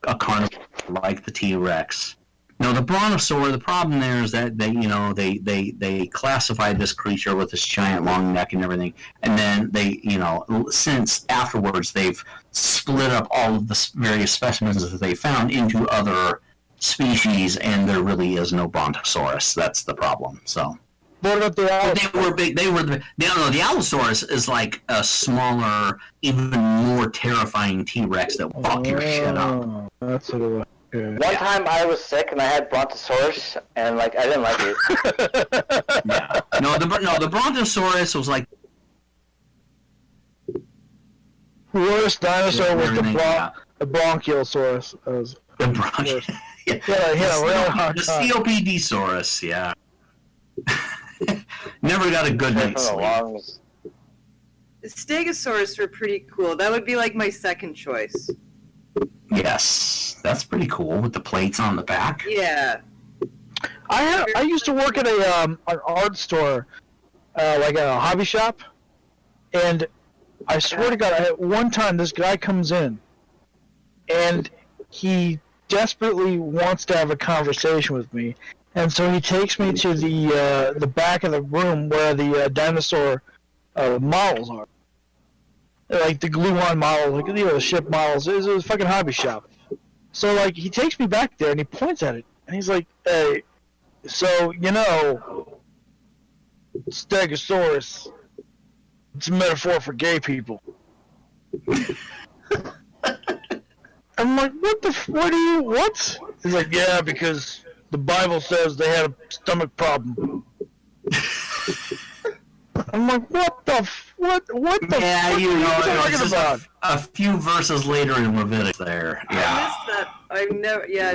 D: a carnivore like the T-Rex. No, the Brontosaur. The problem there is that they classified this creature with this giant long neck and everything, and then since afterwards they've split up all of the various specimens that they found into other species, and there really is no Brontosaurus. That's the problem. So.
C: What about the Allosaurus?
D: They were big. The Allosaurus is like a smaller, even more terrifying T-Rex that will fuck your shit up.
C: That's what it was.
J: One time I was sick and I had Brontosaurus, and I didn't like it.
D: Yeah. The Brontosaurus was like
C: the worst dinosaur was the Bronchiosaurus.
D: The Bronchiosaurus. The COPD-saurus, yeah. Never got a good night's sleep.
G: The Stegosaurus were pretty cool. That would be like my second choice.
D: Yes, that's pretty cool with the plates on the back.
G: Yeah.
C: I used to work at an art store, like a hobby shop, and I swear to God, one time this guy comes in, and he desperately wants to have a conversation with me, and so he takes me to the back of the room where the dinosaur models are. Like the glue-on models, the ship models. It was a fucking hobby shop. So, he takes me back there and he points at it. And he's like, hey, so, Stegosaurus, it's a metaphor for gay people. I'm like, what? He's like, yeah, because the Bible says they had a stomach problem. I'm like, what the fuck are you talking about?
D: A few verses later in Leviticus there. Yeah.
G: I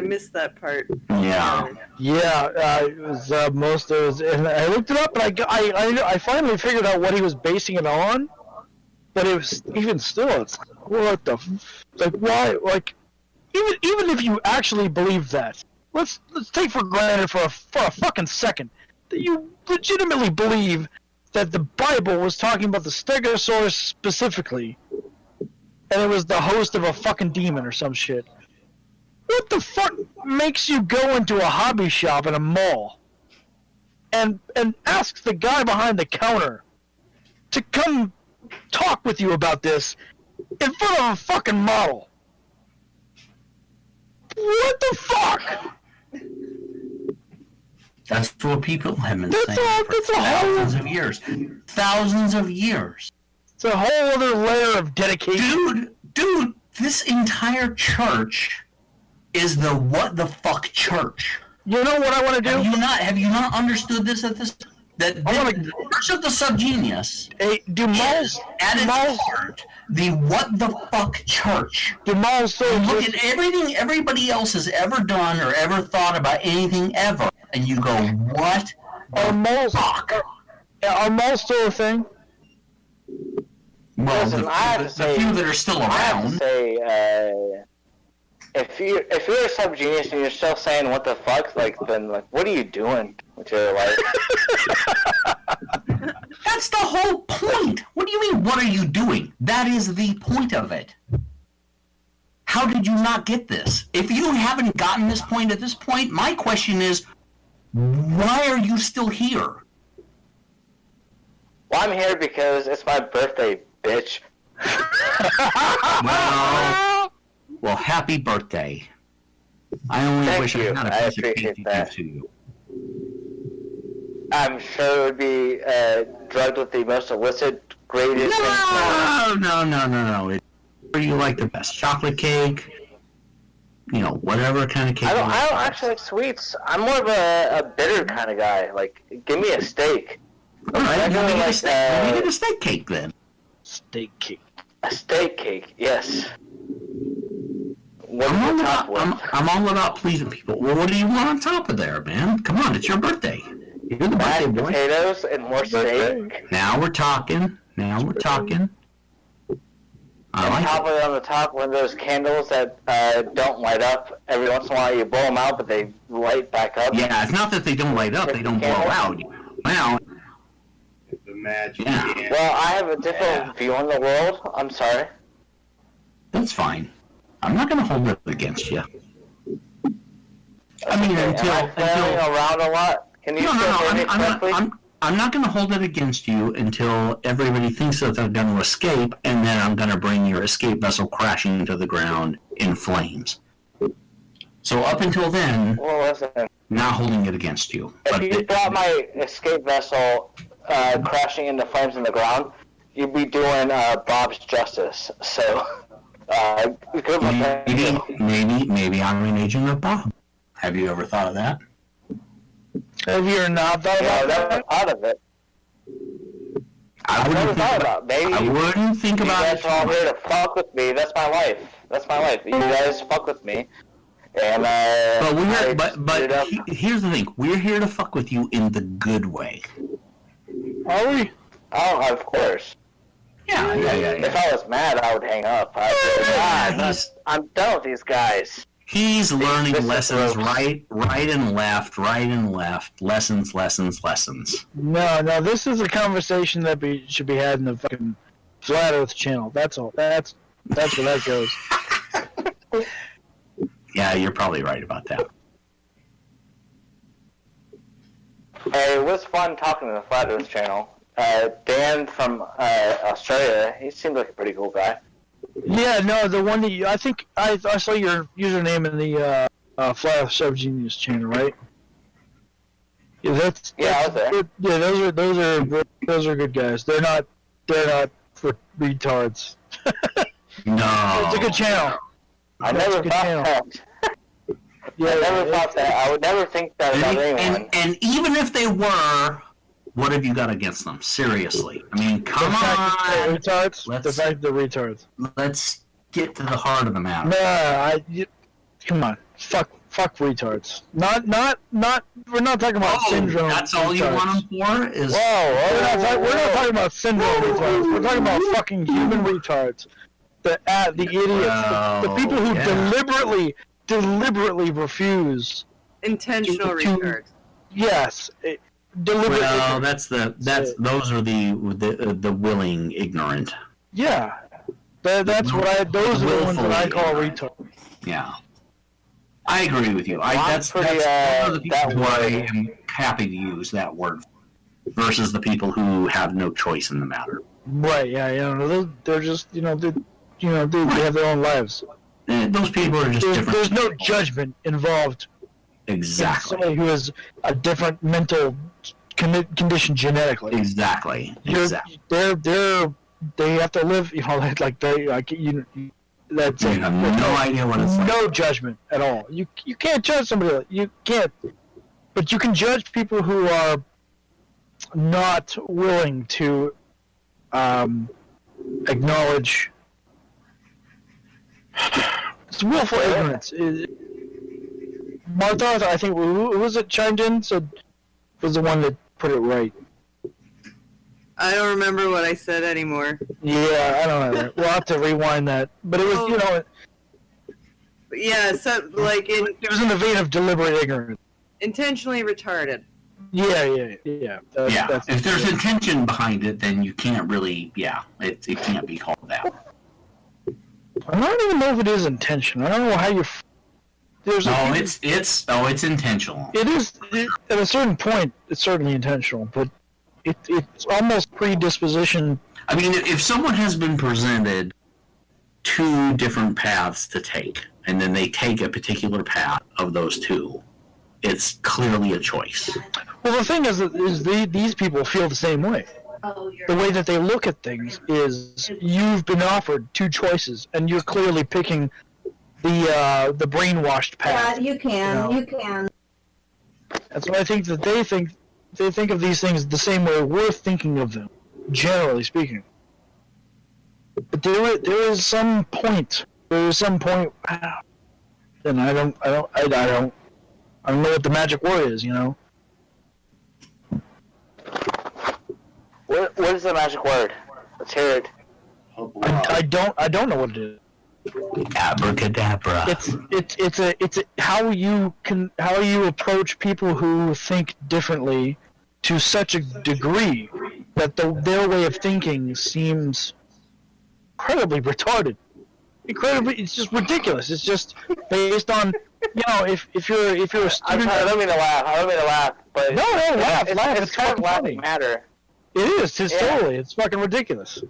G: missed that part.
D: Yeah.
C: It was most of it, and I looked it up, and I finally figured out what he was basing it on, but it was, even still, it's what the, why, even if you actually believe that, let's take for granted for a fucking second that you legitimately believe that the Bible was talking about the Stegosaurus specifically, and it was the host of a fucking demon or some shit. What the fuck makes you go into a hobby shop in a mall and ask the guy behind the counter to come talk with you about this in front of a fucking model? What the fuck?
D: That's what people have been saying for
C: that's
D: thousands of years. Thousands of years.
C: It's a whole other layer of dedication.
D: Dude, this entire church is the what the fuck church.
C: You know what I want to do?
D: Have you not understood this at this? The Church of the Subgenius
C: is
D: at its heart the what the fuck church.
C: Look
D: at everything everybody else has ever done or ever thought about anything ever, and you go, what?
C: Are malls still a thing?
D: Well,
J: Listen,
D: the few that are still around.
J: I have to say, if you're a subgenius and you're still saying what the fuck, then what are you doing with your life?
D: That's the whole point. What do you mean, what are you doing? That is the point of it. How did you not get this? If you haven't gotten this point at this point, my question is, why are you still here?
J: Well, I'm here because it's my birthday, bitch.
D: Well, happy birthday. I only wish I had a piece of cake to give to you.
J: I'm sure it would be drugged with the most illicit, greatest...
D: No. What do you like the best? Chocolate cake? Whatever kind of cake.
J: I don't actually like sweets. I'm more of a bitter kind of guy. Give me a steak.
D: Alright, let me get a steak cake then.
C: Steak cake.
J: A steak cake, yes.
D: I'm all about pleasing people. Well, what do you want on top of there, man? Come on, it's your birthday. You're the birthday boy.
J: Potatoes and more steak.
D: Now we're talking.
J: Probably on the top, one of those candles that don't light up. Every once in a while, you blow them out, but they light back up.
D: Yeah, it's not that they don't light up; they don't blow out. Wow.
F: The magic.
D: Yeah.
J: Well, I have a different view on the world. I'm sorry.
D: That's fine. I'm not going to hold it against you. I mean, until
J: around a lot. Can you
D: I'm not going to hold it against you until everybody thinks that they're going to escape, and then I'm going to bring your escape vessel crashing into the ground in flames. So up until then, not holding it against you.
J: If you brought my escape vessel crashing into flames in the ground, you'd be doing Bob's justice. So,
D: maybe I'm an agent of Bob. Have you ever thought of that?
C: Have you not thought about that?
J: I've never thought of it.
D: I wouldn't think about it.
J: You guys are all here to fuck with me. That's my life. You guys fuck with me. And
D: here's the thing. We're here to fuck with you in the good way.
C: Are we?
J: Oh, of course.
D: Yeah.
J: If I was mad, I would hang up. I'm done with these guys.
D: He's learning lessons right and left, lessons.
C: No, this is a conversation that should be had in the fucking Flat Earth channel. That's all. That's where that goes.
D: Yeah, you're probably right about that.
J: Hey, it was fun talking to the Flat Earth channel. Dan from Australia, he seemed like a pretty cool guy.
C: Yeah, no, the one that I think I saw your username in the Flat Earth Subgenius channel, right? Yeah, I
J: was there.
C: Good. Yeah, those are good guys. They're not for retards.
D: No,
C: it's a good channel.
J: I never thought that.
C: Yeah,
J: I never thought that. I would never think that about anyone.
D: And even if they were, what have you got against them? Seriously. I mean, come on.
C: The fact they're retards.
D: Let's get to the heart of the matter.
C: Come on. Fuck retards. Not. We're not talking about syndrome.
D: That's all you want them for? Is
C: we're not talking about syndrome retards. We're talking about fucking human retards. The idiots. The people who deliberately refuse.
G: Intentional retards.
C: Yes. deliberate.
D: Well, those are the willing ignorant.
C: Yeah, those are the ones that I call retard.
D: Yeah, I agree with you. Those are the people who I am happy to use that word versus the people who have no choice in the matter.
C: Right? Yeah, they're just they have their own lives.
D: Those people are just different.
C: There's no judgment involved.
D: Exactly.
C: Somebody who has a different mental condition genetically.
D: Exactly.
C: They have to live. That's
D: you have no idea what it's like.
C: No judgment at all. You can't judge somebody. You can't. But you can judge people who are not willing to acknowledge. It's willful ignorance. Marthartha, I think, who was it chimed in? So was the one that put it right.
G: I don't remember what I said anymore.
C: Yeah, I don't know. We'll have to rewind that. But it was,
G: Yeah, so
C: it was in the vein of deliberate ignorance.
G: Intentionally retarded.
C: Yeah.
D: If there's intention behind it, then you can't really. Yeah, it can't be called that.
C: I don't even know if it is intentional. I don't know how you.
D: It's intentional.
C: It is at a certain point. It's certainly intentional, but it's almost predisposition.
D: I mean, if someone has been presented two different paths to take, and then they take a particular path of those two, it's clearly a choice.
C: Well, the thing is these people feel the same way. The way that they look at things is you've been offered two choices, and you're clearly picking the brainwashed path.
K: Yeah, you can.
C: That's why I think that they think of these things the same way we're thinking of them, generally speaking. But there is some point. And I don't know what the magic word is,
J: What is the magic word? Let's hear it.
C: I don't know what it is.
D: Abracadabra.
C: It's how you approach people who think differently to such a degree that their way of thinking seems incredibly retarded. It's just ridiculous. It's just based on if you're a student.
J: I don't mean to laugh. But
C: no, laugh.
J: It's kind of laughing matter.
C: It is. It's totally. It's fucking ridiculous.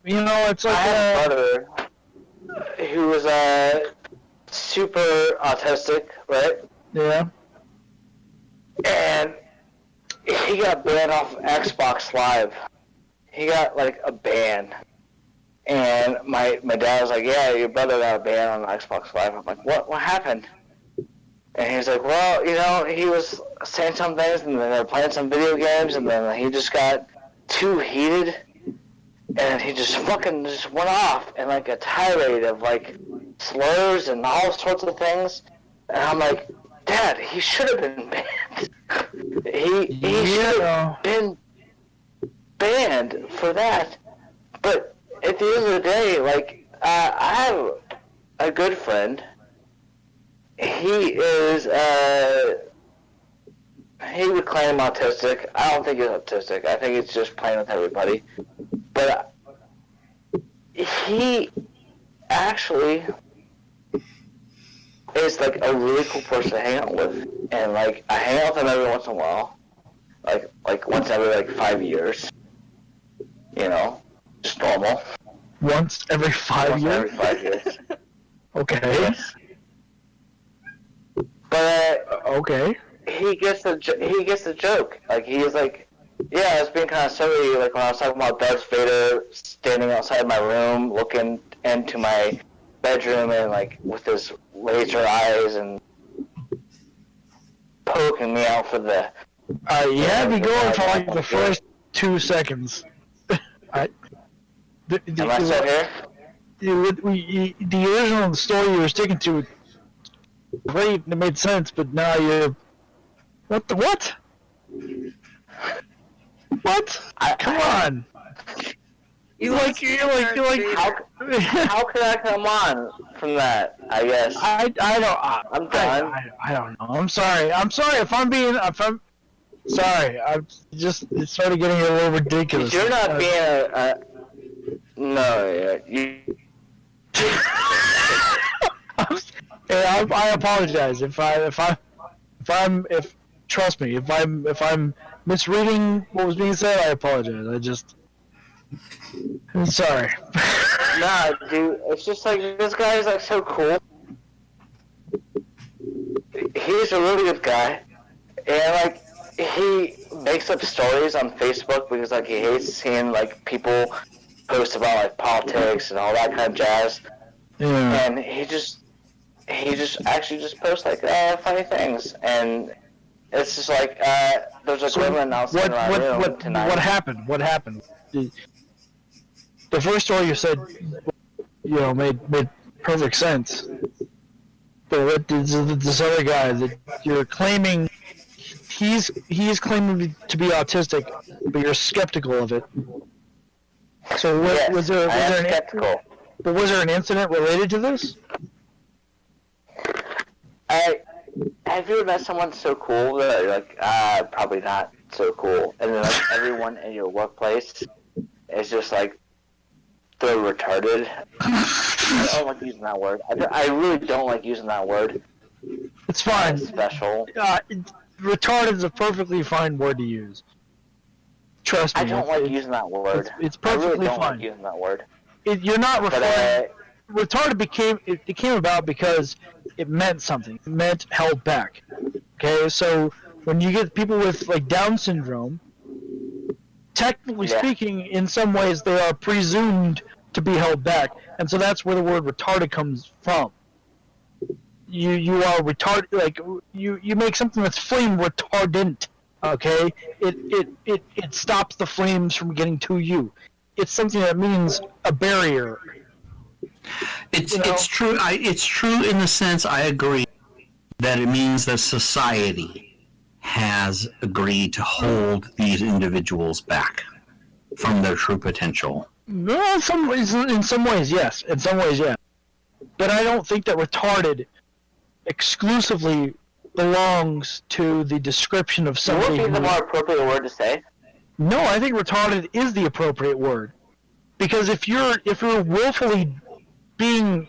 C: It's like
J: I had a brother who was super autistic, right?
C: Yeah.
J: And he got banned off Xbox Live. He got a ban. And my dad was like, "Yeah, your brother got a ban on Xbox Live." I'm like, "What happened?" And he's like, "Well, he was saying some things, and then they were playing some video games, and then he just got too heated, and he just went off in a tirade of slurs and all sorts of things." And I'm like, "Dad, he should have been banned. he should have been banned for that." But at the end of the day, I have a good friend. He is, he would claim autistic. I don't think he's autistic. I think he's just playing with everybody. But he actually is, a really cool person to hang out with. And, I hang out with him every once in a while. Once every, 5 years. Just normal.
C: Once every 5 years?
J: Every 5 years.
C: Okay.
J: Yes. But
C: okay.
J: He gets the joke. He's like, yeah, I was being kind of silly. When I was talking about Darth Vader standing outside my room, looking into my bedroom, and with his laser eyes and poking me out for the.
C: You had me going for the first 2 seconds.
J: Am I still here?
C: The original story you were sticking to, great, and it made sense, but now you're... What? What? Come on!
J: How can I come on from that? I guess.
C: I'm done. I don't know. I'm sorry if I'm being... Sorry, it started getting a little ridiculous.
J: You're not being a no, you.
C: I apologize trust me, if I'm misreading what was being said, I apologize. I'm sorry.
J: Nah, dude, it's just like this guy is like so cool. He's a really good guy, and like he makes up stories on Facebook because like he hates seeing like people post about like politics and all that kind of jazz.
C: Yeah.
J: And he just actually just posts like funny things, and it's just like there's a gremlin outside my room tonight.
C: What happened? What happened? The first story you said, made perfect sense. But what this other guy that you're claiming, he's claiming to be autistic, but you're skeptical of it. So was there
J: skeptical.
C: But was there an incident related to this?
J: Have you ever met someone so cool that you're like, probably not so cool, and then like everyone in your workplace is just like, they're retarded? I don't like using that word. I really don't like using that word.
C: It's fine.
J: It's special.
C: Retarded is a perfectly fine word to use. Trust me.
J: I don't like using that word.
C: It's perfectly
J: I really don't
C: fine.
J: like using that word.
C: You're not referring. Retarded came about because it meant something. It meant held back. Okay, so when you get people with like Down syndrome, technically speaking, in some ways they are presumed to be held back, and so that's where the word retarded comes from. You are retarded, like you make something that's flame retardant. Okay, it stops the flames from getting to you. It's something that means a barrier.
D: It's true. It's true in the sense I agree that it means that society has agreed to hold these individuals back from their true potential.
C: No, in some ways, yes. In some ways, yeah. But I don't think that retarded exclusively belongs to the description of somebody.
J: Would be the more appropriate word to say?
C: No, I think retarded is the appropriate word, because if you're willfully being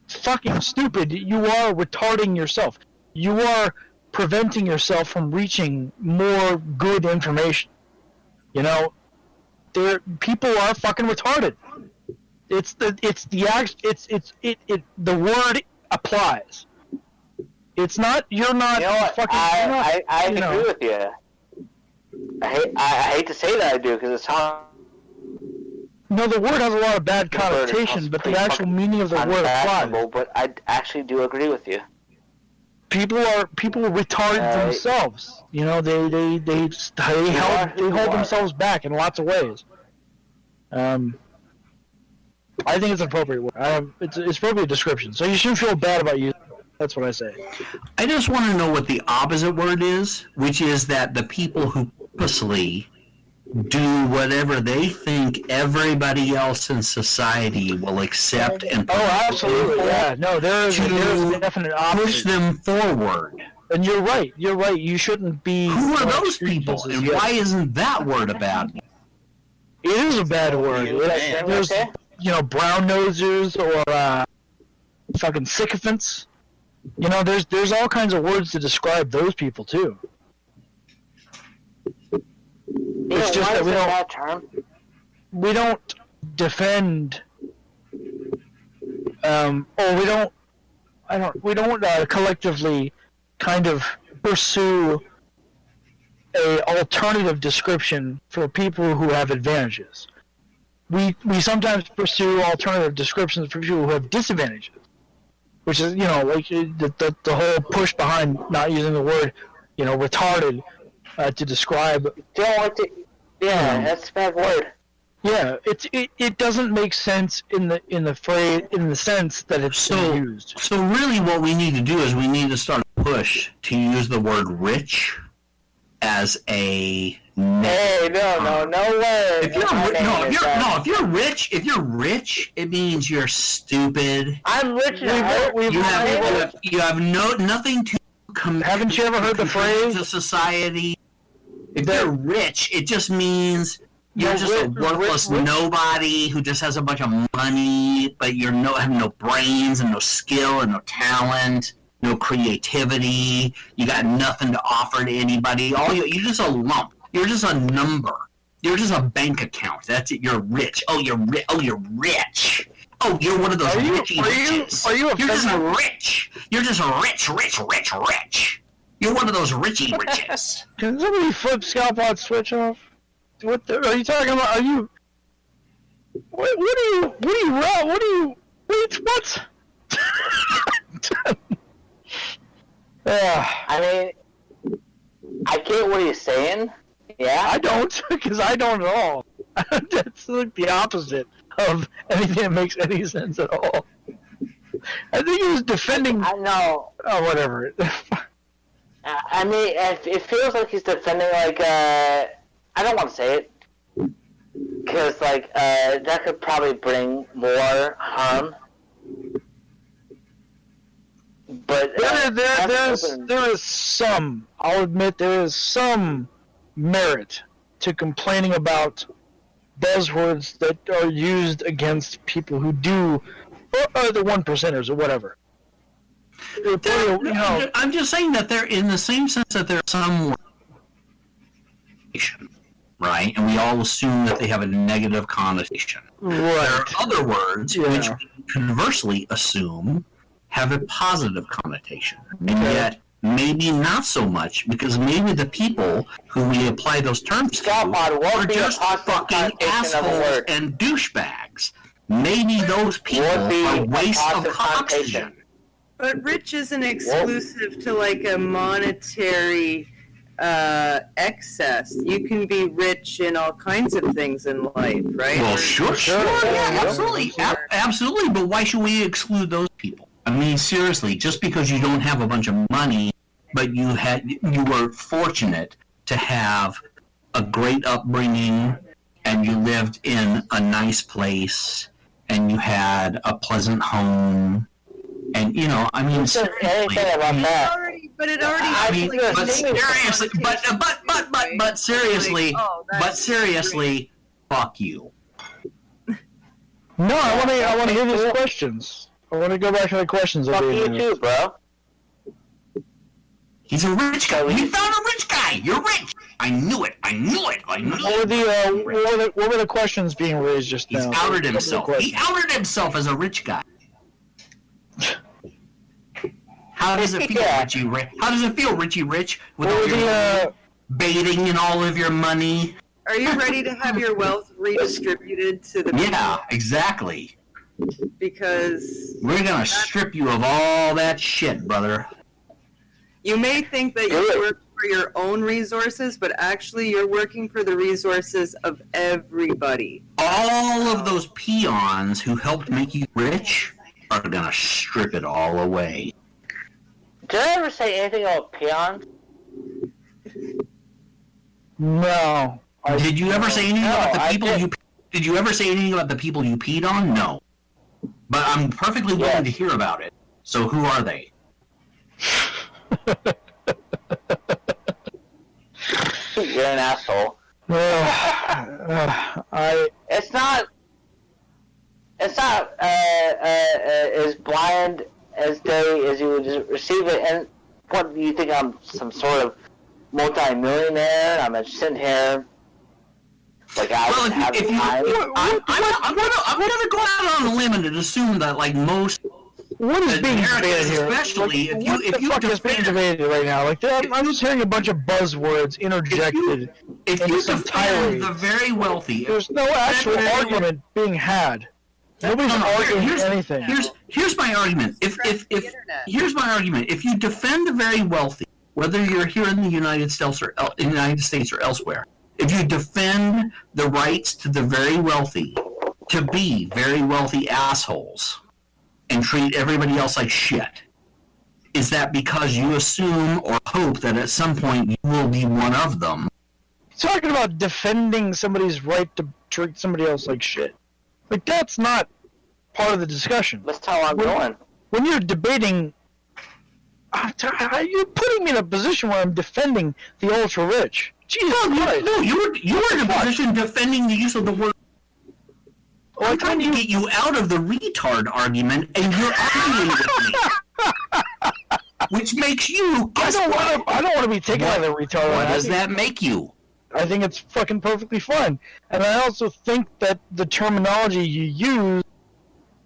C: fucking stupid, you are retarding yourself. You are preventing yourself from reaching more good information. People are fucking retarded. The word applies. It's not. You're not. Fucking.
J: I agree with you. I hate to say that I do because it's hard.
C: No, the word has a lot of bad connotation, but the actual meaning of the word applies.
J: But I actually do agree with you.
C: People retard themselves. They hold themselves back in lots of ways. I think it's an appropriate word. It's appropriate description. So you shouldn't feel bad about using it. That's what I say.
D: I just want to know what the opposite word is, which is that the people who purposely do whatever they think everybody else in society will accept and
C: absolutely, yeah. No, there's a definite opposite.
D: Push them forward.
C: And you're right. You shouldn't be.
D: Who are those people, and why isn't that word a bad word?
C: It is a bad word. There's, brown nosers or fucking sycophants. There's all kinds of words to describe those people too. It's just that we don't defend. We don't collectively kind of pursue a alternative description for people who have advantages. We sometimes pursue alternative descriptions for people who have disadvantages, which is like the whole push behind not using the word retarded to describe.
J: Don't like to. Yeah, that's a bad word.
C: Yeah, it doesn't make sense in the phrase, in the sense that it's used.
D: So really, what we need to do is we need to start a push to use the word rich as a.
J: Hey, no way.
D: If you're rich, it means you're stupid.
J: I'm rich.
D: You have nothing to.
C: Haven't you ever heard the phrase
D: to society? If you're rich, it just means you're just a worthless nobody who just has a bunch of money, but have no brains and no skill and no talent, no creativity. You got nothing to offer to anybody. You're just a lump. You're just a number. You're just a bank account. That's it. You're rich. Oh, you're rich. Oh, you're rich. Oh, you're one of those richy riches. You're just rich. You're just rich. You're one of those richy riches.
C: Can somebody flip Scoutbot's switch off? What are you talking about? Are you? What
J: I mean, I get what he's saying. Yeah.
C: I don't, because I don't at all. That's like the opposite of anything that makes any sense at all. I think he was defending.
J: I know.
C: Oh, whatever.
J: I mean, it feels like he's defending, like, I don't want to say it, because, like, that could probably bring more harm. But
C: there is some, I'll admit, there is some merit to complaining about buzzwords that are used against people who do, or the 1%ers or whatever.
D: I'm just saying that they're in the same sense that there's some right, and we all assume that they have a negative connotation.
C: Right.
D: There are other words which we conversely assume have a positive connotation, and yet maybe not so much, because maybe the people who we apply those terms to are just fucking assholes and douchebags. Maybe those people are waste of oxygen.
G: But rich isn't exclusive to like a monetary excess. You can be rich in all kinds of things in life, right?
D: Well, sure, yeah, absolutely, absolutely. But why should we exclude those people? I mean, seriously, just because you don't have a bunch of money, but you were fortunate to have a great upbringing, and you lived in a nice place, and you had a pleasant home. And I mean, seriously, but seriously, fuck you.
C: No, I want to hear these questions. I want to go back to the questions.
J: Fuck you too, bro.
D: He's a rich guy. You found a rich guy. You're rich. I knew it.
C: What were the questions being raised just now?
D: He's outed himself. He outed himself as a rich guy. How does it feel, Richie Rich? How does it feel, Richie Rich, with all your bathing in all of your money?
G: Are you ready to have your wealth redistributed to the people?
D: Yeah, exactly.
G: Because
D: we're gonna strip you of all that shit, brother.
G: You may think that you work for your own resources, but actually you're working for the resources of everybody.
D: All of those peons who helped make you rich are gonna strip it all away.
J: Did I ever say anything about peons?
C: No.
D: Did you ever say anything about the people you? Did you ever say anything about the people you peed on? No. But I'm perfectly willing to hear about it. So who are they?
J: You're an asshole. It's not as blind as day as you would just receive it. And what do you think? I'm some sort of multi-millionaire? I'm just sitting here like I don't have time.
D: I'm gonna go out on a limb and assume that like most.
C: What is being debated here?
D: Especially
C: like, if you is being debated right now? Like I'm just hearing a bunch of buzzwords interjected.
D: If you defend the very wealthy,
C: there's no actual argument being had. Nobody's arguing anything.
D: Here's my argument. Here's my argument. If you defend the very wealthy, whether you're here in the United States or elsewhere, if you defend the rights to the very wealthy to be very wealthy assholes and treat everybody else like shit, is that because you assume or hope that at some point you will be one of them?
C: Talking about defending somebody's right to treat somebody else like shit. Like, that's not part of the discussion.
J: That's how I'm going.
C: When you're debating, you're putting me in a position where I'm defending the ultra-rich. Jesus Christ.
D: No, you were in a position defending the use of the word.
C: Well,
D: I'm trying to get you out of the retard argument, and you're arguing with me. Which makes you.
C: I don't want to be taken out of the retard.
D: What does that make you?
C: I think it's fucking perfectly fine. And I also think that the terminology you use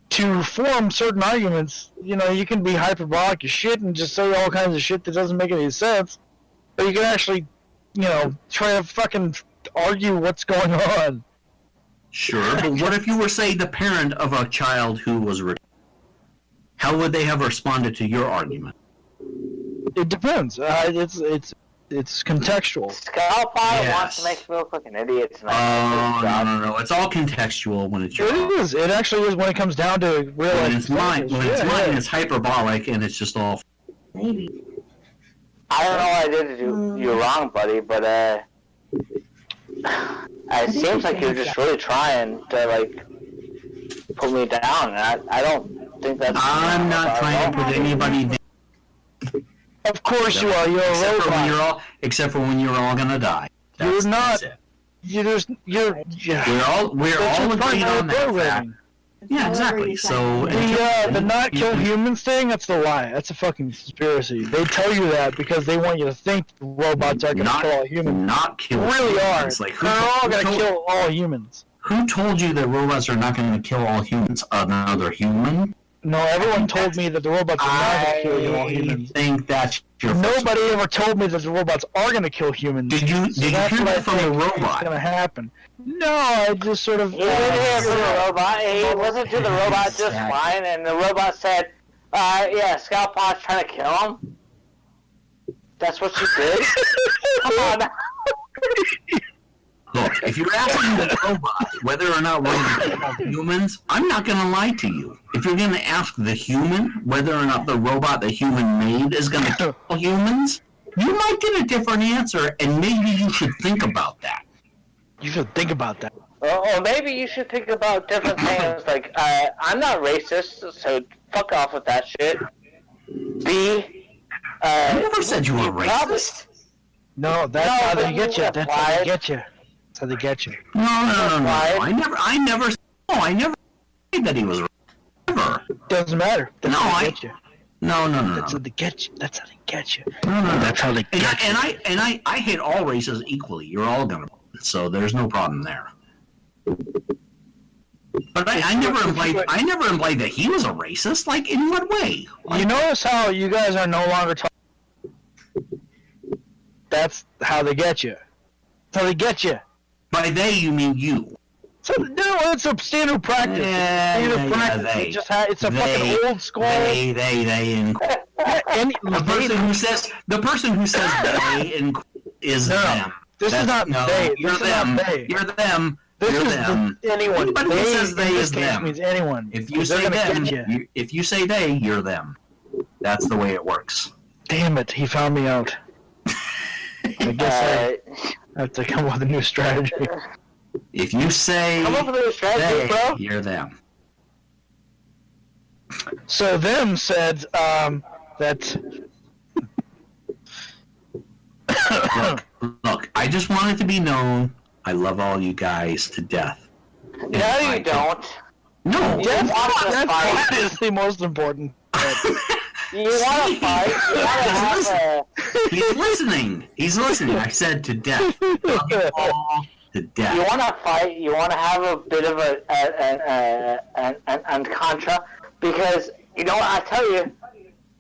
C: to form certain arguments, you know, you can be hyperbolic as shit and just say all kinds of shit that doesn't make any sense. But you can actually, you know, try to fucking argue what's going on.
D: Sure, but what if you were, say, the parent of a child who was retarded? How would they have responded to your argument?
C: It depends. It's contextual.
J: Scalpot wants to make me look like an idiot tonight.
D: No. It's all contextual when it's your
C: It is. It actually is when it comes down to real life.
D: When it's mine, it's hyperbolic and it's just all.
J: Maybe. I don't know what I did to do you wrong, buddy, but it seems like you're just really trying to like put me down, and I don't think that's.
D: I'm not trying to put anybody down.
C: Of course you are. You're a robot.
D: Except for when you're all gonna die.
C: You're not. We're all
D: agreed on that fact. Yeah, exactly. So
C: the not kill humans thing, that's a lie. That's a fucking conspiracy. They tell you that because they want you to think robots are gonna kill all humans.
D: Not kill.
C: Really are.
D: Like,
C: they're all gonna kill all humans.
D: Who told you that robots are not going to kill all humans? Another human?
C: No, everyone told me that the robots are not going to kill all humans.
D: I think that's your.
C: Nobody ever told me that the robots are going to kill humans.
D: Did you hear that from the robot?
C: It's going to happen. No, I just sort of.
J: He didn't hear from the robot. He listened to the robot just fine, and the robot said, "Yeah, Scalpot's trying to kill him." That's what you did. Come on.
D: Look, if you're asking the robot whether or not we're going to kill humans, I'm not going to lie to you. If you're going to ask the human whether or not the robot the human made is going to kill humans, you might get a different answer, and maybe you should think about that.
C: You should think about that.
J: Or maybe you should think about different things, like, I'm not racist, so fuck off with that shit. B,
D: I never said you were racist.
C: No, that's how they get you. That's how they get you. That's how they get you.
D: No. I never said that he was racist.
C: Doesn't matter. That's how they get you.
D: No.
C: That's how they get you. That's how they get you.
D: No.
C: That's how they get you.
D: And I hate all races equally. You're all gonna. So there's no problem there. But I never implied that he was a racist. Like, in what way? Like,
C: you notice how you guys are no longer talking. That's how they get you. That's how they get you.
D: By they, you mean you.
C: So, no, it's a standard practice.
D: They.
C: It's a fucking old school.
D: They. The person who says they is them.
C: This is not they.
D: You're them. You're them.
C: This is anyone.
D: Anybody who says they is them.
C: Means anyone.
D: If you say them, if you say they, you're them. That's the way it works.
C: Damn it! He found me out. I guess I have to come up with a new strategy.
D: If you say
J: come up with a new strategy, bro.
D: You're them.
C: So them said that.
D: Look, I just want it to be known, I love all you guys to death.
J: No, you don't.
D: No.
C: That is the most important.
J: You want to fight? You want to have a...
D: He's listening. He's listening. I said to death. Love you all to death.
J: You want to fight? You want to have a bit of an contra? Because, you know what, I tell you,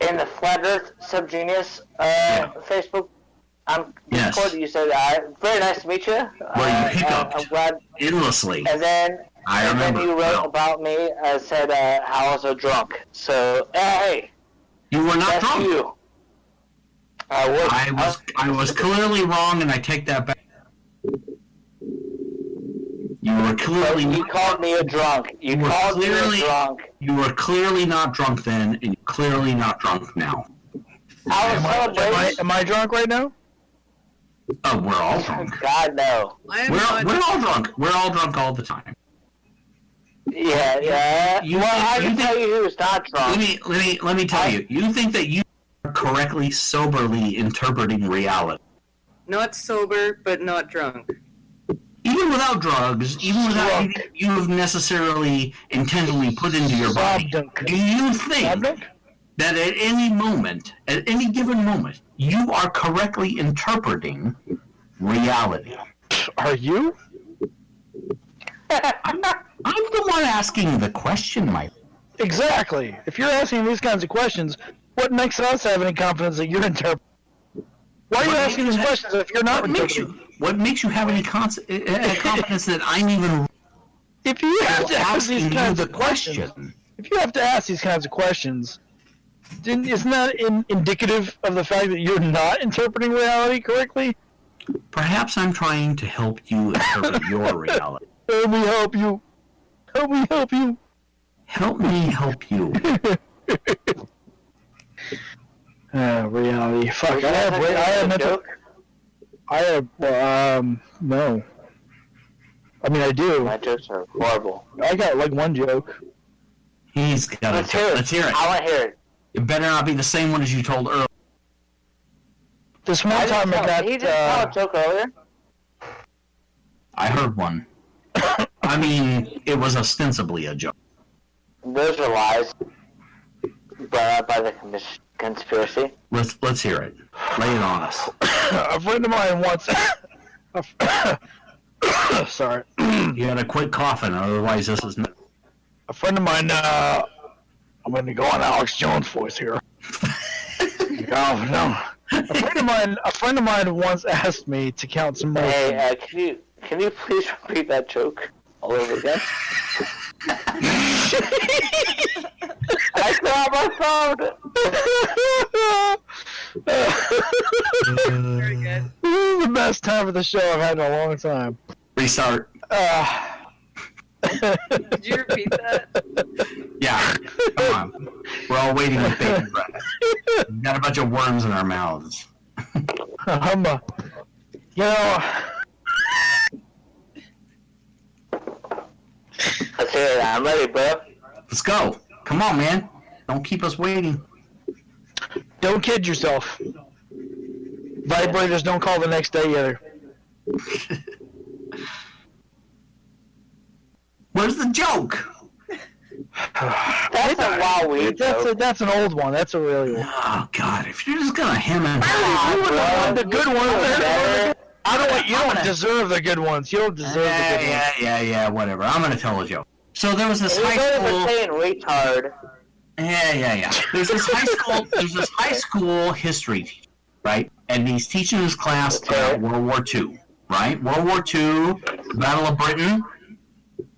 J: in the Flat Earth Subgenius Facebook Discord, you said, very nice to meet you.
D: Well, you hiccuped
J: I'm glad.
D: endlessly.
J: And then, you wrote about me and said how I was a drunk. So, hey.
D: You were not drunk.
J: You.
D: I was clearly wrong, and I take that back. You were clearly.
J: You called me a drunk. You called me a drunk.
D: You were clearly not drunk then, and you're clearly not drunk now.
C: Am I drunk right now?
D: Oh, we're all drunk.
J: God, no.
D: We're all drunk. We're all drunk all the time.
J: Yeah. I can tell you who's not drunk.
D: Let me tell you. You think that you are correctly, soberly interpreting reality.
G: Not sober, but not drunk.
D: Even without drugs, even without anything you have necessarily intentionally put into your body, do you think that at any moment, at any given moment, you are correctly interpreting reality?
C: Are you?
D: I'm the one asking the question, Mike.
C: Exactly. If you're asking these kinds of questions, what makes us have any confidence that you're interpreting? Why are you asking these questions if you're not interpreting?
D: What makes you have any confidence that I'm even?
C: If you have to ask these kinds of
D: question.
C: questions, if you have to ask these kinds of questions, then isn't that indicative of the fact that you're not interpreting reality correctly?
D: Perhaps I'm trying to help you interpret your reality.
C: Help me help you. Help me help you.
D: Help me help you.
C: Reality. Fuck. No. I mean, I do.
J: My jokes are horrible.
C: I got like one joke.
D: He's got
J: Let's hear it.
D: Let's hear it.
J: I want to hear it.
D: It better not be the same one as you told earlier.
C: This one time I got.
J: He just tell a joke earlier.
D: I heard one. I mean, it was ostensibly a joke.
J: Those are lies brought up by the conspiracy.
D: Let's hear it. Lay it on us.
C: A friend of mine once. Sorry.
D: You gotta quit coughing, otherwise this is.
C: A friend of mine. I'm going to go on Alex Jones' voice here. Oh no. A friend of mine once asked me to count some money.
J: Hey, can you please repeat that joke all over again? I grabbed my phone.
G: Very good.
C: This is the best time of the show I've had in a long time.
D: Restart.
G: Did you repeat that?
D: Yeah. Come on. We're all waiting with bated breath. We've got a bunch of worms in our mouths.
J: Let's hear it. I'm ready, bro.
D: Let's go. Come on, man. Don't keep us waiting.
C: Don't kid yourself. Vibrators don't call the next day either.
D: Where's the joke?
J: That's a wow weed joke.
C: That's an old one. That's a really old one.
D: Oh, God. If you're just going to hem and
C: The good ones. You don't deserve the good ones. You don't deserve the good ones.
D: Yeah, whatever. I'm going to tell a joke. So there was this high school...
J: saying retard.
D: Yeah. There's this high school history teacher, right? And he's teaching his class about World War II, right? World War II, Battle of Britain,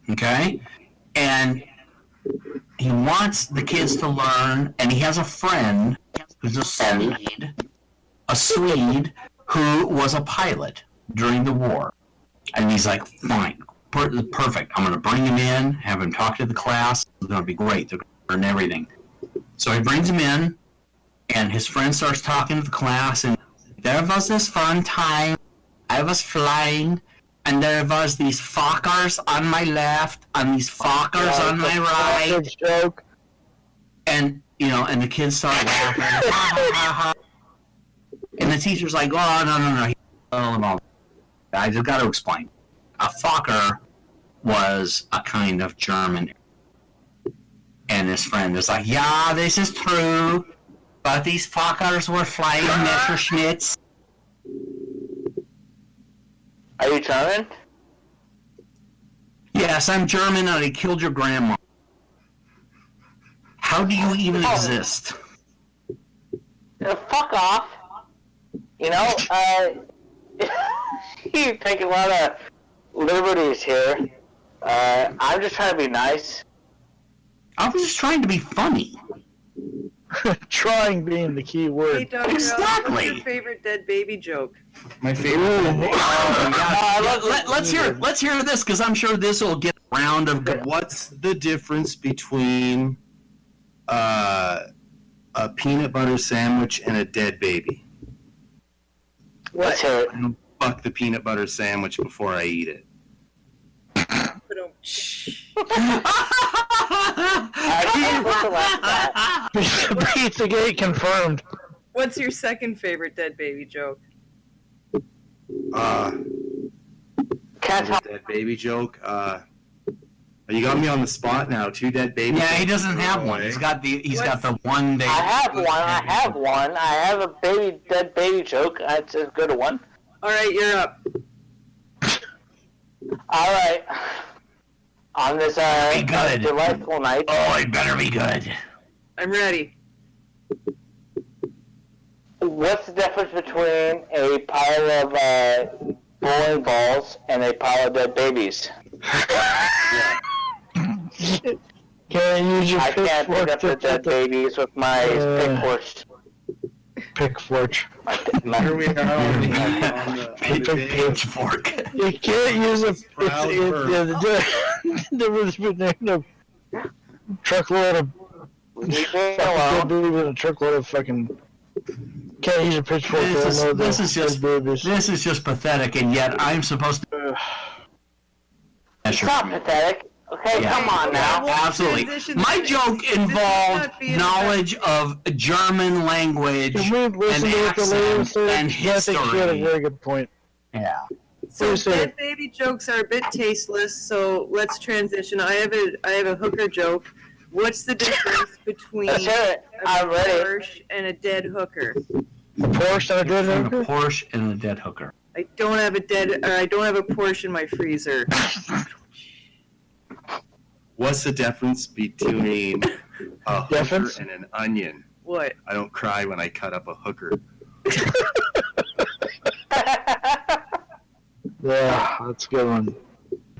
D: okay? And he wants the kids to learn, and he has a friend who's a Swede who was a pilot during the war. And he's like, fine, perfect. I'm going to bring him in, have him talk to the class. It's going to be great. They're going to learn everything. So he brings him in, and his friend starts talking to the class, and there was this fun time. I was flying, and there was these fuckers on my left, and these fuckers on my right.
C: Joke.
D: And, and the kids start laughing. And the teacher's like, oh, no. I just got to explain. A fucker was a kind of German. And his friend is like, yeah, this is true, but these fuckers were flying Messerschmitts.
J: Are you German?
D: Yes, I'm German, and I killed your grandma. How do you even exist?
J: Fuck off. You're taking a lot of liberties here. I'm just trying to be nice.
D: I was just trying to be funny.
C: Trying being the key word.
G: Hey, Dr.
D: Exactly.
G: What's your favorite dead baby joke?
I: My favorite.
D: Let's hear it. Let's hear this, because I'm sure this will get a round of good.
I: What's the difference between a peanut butter sandwich and a dead baby?
J: Let's hear it.
I: I'm gonna fuck the peanut butter sandwich before I eat it.
C: Pizzagate confirmed.
G: What's your second favorite dead baby joke?
J: Can't help.
F: Dead baby joke. You got me on the spot now. 2 dead babies.
D: Yeah, he doesn't have one. He's got the one day.
J: I have one. I have a dead baby joke. That's a good one.
G: All right, you're up.
J: All right. On this
D: Be good.
J: delightful night.
D: Oh, it better be good.
G: I'm ready.
J: What's the difference between a pile of bowling balls and a pile of dead babies?
C: Can I use your
J: I can't pick up the
C: pitchfork?
J: dead babies with my pickfork.
C: Pitchfork.
F: Here we are on the
D: Pitchfork.
C: You can't use a.
F: Proud verb.
C: The difference between a truckload of
J: Leave me
C: dead
J: alone.
C: babies and a truckload of fucking. Can't use a pitchfork.
D: This is just pathetic, and yet I'm supposed to.
J: It's not pathetic. Okay,
D: Yeah.
J: come on now.
D: Absolutely. My joke involved knowledge of German language
C: Can we
D: and
C: listen to what the lady
D: accent
C: said?
D: and
C: I think she had a
D: history.
C: very good point.
D: Yeah.
G: So
C: Who said
G: dead
C: it?
G: baby jokes are a bit tasteless, so let's transition. I have a hooker joke. What's the difference between
J: Let's hear it.
G: a
J: I'm ready.
G: Porsche and a dead hooker?
C: A Porsche and a dead
D: And a
C: hooker?
D: Porsche and a dead hooker.
G: I don't have a Porsche in my freezer.
F: What's the difference between a hooker
C: Difference?
F: and an onion?
G: What?
F: I don't cry when I cut up a hooker.
C: Yeah, that's a good one.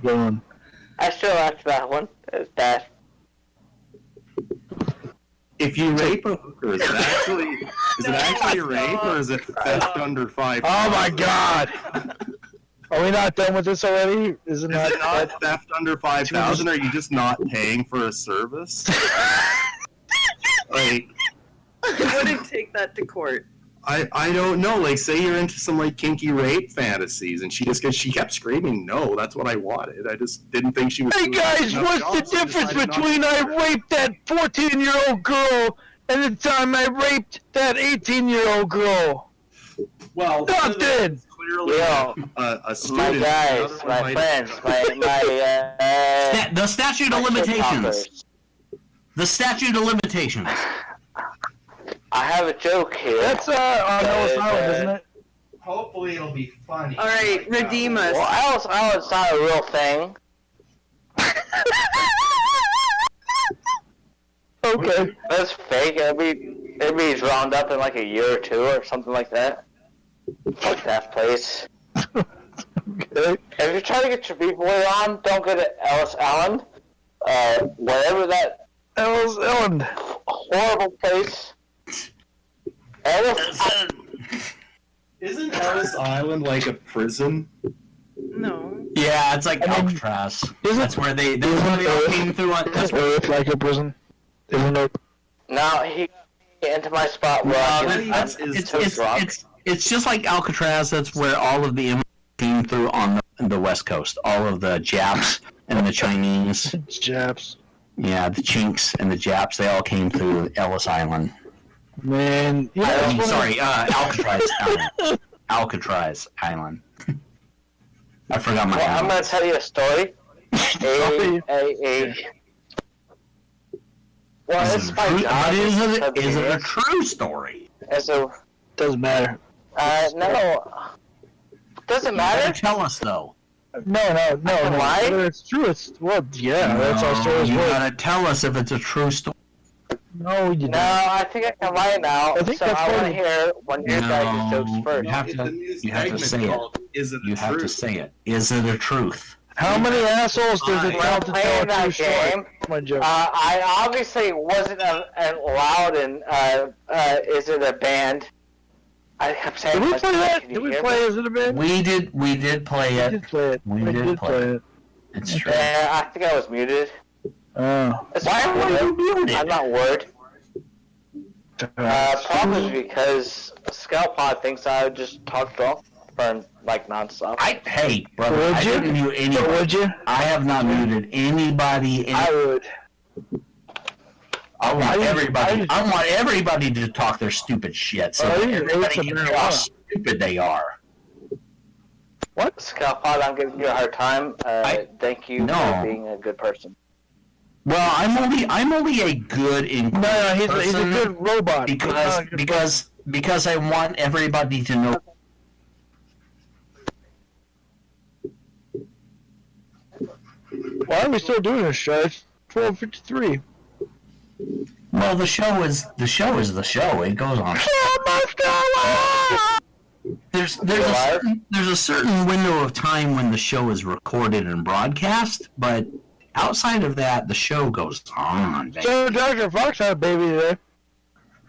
C: Good one.
J: I still like that one. It's bad.
F: If you rape a hooker, is it actually a rape or is it theft under 5?
C: Oh my God! Are we not done with this already? Is it
F: Is it not theft under 5,000? Are you just not paying for a service? Like,
G: I wouldn't take that to court.
F: I don't know. Like, say you're into some like kinky rape fantasies, and she kept screaming, "No, that's what I wanted." I just didn't think she was.
C: Hey
F: doing
C: guys,
F: enough
C: what's
F: job,
C: the
F: so I
C: difference
F: decided not
C: between
F: to.
C: I raped that 14-year-old girl and the time I raped that 18-year-old girl?
F: Well,
C: Nothing!
F: clearly
J: Yo,
F: a student.
J: my guys,
F: the other one
J: my
F: might-
J: friends,
D: The statute of limitations. The statute of limitations.
J: I have a joke here.
C: That's on Ellis Island, isn't it?
I: Hopefully it'll be funny.
G: All right, redeem us.
J: Well, Ellis Island's not a real thing.
C: Okay.
J: That's fake. It'll be drowned up in like a year or two or something like that. Fuck that place.
C: Okay.
J: If you're trying to get your B-boy on, don't go to Ellis Island. Whatever that
C: Ellis Island.
J: horrible place. Ellis
F: Isn't Ellis Island like a prison?
G: No.
D: Yeah, it's like Alcatraz. That's where they all came through on. That's where.
C: Earth like a prison, isn't it?
J: Now he get into my spot where I can.
D: It's just like Alcatraz. That's where all of the immigrants came through on the West Coast. All of the Japs and the Chinese.
C: It's Japs.
D: Yeah, the Chinks and the Japs. They all came through Ellis Island.
C: Man, you know,
D: Sorry, Alcatraz Island. Alcatraz Island. I forgot my.
J: Well, I'm gonna tell you a story. Well, it's my job.
D: But is
J: to
D: it a
J: be-
D: true story?
J: As a,
C: doesn't matter.
J: no. Doesn't
D: You
J: matter.
D: better tell us though.
C: No.
J: Why?
C: Whether it's true, it's yeah. That's how stories
D: You
C: work.
D: gotta tell us if it's a true story.
C: No, you
J: No,
C: don't.
J: I think I can lie now.
C: I think
J: so
C: that's
J: I want to
C: funny.
J: hear one of your guys' jokes first.
D: You have
F: It's a
D: to.
F: new
D: You have to
F: segment
D: say it.
F: called Is It the
D: You have to
F: Truth?
D: say it. Is it a truth?
C: How many assholes does it
J: When
C: tell
J: I'm
C: to tell
J: playing
C: a true
J: that
C: story?
J: game,
C: My joke.
J: I obviously wasn't allowed in. Is it a band? I kept saying.
C: Did we
J: like,
C: play that?
J: can you
C: Did we
J: hear
C: play
J: me?
C: Is It a Band?
D: We did play
C: We
D: it.
C: did play it.
D: We
C: I
D: did play
C: it.
D: It's true.
J: Yeah, I think I was muted.
C: Oh.
J: It's
D: Why
J: fine,
D: were
J: though.
D: you muted?
J: I'm not worried. Probably because Scout Pod thinks I would just talk drunk for like nonstop.
D: Hey, brother,
C: Would
D: I
C: you?
D: didn't mute anybody.
C: Would you?
D: I have not muted anybody.
C: I would.
D: I want
C: I
D: everybody.
C: didn't-
D: I want everybody to talk their stupid shit, so
C: I
D: that
C: didn't
D: everybody
C: hate
D: can
C: some
D: hear how
C: marijuana.
D: stupid they are.
C: What?
J: Scalpod, I'm giving you a hard time. Thank you for being a good person.
D: Well, I'm only a good
C: he's a good robot.
D: Because I want everybody to know.
C: Why are we still doing this show? It's 12:53.
D: Well, the show is the show. It goes on. There's a certain window of time when the show is recorded and broadcast, but outside of that, the show goes on.
C: So Dr. Fox had a baby today.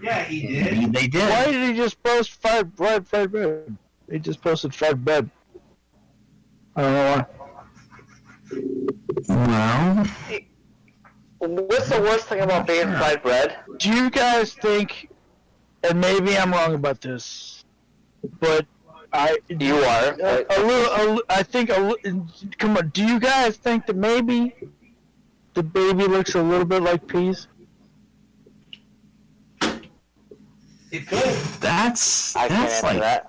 I: Yeah, he did.
D: Maybe they did.
C: Why did he just post fried bread? He just posted fried bread. I don't know why.
D: Well,
J: what's the worst thing about being fried bread?
C: Do you guys think, and maybe I'm wrong about this, but
J: you are.
C: I think come on. Do you guys think that maybe the baby looks a little bit like peas?
I: It could.
D: That's
J: like
D: that.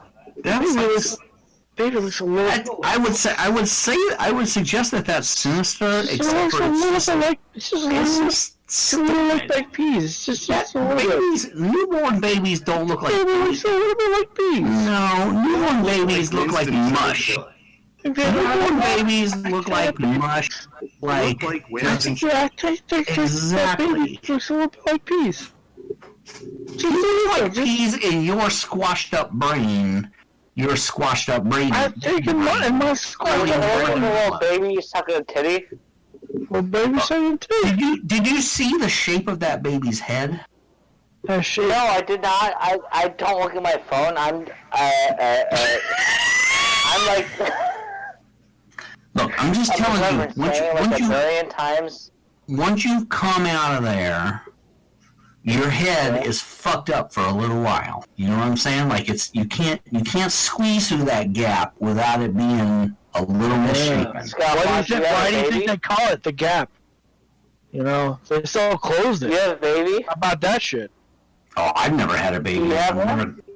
C: Baby looks a little.
D: I would suggest that that's sinister. Except for it's just a little
C: like peas. It's just a little bit.
D: Newborn babies don't look like
C: peas.
D: peas.
C: Looks a little bit like peas.
D: No, newborn babies look like mush. Newborn babies look like mush. Like exactly.
C: Looks a little bit like peas.
D: You look like peas in your squashed up brain. Your squashed up brain.
C: I'm taking my squashed up brain.
J: Little baby sucking a titty.
C: Well, baby sucking titty.
D: Did you see the shape of that baby's head?
J: No, I did not. I don't look at my phone. I'm like.
D: Look, I'm just telling you. Once you come out of there, your head is fucked up for a little while. You know what I'm saying? Like you can't squeeze through that gap without it being a little misshapen.
C: Why do you think they call it the gap? You know, they still closed it.
J: You have a baby?
C: How about that shit?
D: Oh, I've never had a baby.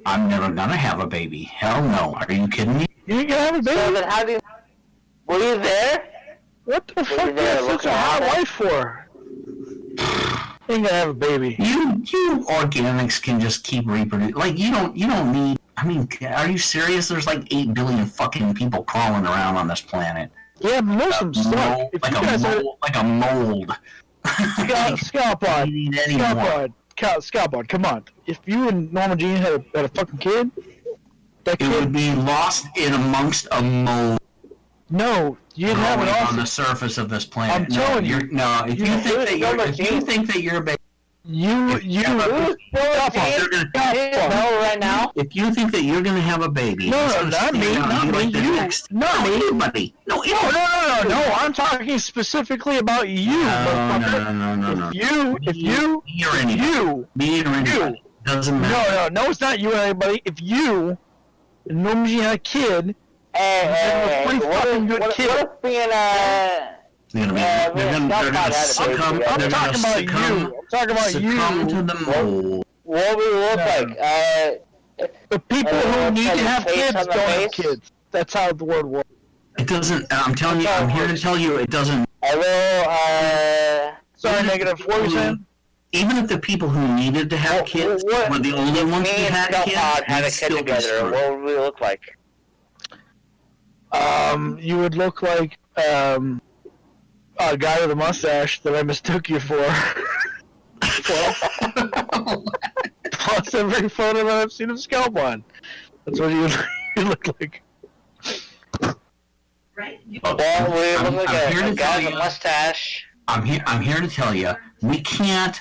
D: I'm never gonna have a baby. Hell no. Are you kidding me?
C: You ain't gonna have a baby?
J: So then how do you... Were you there?
C: What the fuck are you such a hot wife for? You ain't gonna have a baby.
D: You organics can just keep reproducing. Like you don't need. I mean, are you serious? There's like 8 billion fucking people crawling around on this planet.
C: Yeah, but there's some stuff.
D: Like a mold.
C: Scalpod, come on. If you and Norma Jean had a fucking kid,
D: it would be lost in amongst a mold.
C: No, you didn't have it
D: on the surface of this planet.
C: I'm telling you.
D: No, if you think that you're a baby.
J: Right now.
D: If you think that you're gonna have a baby,
C: no, not me, not me.
D: Anybody. No.
C: I'm talking specifically about you.
D: No.
C: If you,
D: me or anybody, doesn't matter.
C: No, it's not you or anybody. If you, normally you had a kid,
J: what if being
D: they're gonna succumb.
C: I'm talking about you.
D: Succumb to the mold.
J: What we look like?
C: The people who need to have kids don't have kids. That's how the word works.
D: It doesn't. I'm telling you. I'm here to tell you. It doesn't.
C: Sorry, negative. What were you saying?
D: Even if the people who needed to have kids were the only ones who had kids,
J: had a kid together, what would we look like?
C: You would look like a guy with a mustache that I mistook you for. Plus every photo that I've seen of Scalp on. That's what you look like.
J: Right. Well, we look like a guy with a mustache.
D: I'm here to tell you, we can't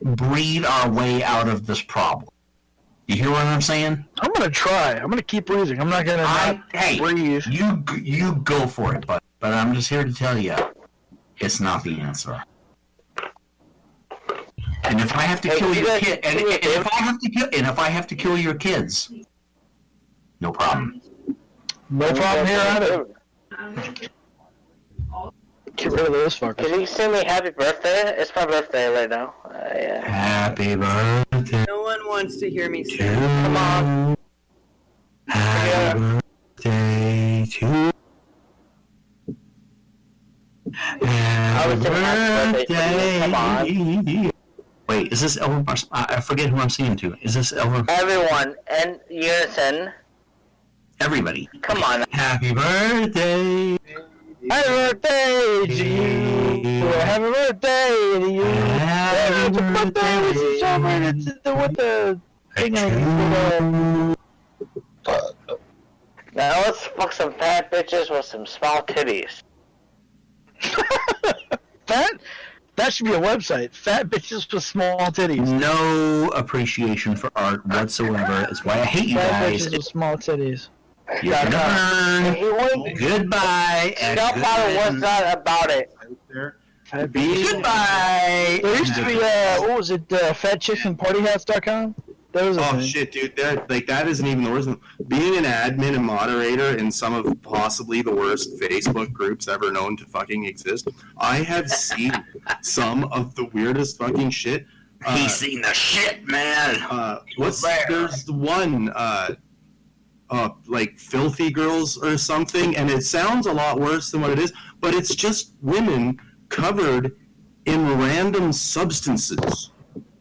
D: breathe our way out of this problem. You hear what I'm saying?
C: I'm gonna try. I'm gonna keep breathing. I'm not gonna breathe.
D: You go for it, but I'm just here to tell you, it's not the answer. And if I have to kill your kid, and if I have to kill your kids, no problem.
C: No problem here either. Get rid of those fuckers.
J: Can you sing me happy birthday? It's my birthday right now. Yeah.
D: Happy birthday.
G: No one wants to hear me sing.
D: Come on. Happy birthday to
J: I would say happy birthday. Come on.
D: Wait, is this Elmer? I forget who I'm singing to. Is this Elmer?
J: Everyone, in unison.
D: Everybody.
J: Come on.
D: Happy birthday.
C: Happy birthday to you. Happy birthday to you.
D: Happy birthday
C: with the thing.
J: Now let's fuck some fat bitches with some small titties.
C: That should be a website. Fat bitches with small titties.
D: No appreciation for art whatsoever. That's why I hate you
C: Fat
D: guys.
C: bitches with small titties.
D: You're gonna burn. Goodbye. And
J: Stop out what's not about it.
D: Goodbye.
C: There used to be, what was it, fatchicksandpartyhats.com? That was a thing.
F: Shit, dude! That isn't even the worst. Being an admin and moderator in some of possibly the worst Facebook groups ever known to fucking exist, I have seen some of the weirdest fucking shit.
D: He's seen the shit, man.
F: There's the one, like Filthy Girls or something, and it sounds a lot worse than what it is, but it's just women covered in random substances.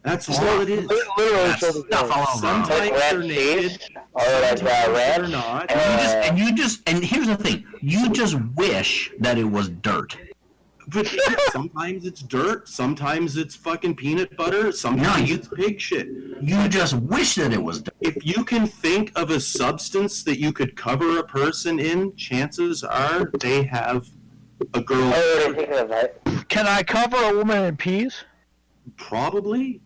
F: That's all it is.
C: Literally,
F: Sometimes they're naked, sometimes they're not.
D: And here's the thing: you just wish that it was dirt.
F: But sometimes it's dirt, sometimes it's fucking peanut butter, sometimes it's pig shit.
D: You just wish that it was dirt.
F: If you can think of a substance that you could cover a person in, chances are they have a girl.
C: Can I cover a woman in peas?
F: Probably.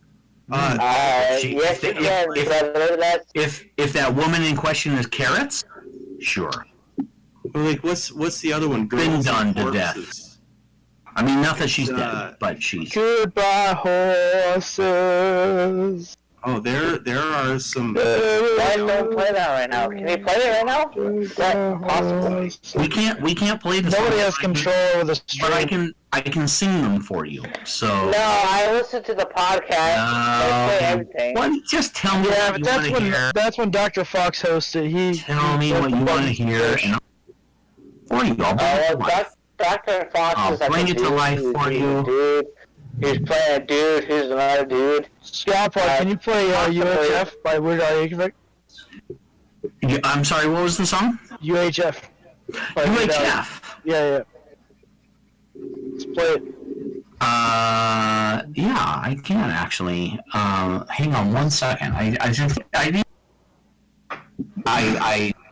J: Yes, you can, brother.
D: If that woman in question is carrots, sure.
F: Or like what's the other one?
D: Been done to death. I mean, not that she's dead, but she's.
C: Goodbye, horses.
F: Oh, there are some.
J: Guys, don't play that right now. Can you play it right now? Is that possible?
D: We can't play the.
C: Nobody has control over the stream.
D: But I can sing them for you. So.
J: No, I listen to the podcast. I play everything.
D: Well, just tell me what you want to hear.
C: That's when Doktor Faux hosted.
D: Tell me what you want to hear, and for you, I'll bring it to life.
J: Doktor Faux
D: I'll
J: is like
D: bring it to life for you.
J: Dude. He's playing a dude who's another dude.
C: Scalpel, can you play UHF by Weird Al Yankovic?
D: I'm sorry, what was the song?
C: UHF.
D: UHF?
C: Yeah. Let's play it.
D: Yeah, I can actually. Hang on one second.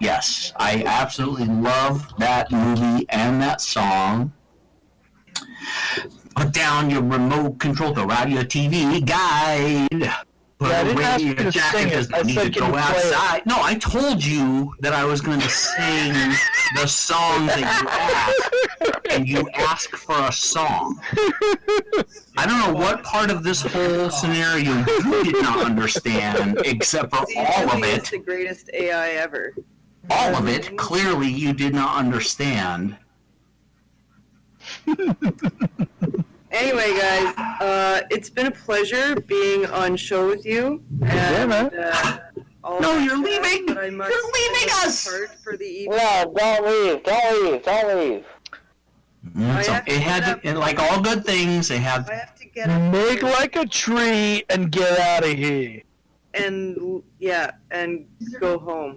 D: Yes, I absolutely love that movie and that song. Put down your remote control to radio TV guide. Put
C: I didn't ask
D: away
C: you
D: your
C: to
D: jacket,
C: sing it.
D: doesn't
C: I
D: need
C: said,
D: to
C: can you
D: go
C: play
D: outside. No, I told you that I was going to sing the song that you asked, and you asked for a song. I don't know what part of this whole scenario you did not understand, except for all of
G: It's
D: it.
G: the greatest AI ever.
D: All of it, clearly you did not understand.
G: Anyway, guys, it's been a pleasure being on show with you. And,
D: No, you're leaving!
G: But I must
D: You're leaving us!
G: For the evening.
J: No, don't leave.
D: It had to, like all good things, it had.
G: I have to get
C: Make like a tree and get out of here.
G: And and go home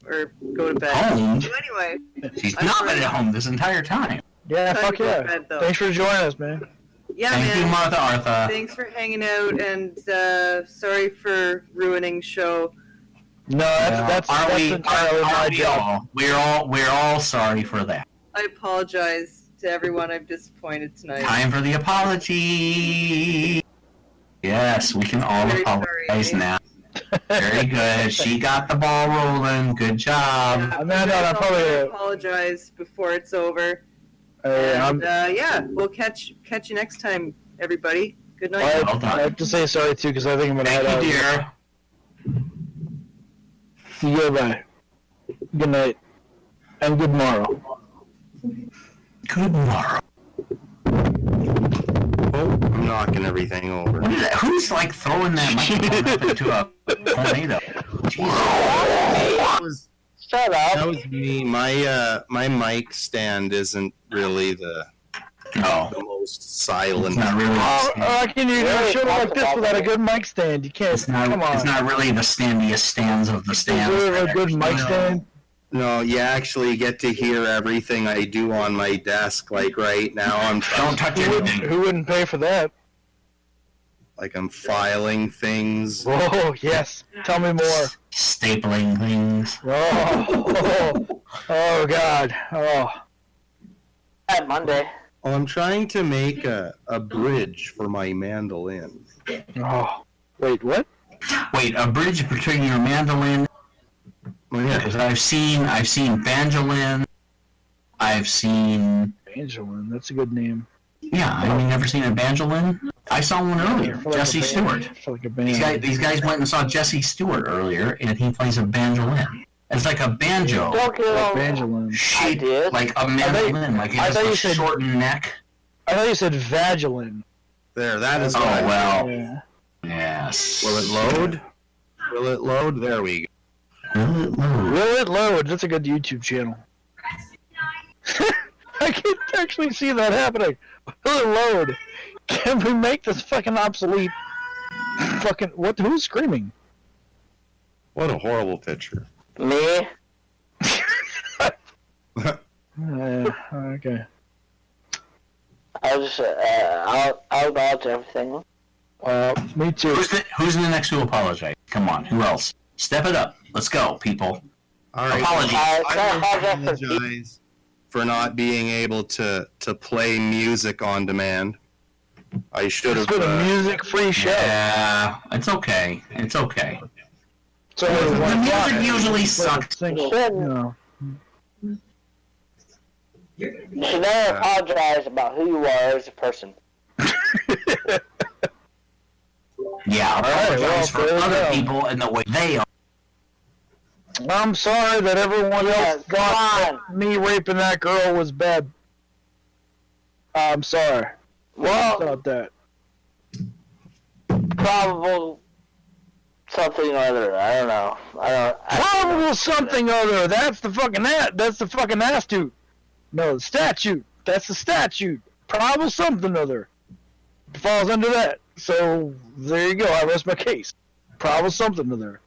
G: or go to bed.
D: Home?
G: So anyway,
D: She's not been at home this entire time.
C: Yeah,
G: Time
C: fuck
G: to go to
C: yeah.
G: bed, though.
C: Thanks for joining us, man.
G: Yeah,
D: Thank
G: man.
D: you, Marthartha.
G: Thanks for hanging out, and sorry for ruining show.
C: No, that's entirely my job.
D: We're all sorry for that.
G: I apologize to everyone I've disappointed tonight.
D: Time for the apology. Yes, we can all
G: Very
D: apologize
G: sorry.
D: now. Very good. She got the ball rolling. Good job.
C: I probably
G: apologize before it's over. We'll catch you next time, everybody. Good night.
C: I have to say sorry too because I think I'm gonna head out.
D: Dear.
C: Goodbye. Good night. And good morrow.
D: Good morrow.
F: Oh, I'm knocking everything over.
D: What is that? Who's like throwing that microphone up into a tornado? Jesus.
J: Shut up.
F: That was me. My mic stand isn't really the
D: No.
F: the most silent.
D: It's not really.
C: How can you do a show like this without a good mic stand? You can't.
D: It's not.
C: Come on.
D: It's not really the standiest stands of the stands.
C: Is there a good mic stand?
F: No, you actually get to hear everything I do on my desk. Like right now,
D: Don't touch anything.
C: Who wouldn't pay for that?
F: Like I'm filing things.
C: Oh yes. Tell me more.
D: Stapling things.
C: Oh God. Oh.
J: At Monday.
F: Oh, I'm trying to make a bridge for my mandolin.
C: Oh. Wait, what?
D: Wait, a bridge between your mandolin.
F: Oh, yeah.
D: Because I've seen banjolin. I've seen.
C: Banjolin. That's a good name.
D: Yeah, have you never seen a banjolin? I saw one earlier.
C: For like
D: Jesse
C: a band.
D: Stewart.
C: For like a band.
D: These guys went and saw Jesse Stewart earlier, and he plays a banjolin. It's like a banjo.
J: Don't get
C: Like
J: on.
C: Banjolin.
D: Shaped
J: I did.
D: like a mandolin. Like it
C: I
D: has
C: thought
D: a
C: you said-
D: shortened neck.
C: I thought you said Vagilin.
F: There, that is.
D: Oh,
F: what I-
D: well.
C: Yeah.
D: Yes.
F: Will it load? Will it load? There we go.
C: Will it load? That's a good YouTube channel. I can actually see that happening. Will it load? Can we make this fucking obsolete? Fucking what? Who's screaming?
F: What a horrible picture.
J: Me?
C: Okay.
J: I'll just, I'll acknowledge everything.
C: Me too.
D: Who's the next to apologize? Come on, who else? Step it up. Let's go, people.
F: All right.
D: Apologies.
F: I apologize for not being able to play music on demand. I should have.
C: It's been a music-free show.
D: Yeah, it's okay. It's okay.
C: So
D: The music usually sucks.
C: No.
J: You should never apologize about who you are as a person.
D: Yeah, apologize
C: well,
D: for
C: there you
D: other
C: go.
D: people and the way they are.
C: I'm sorry that everyone else thought that me raping that girl was bad. I'm sorry.
J: Well,
C: Thought that.
J: probable something or other. I don't know.
C: Probable something other. That's the fucking astute. No, the statute. That's the statute. Probable something other. Falls under that. So there you go. I rest my case. Probable something other.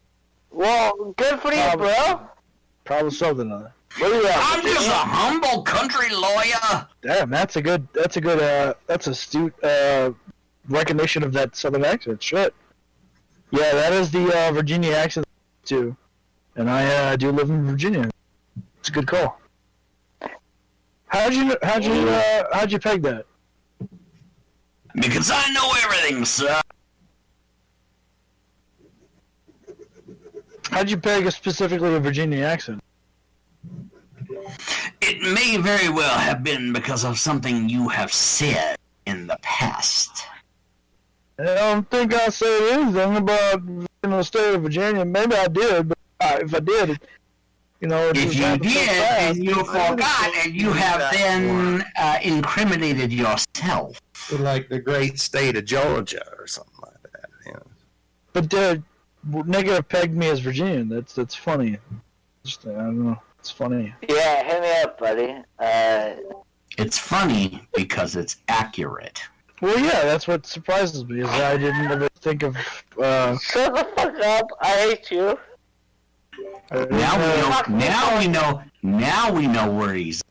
J: Well, good for you,
C: Probable.
J: bro.
C: Probable something other.
J: What do you
D: I'm just a humble country lawyer.
C: Damn, that's astute recognition of that southern accent. Shit. Yeah, that is the Virginia accent too, and I do live in Virginia. It's a good call. How'd you peg that?
D: Because I know everything, sir.
C: How'd you peg specifically a Virginia accent?
D: It may very well have been because of something you have said in the past.
C: I don't think I said anything about the state of Virginia. Maybe I did, but if I did, it
D: If
C: just
D: you
C: happened so
D: did,
C: fast.
D: and you forgot, and you have then incriminated yourself.
F: Like the great state of Georgia or something like that. Yeah.
C: But negative pegged me as Virginian. That's funny. Just, I don't know. It's funny.
J: Yeah, hit me up, buddy.
D: It's funny because it's accurate.
C: Well, yeah, that's what surprises me is I didn't ever think of.
J: Shut the fuck up. I hate you.
D: Now we know where he's.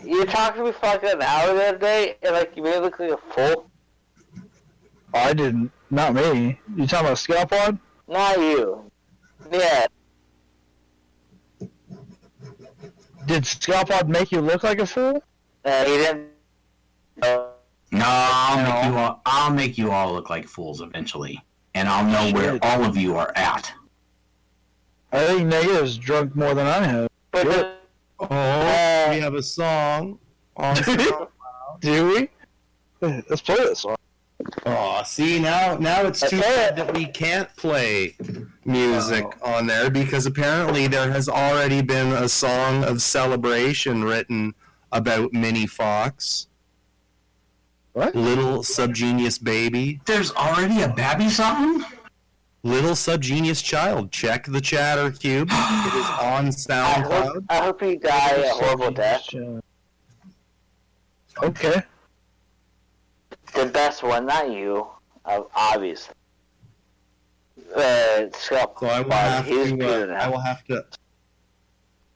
J: You talked to me for like an hour the other day, and like you made me look like a fool.
C: I didn't. Not me. You talking about Scalpod?
J: Not you. Yeah.
C: Did Scalpod make you look like a fool?
J: He didn't.
D: No, I'll make you all look like fools eventually, and I'll know where all of you are at.
C: I think Negative's drunk more than I have.
J: But
F: We have a song.
C: Do we? Let's play this song.
F: Oh, see now it's too bad that we can't play music on there because apparently there has already been a song of celebration written about Minnie Fox.
C: What?
F: Little Subgenius Baby.
D: There's already a Babby song?
F: Little Subgenius Child. Check the chatter cube. It is on SoundCloud.
J: I hope you die a horrible death.
C: Okay.
J: The best one, not you, obviously. Scott,
F: So I will have to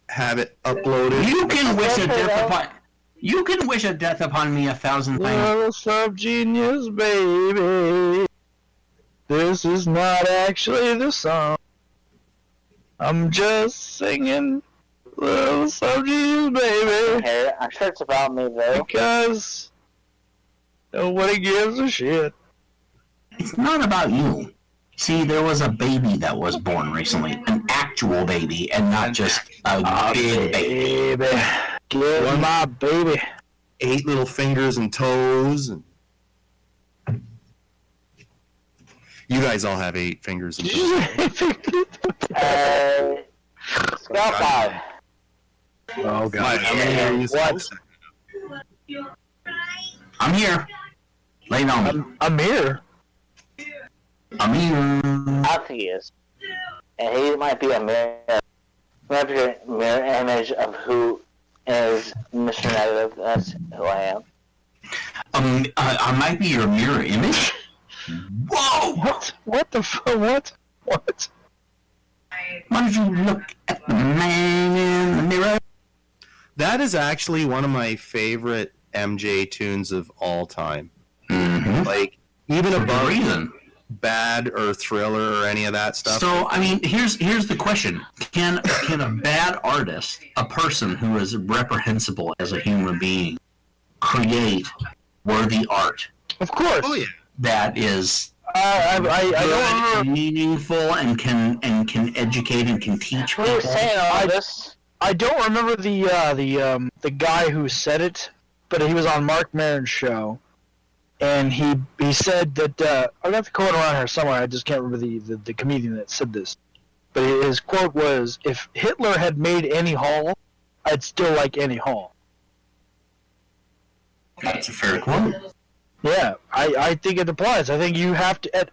F: have it uploaded.
D: You can wish a death upon. You can wish a death upon me 1,000 times.
C: Little sub-genius, baby. This is not actually the song. I'm just singing Little Sub-Genius, baby.
J: I'm sure it's about me, though.
C: Because nobody gives a shit.
D: It's not about you. See, there was a baby that was born recently. An actual baby, and not just a big baby.
C: Get my baby.
F: 8 little fingers and toes. And you guys all have 8 fingers and toes.
J: Scott 5.
C: Oh, God.
F: What?
D: I'm here. Lay it on me.
C: I'm here.
D: I'm here.
J: I think he is. And he might be a mirror. Might be a mirror image of who is Mr. Negative. That's who I am.
D: I might be your mirror image? Whoa!
C: What the fuck? What?
D: Why don't you look at the man in the mirror?
F: That is actually one of my favorite MJ tunes of all time.
D: Mm-hmm.
F: Like, even above
D: reason.
F: Bad or Thriller or any of that stuff.
D: So, I mean, here's the question. Can a bad artist, a person who is reprehensible as a human being, create worthy art?
C: Of course.
F: Oh, yeah.
D: That is
C: I don't
D: and meaningful and can educate and can teach
J: Who is
D: people.
J: saying all this?
C: I don't remember the guy who said it, but he was on Mark Maron's show, and he said that I got the quote around here somewhere. I just can't remember the comedian that said this, but his quote was, "If Hitler had made any hall, I'd still like any hall."
D: That's a fair quote.
C: Yeah, I think it applies. I think you have to.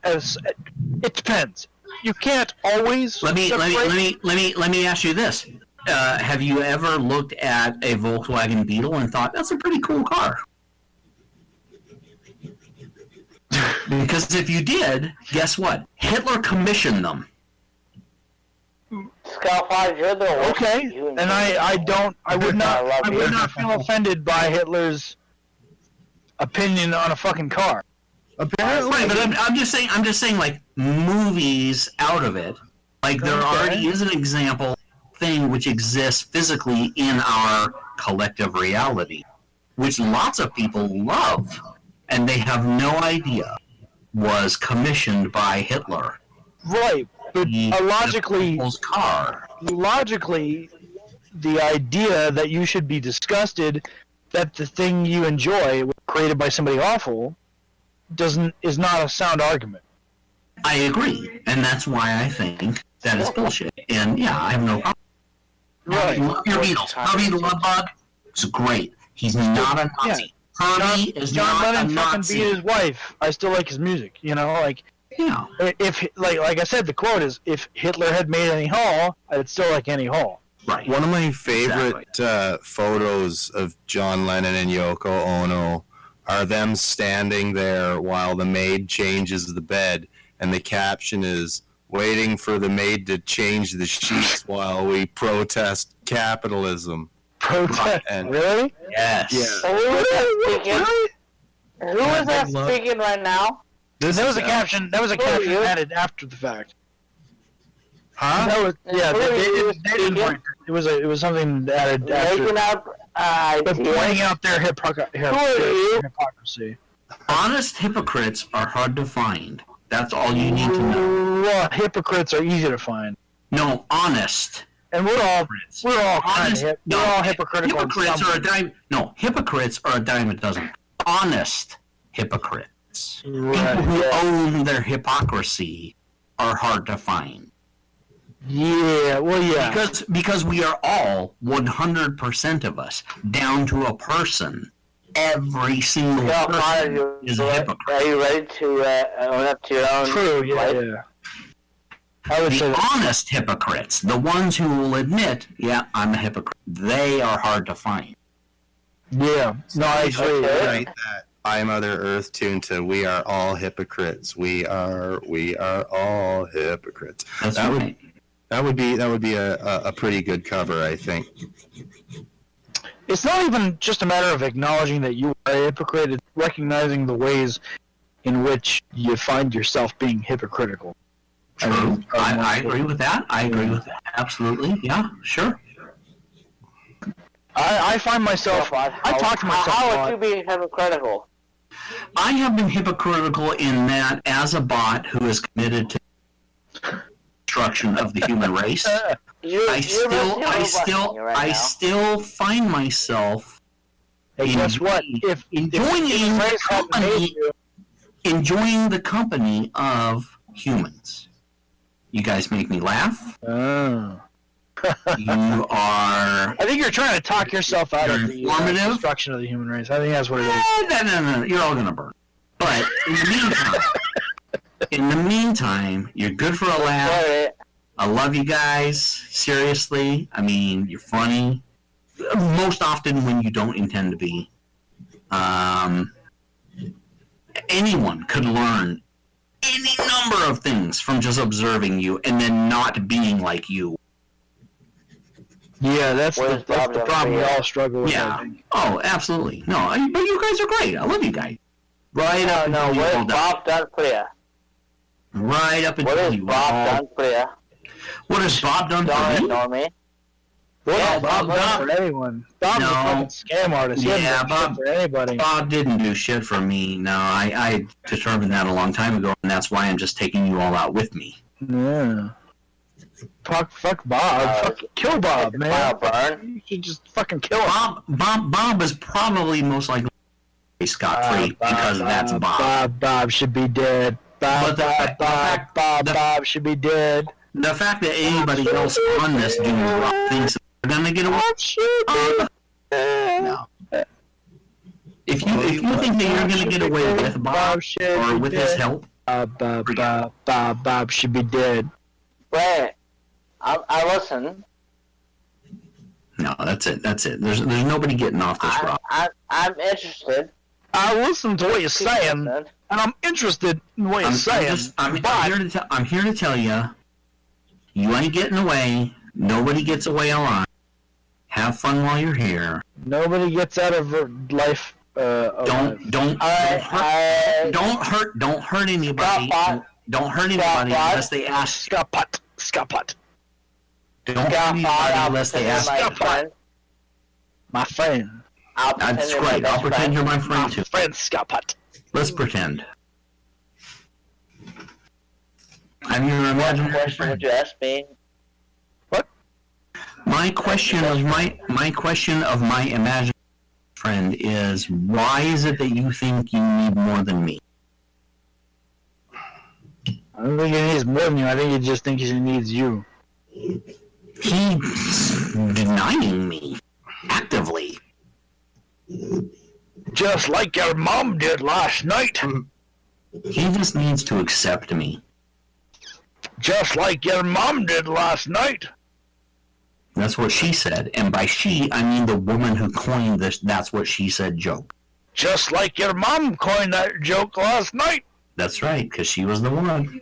C: It depends. You can't always.
D: Let me ask you this: have you ever looked at a Volkswagen Beetle and thought that's a pretty cool car? Because if you did, guess what? Hitler commissioned them.
J: Scott 5, you're the worst.
C: Okay, and I would not feel offended by Hitler's opinion on a fucking car.
F: Apparently,
D: Right, but I'm just saying, like, movies out of it. Like, there already is an example thing which exists physically in our collective reality, which lots of people love, and they have no idea was commissioned by Hitler.
C: Right, but logically,
D: car.
C: Logically, the idea that you should be disgusted that the thing you enjoy was created by somebody awful is not a sound argument.
D: I agree, and that's why I think that is bullshit. And yeah, I have no problem.
C: Right.
D: Your Beetle. Herbie the Love Bug is great. He's not a Nazi. Herbie is
C: John
D: not
C: Lennon
D: a
C: fucking
D: Nazi.
C: beat his wife. I still like his music. You know, like
D: Yeah.
C: if like I said, the quote is, "If Hitler had made any hall, I'd still like any hall."
D: Right.
F: one of my favorite photos of John Lennon and Yoko Ono are them standing there while the maid changes the bed, and the caption is, "Waiting for the maid to change the sheets while we protest capitalism."
C: Protest?
F: And
C: Really?
D: Yes.
F: Yeah.
J: Who is that speaking? Who is that
F: love-
J: speaking right now?
F: This
C: That
F: is
C: was a caption. That was a
J: Who are
C: caption
J: you?
C: added after the fact.
F: Huh?
C: That was, yeah,
J: Who are you
C: they didn't
J: speaking?
C: point it was something added after.
J: Making up
C: But pointing
J: ideas.
C: out their
J: you?
C: hypocrisy.
D: Honest hypocrites are hard to find. That's all you need to know.
C: Well, hypocrites are easy to find,
D: No, honest.
C: and we're all kind
D: Honest.
C: of we're all hypocritical. in
D: Hypocrites
C: some
D: are a
C: way.
D: dime. No, hypocrites are a dime a dozen. Honest hypocrites.
C: Right.
D: People who own their hypocrisy are hard to find.
C: Yeah. Well, yeah.
D: Because we are all 100% of us, down to a person. Every single
J: Scott 5,
D: person is a hypocrite.
J: are you ready to own up to your own
C: True. Yeah.
J: life?
C: Yeah. I would say
D: The
C: that.
D: honest hypocrites, the ones who will admit, yeah, I'm a hypocrite, they are hard to find.
C: Yeah. Yeah. No, I agree.
F: Right, that I Mother Earth tune to "We Are All Hypocrites." We are all hypocrites.
D: That's
F: that
D: right.
F: would be a pretty good cover, I think.
C: It's not even just a matter of acknowledging that you are a hypocrite. It's recognizing the ways in which you find yourself being hypocritical.
D: True. I agree with that. I agree with that. Absolutely. Yeah, sure.
C: I find myself. I talk to myself.
J: How would you be hypocritical?
D: I have been hypocritical in that as a bot who is committed to destruction of the human race, I still find myself
C: Hey, guess what? If
D: enjoying the company of humans. You guys make me laugh.
C: Oh.
D: You are.
C: I think you're trying to talk yourself out of the
D: informative.
C: destruction of the human race. I think that's what it is.
D: No. You're all gonna burn. But in the meantime, you're good for a laugh. I love you guys. Seriously. I mean, you're funny. Most often when you don't intend to be. Anyone could learn any number of things from just observing you and then not being like you.
C: Yeah, that's the problem we all struggle with.
D: Yeah. Oh, absolutely. No, but you guys are great. I love you guys. Right up
J: No,
D: until
J: what
D: you
J: has Bob done for you?
D: Right up until
J: What has
D: you
J: Bob done for you?
D: What has Bob done for me?
J: Normie.
C: Yeah, Bob done for anyone. Bob's a fucking scam artist. He
D: Yeah,
C: doesn't do shit for anybody.
D: Bob didn't do shit for me. No, I determined that a long time ago, and that's why I'm just taking you all out with me.
C: Yeah. Fuck Bob. Kill Bob, man. You should just fucking kill him.
D: Bob is probably most likely scot-free because that's Bob.
C: Bob should be dead. Bob should be dead.
D: The fact that anybody else on this doing rough things, they're gonna get away. No. If you think that you're gonna get away with Bob or with his help,
C: Bob should be dead.
J: Wait, I listen.
D: No, that's it. There's nobody getting off this rock.
J: I'm interested.
C: I listen to what you're saying, and I'm interested in what you're saying.
D: I'm here to tell you, you ain't getting away. Nobody gets away alive. Have fun while you're here.
C: Nobody gets out of life.
D: Don't hurt anybody. Don't hurt anybody unless they ask.
C: Scaput.
D: Don't hurt anybody unless they ask.
C: My friend.
D: That's great. I'll pretend you're my friend too.
C: My friend Scaput.
D: Let's pretend. I'm your imaginary
J: question
D: friend.
J: would you ask me?
C: What?
D: My question of my imaginary friend is, why is it that you think you need more than me?
C: I don't think he needs more than you. I think he just thinks he needs you.
D: He's denying me actively.
C: Just like your mom did last night.
D: He just needs to accept me.
C: Just like your mom did last night.
D: That's what she said. And by she, I mean the woman who coined this "that's what she said" joke.
C: Just like your mom coined that joke last night.
D: That's right, because she was the one.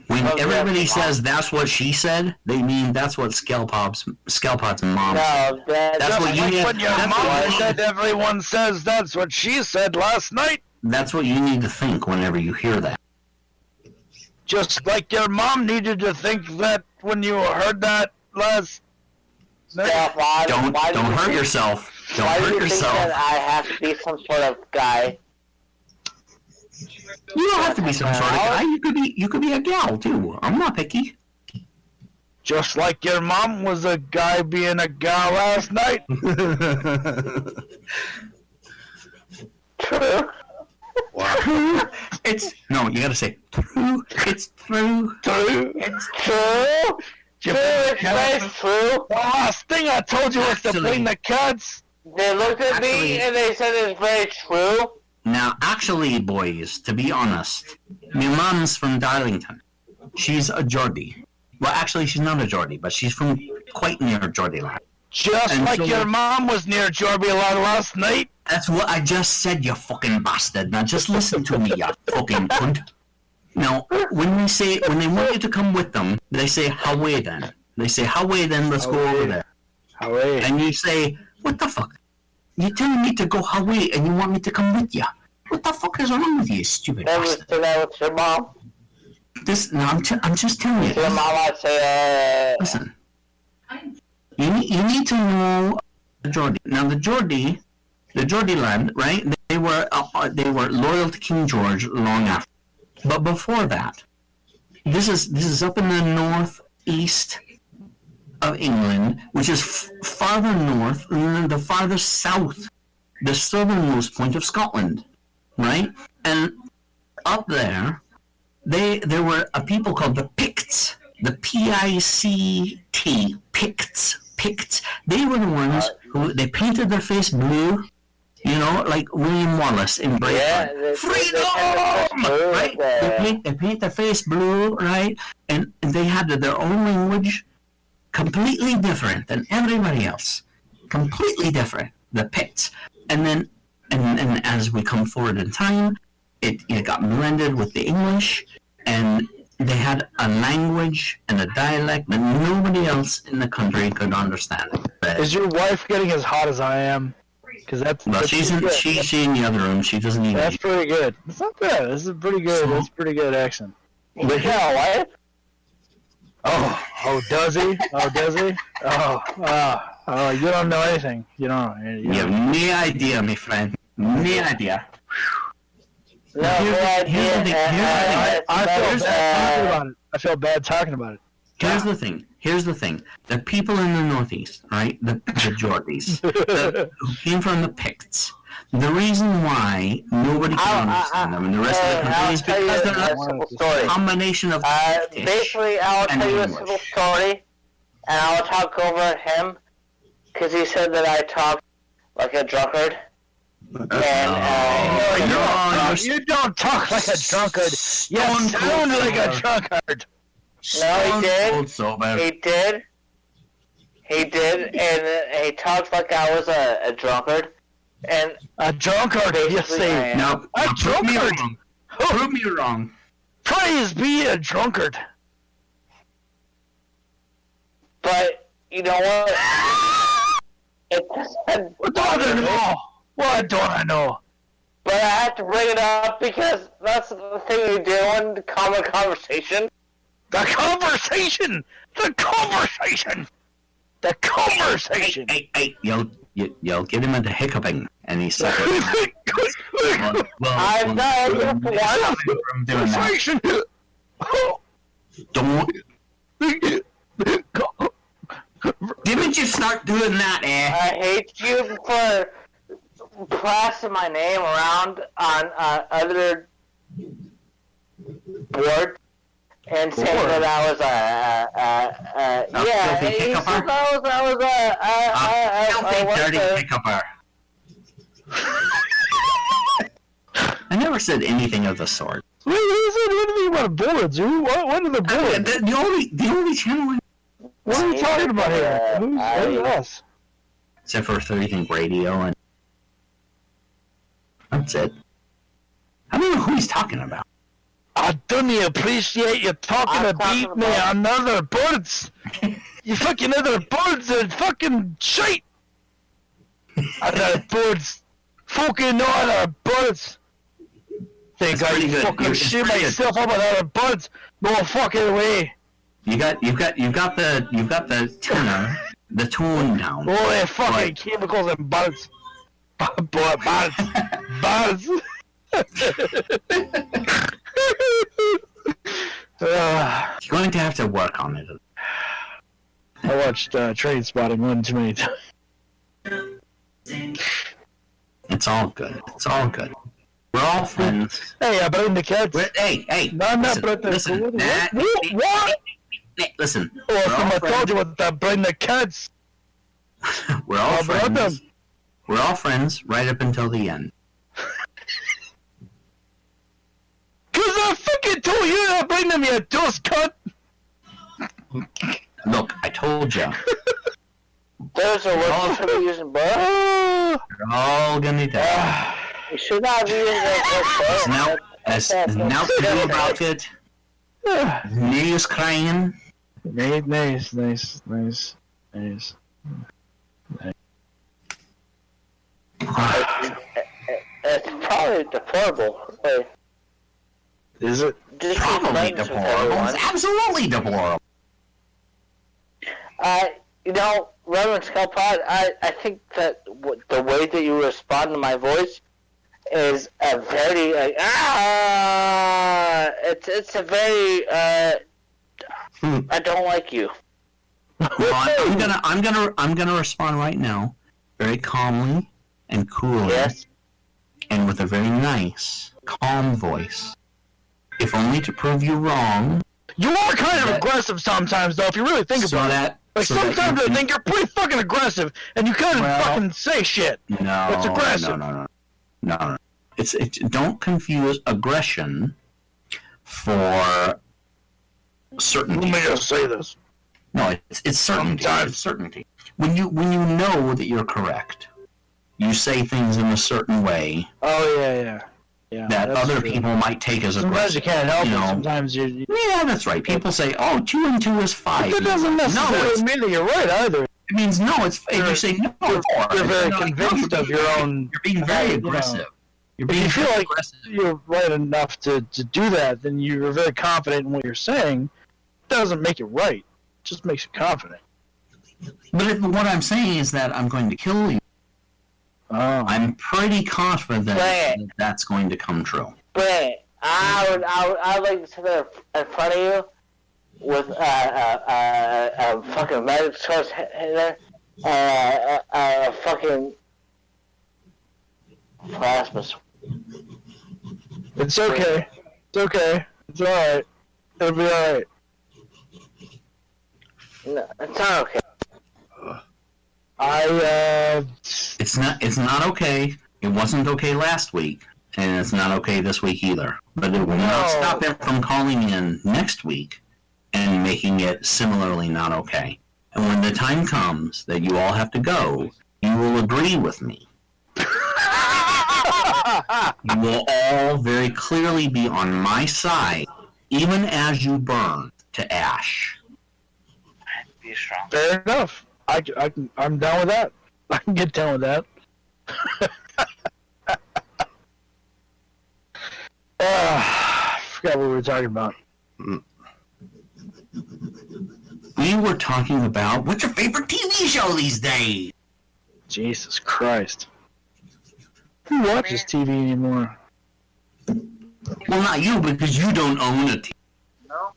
D: When everybody says "that's what she said," they mean that's what Skelpot's mom said.
J: No,
D: That's what you need.
C: When your mom said everyone says that's what she said last night.
D: That's what you need to think whenever you hear that.
C: Just like your mom needed to think that when you heard that last night.
D: Don't hurt yourself. Don't
J: Why do
D: hurt
J: you
D: yourself.
J: think that I have to be some sort of guy?
D: You don't have to be some sort of guy. You could be a gal too. I'm not picky.
C: Just like your mom was a guy being a gal last night.
J: True.
F: Wow.
D: You gotta say true. It's true.
J: True. It's true. It's very true.
C: The last thing I told you was to bring the cats.
J: They looked at me and they said it's very true.
D: Now, actually, boys, to be honest, my mom's from Darlington. She's a Geordie. Well, actually, she's not a Geordie, but she's from quite near Geordie land.
C: Just
D: And
C: like
D: so-
C: your mom was near Jorby last night.
D: That's what I just said, you fucking bastard. Now just listen to me, you fucking cunt. Now, when they want you to come with them, they say, "Away then." They say, "Away then, let's go over there."
C: Away.
D: And you say, "What the fuck? You're telling me to go away and you want me to come with you? What the fuck is wrong with you, you stupid
J: Never
D: bastard?"
J: say that with your mom.
D: I'm just telling you.
J: To your mom, I'd say,
D: Listen, you need to know the Geordie. Now the Geordie land, right? They were loyal to King George long after. But before that, this is up in the northeast of England, which is farther north than the farthest south, the southernmost point of Scotland, right? And up there, there were a people called the Picts, the P-I-C-T, Picts. They were the ones who they painted their face blue, you know, like William Wallace in Braveheart. Freedom, right? They paint their face blue, right? And they had their own language, completely different than everybody else, completely different. The Picts, and then and as we come forward in time, it got blended with the English, and they had a language and a dialect that nobody else in the country could understand.
C: Is your wife getting as hot as I am? Because that's
D: She's in the other room. She doesn't even.
C: That's pretty good. It's not bad. This is pretty good. That's pretty good accent.
J: But yeah, wife?
C: Oh, does he? Oh, does he? Oh, you don't know anything. You don't know.
D: You have no idea, my friend. No idea.
J: No idea.
C: I feel bad talking about it.
D: Here's the thing. The people in the Northeast, right? The Geordies, who came from the Picts. The reason why nobody can understand them and the rest of the country is because they're a combination of
J: basically, I'll tell you a simple story, and I'll talk over him, because he said that I talk like a drunkard. And,
C: you don't talk like a drunkard. You sound like a drunkard.
J: No, he did, and he talked like I was a drunkard. And
C: a drunkard, you say?
D: No,
C: a drunkard.
D: Prove me wrong.
C: Praise be a drunkard.
J: But you know what?
C: What don't I know? What don't I know?
J: But I have to bring it up because that's the thing you do in common conversation.
C: The conversation.
D: Hey, you'll get him into hiccuping, and he's like,
J: I've done one.
D: From doing that. Don't. Didn't you start doing that,
J: I hate you for passing my name around on other boards and saying that I was yeah, he said I was
D: dirty hiccupper. I never said anything of the sort.
C: What do you mean about boards? What are the boards?
D: The only channel.
C: What are you talking about here? Who's us?
D: Except for FreeThinkRadio, and that's it. I don't know who he's talking about.
C: I don't appreciate you talking about me on other birds. You fucking other birds are fucking shite. Other birds. Fucking other birds. Think
D: That's pretty
C: I
D: good.
C: fucking
D: It's
C: shit
D: pretty
C: myself up with other birds. No fucking way.
D: You've got the tenor, the tone down.
C: Oh, they're fucking chemicals and buds. Buds.
D: You're going to have to work on it.
C: I watched Train Spotting one too many times.
D: It's all good. It's all good. We're all friends.
C: Hey, I bring the cats.
D: Hey.
C: No, I'm not brought the
D: listen.
C: What?
D: Listen.
C: Oh, I told you what to bring the cats.
D: We're all friends. We're all friends right up until the end.
C: Cause I fucking told you to bring them, you dust cunt.
D: Look, I told you.
J: There's a lot of people using butt.
D: They're all gonna die.
J: You should not be using that.
D: As now to do about it. Knee is crying.
C: Nice.
J: It's probably deplorable. Wait.
C: Is it?
D: Probably deplorable. It's absolutely deplorable.
J: Reverend Skullpod, I think that the way that you respond to my voice is a very it's a very I don't like you.
D: Well, I'm gonna respond right now, very calmly and coolly,
J: yes,
D: and with a very nice, calm voice. If only to prove you wrong.
C: You are kind of aggressive sometimes, though. If you really think about it. Sometimes I think you're pretty fucking aggressive, and you kind of fucking say shit.
D: No,
C: it's aggressive.
D: No. It's don't confuse aggression for certainty.
C: Let me just say this.
D: No, it's certainty. It's certainty. When you know that you're correct, you say things in a certain way.
C: Oh yeah.
D: That other people might take as aggressive.
C: Sometimes you can't help it. Sometimes you.
D: Yeah, that's right. People say, "Oh, 2 and 2 is 5."
C: But that doesn't necessarily mean that you're right either.
D: It means no. It's you say no.
C: You're very convinced of your own.
D: You're being very aggressive.
C: If you feel like you're right enough to do that, then you're very confident in what you're saying. It doesn't make it right. It just makes you confident.
D: But what I'm saying is that I'm going to kill you.
C: Oh.
D: I'm pretty confident that that's going to come true.
J: But I would like to sit there in front of you with a fucking magic source there, a fucking plasma.
C: It's okay. It's okay. It's alright. It'll be alright.
J: No, it's not okay.
D: It's not okay. It wasn't okay last week, and it's not okay this week either. But it will not stop them from calling in next week and making it similarly not okay. And when the time comes that you all have to go, you will agree with me. You will all very clearly be on my side, even as you burn to ash.
J: Be strong.
C: Fair enough. I'm down with that. I can get down with that. I forgot what we were talking about.
D: We were talking about what's your favorite TV show these days?
C: Jesus Christ. Who watches TV anymore?
D: Well, not you, because you don't own a TV.
J: No?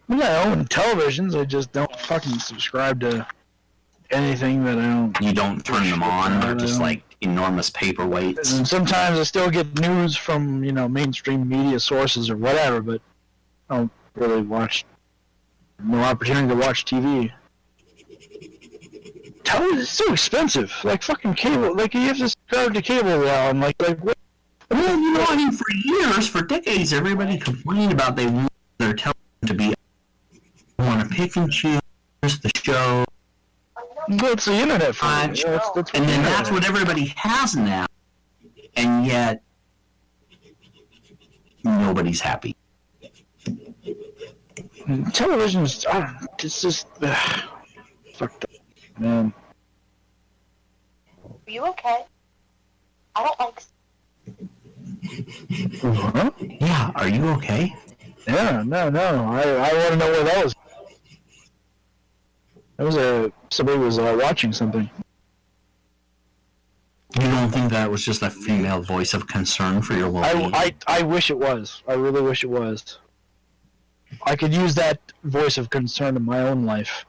C: I mean, I own televisions, I just don't fucking subscribe to anything that I don't.
D: You don't turn them on, they're just like enormous paperweights.
C: And sometimes I still get news from, mainstream media sources or whatever, but I don't really no opportunity to watch TV. Television's so expensive. Like fucking cable, like you have to subscribe to cable now, and like what?
D: Well, for years, for decades, everybody complained about they want their television to be. Want to pick and choose the show.
C: Well, it's the internet for you.
D: And then that's what everybody has now, and yet nobody's happy.
C: Television's, it's just fucked up, man.
K: Are you okay? I don't like.
C: Huh?
D: Yeah, are you okay?
C: Yeah, no. I want to know where that was. That was somebody was watching something.
D: You don't think that was just a female voice of concern for your well-being?
C: I wish it was. I really wish it was. I could use that voice of concern in my own life,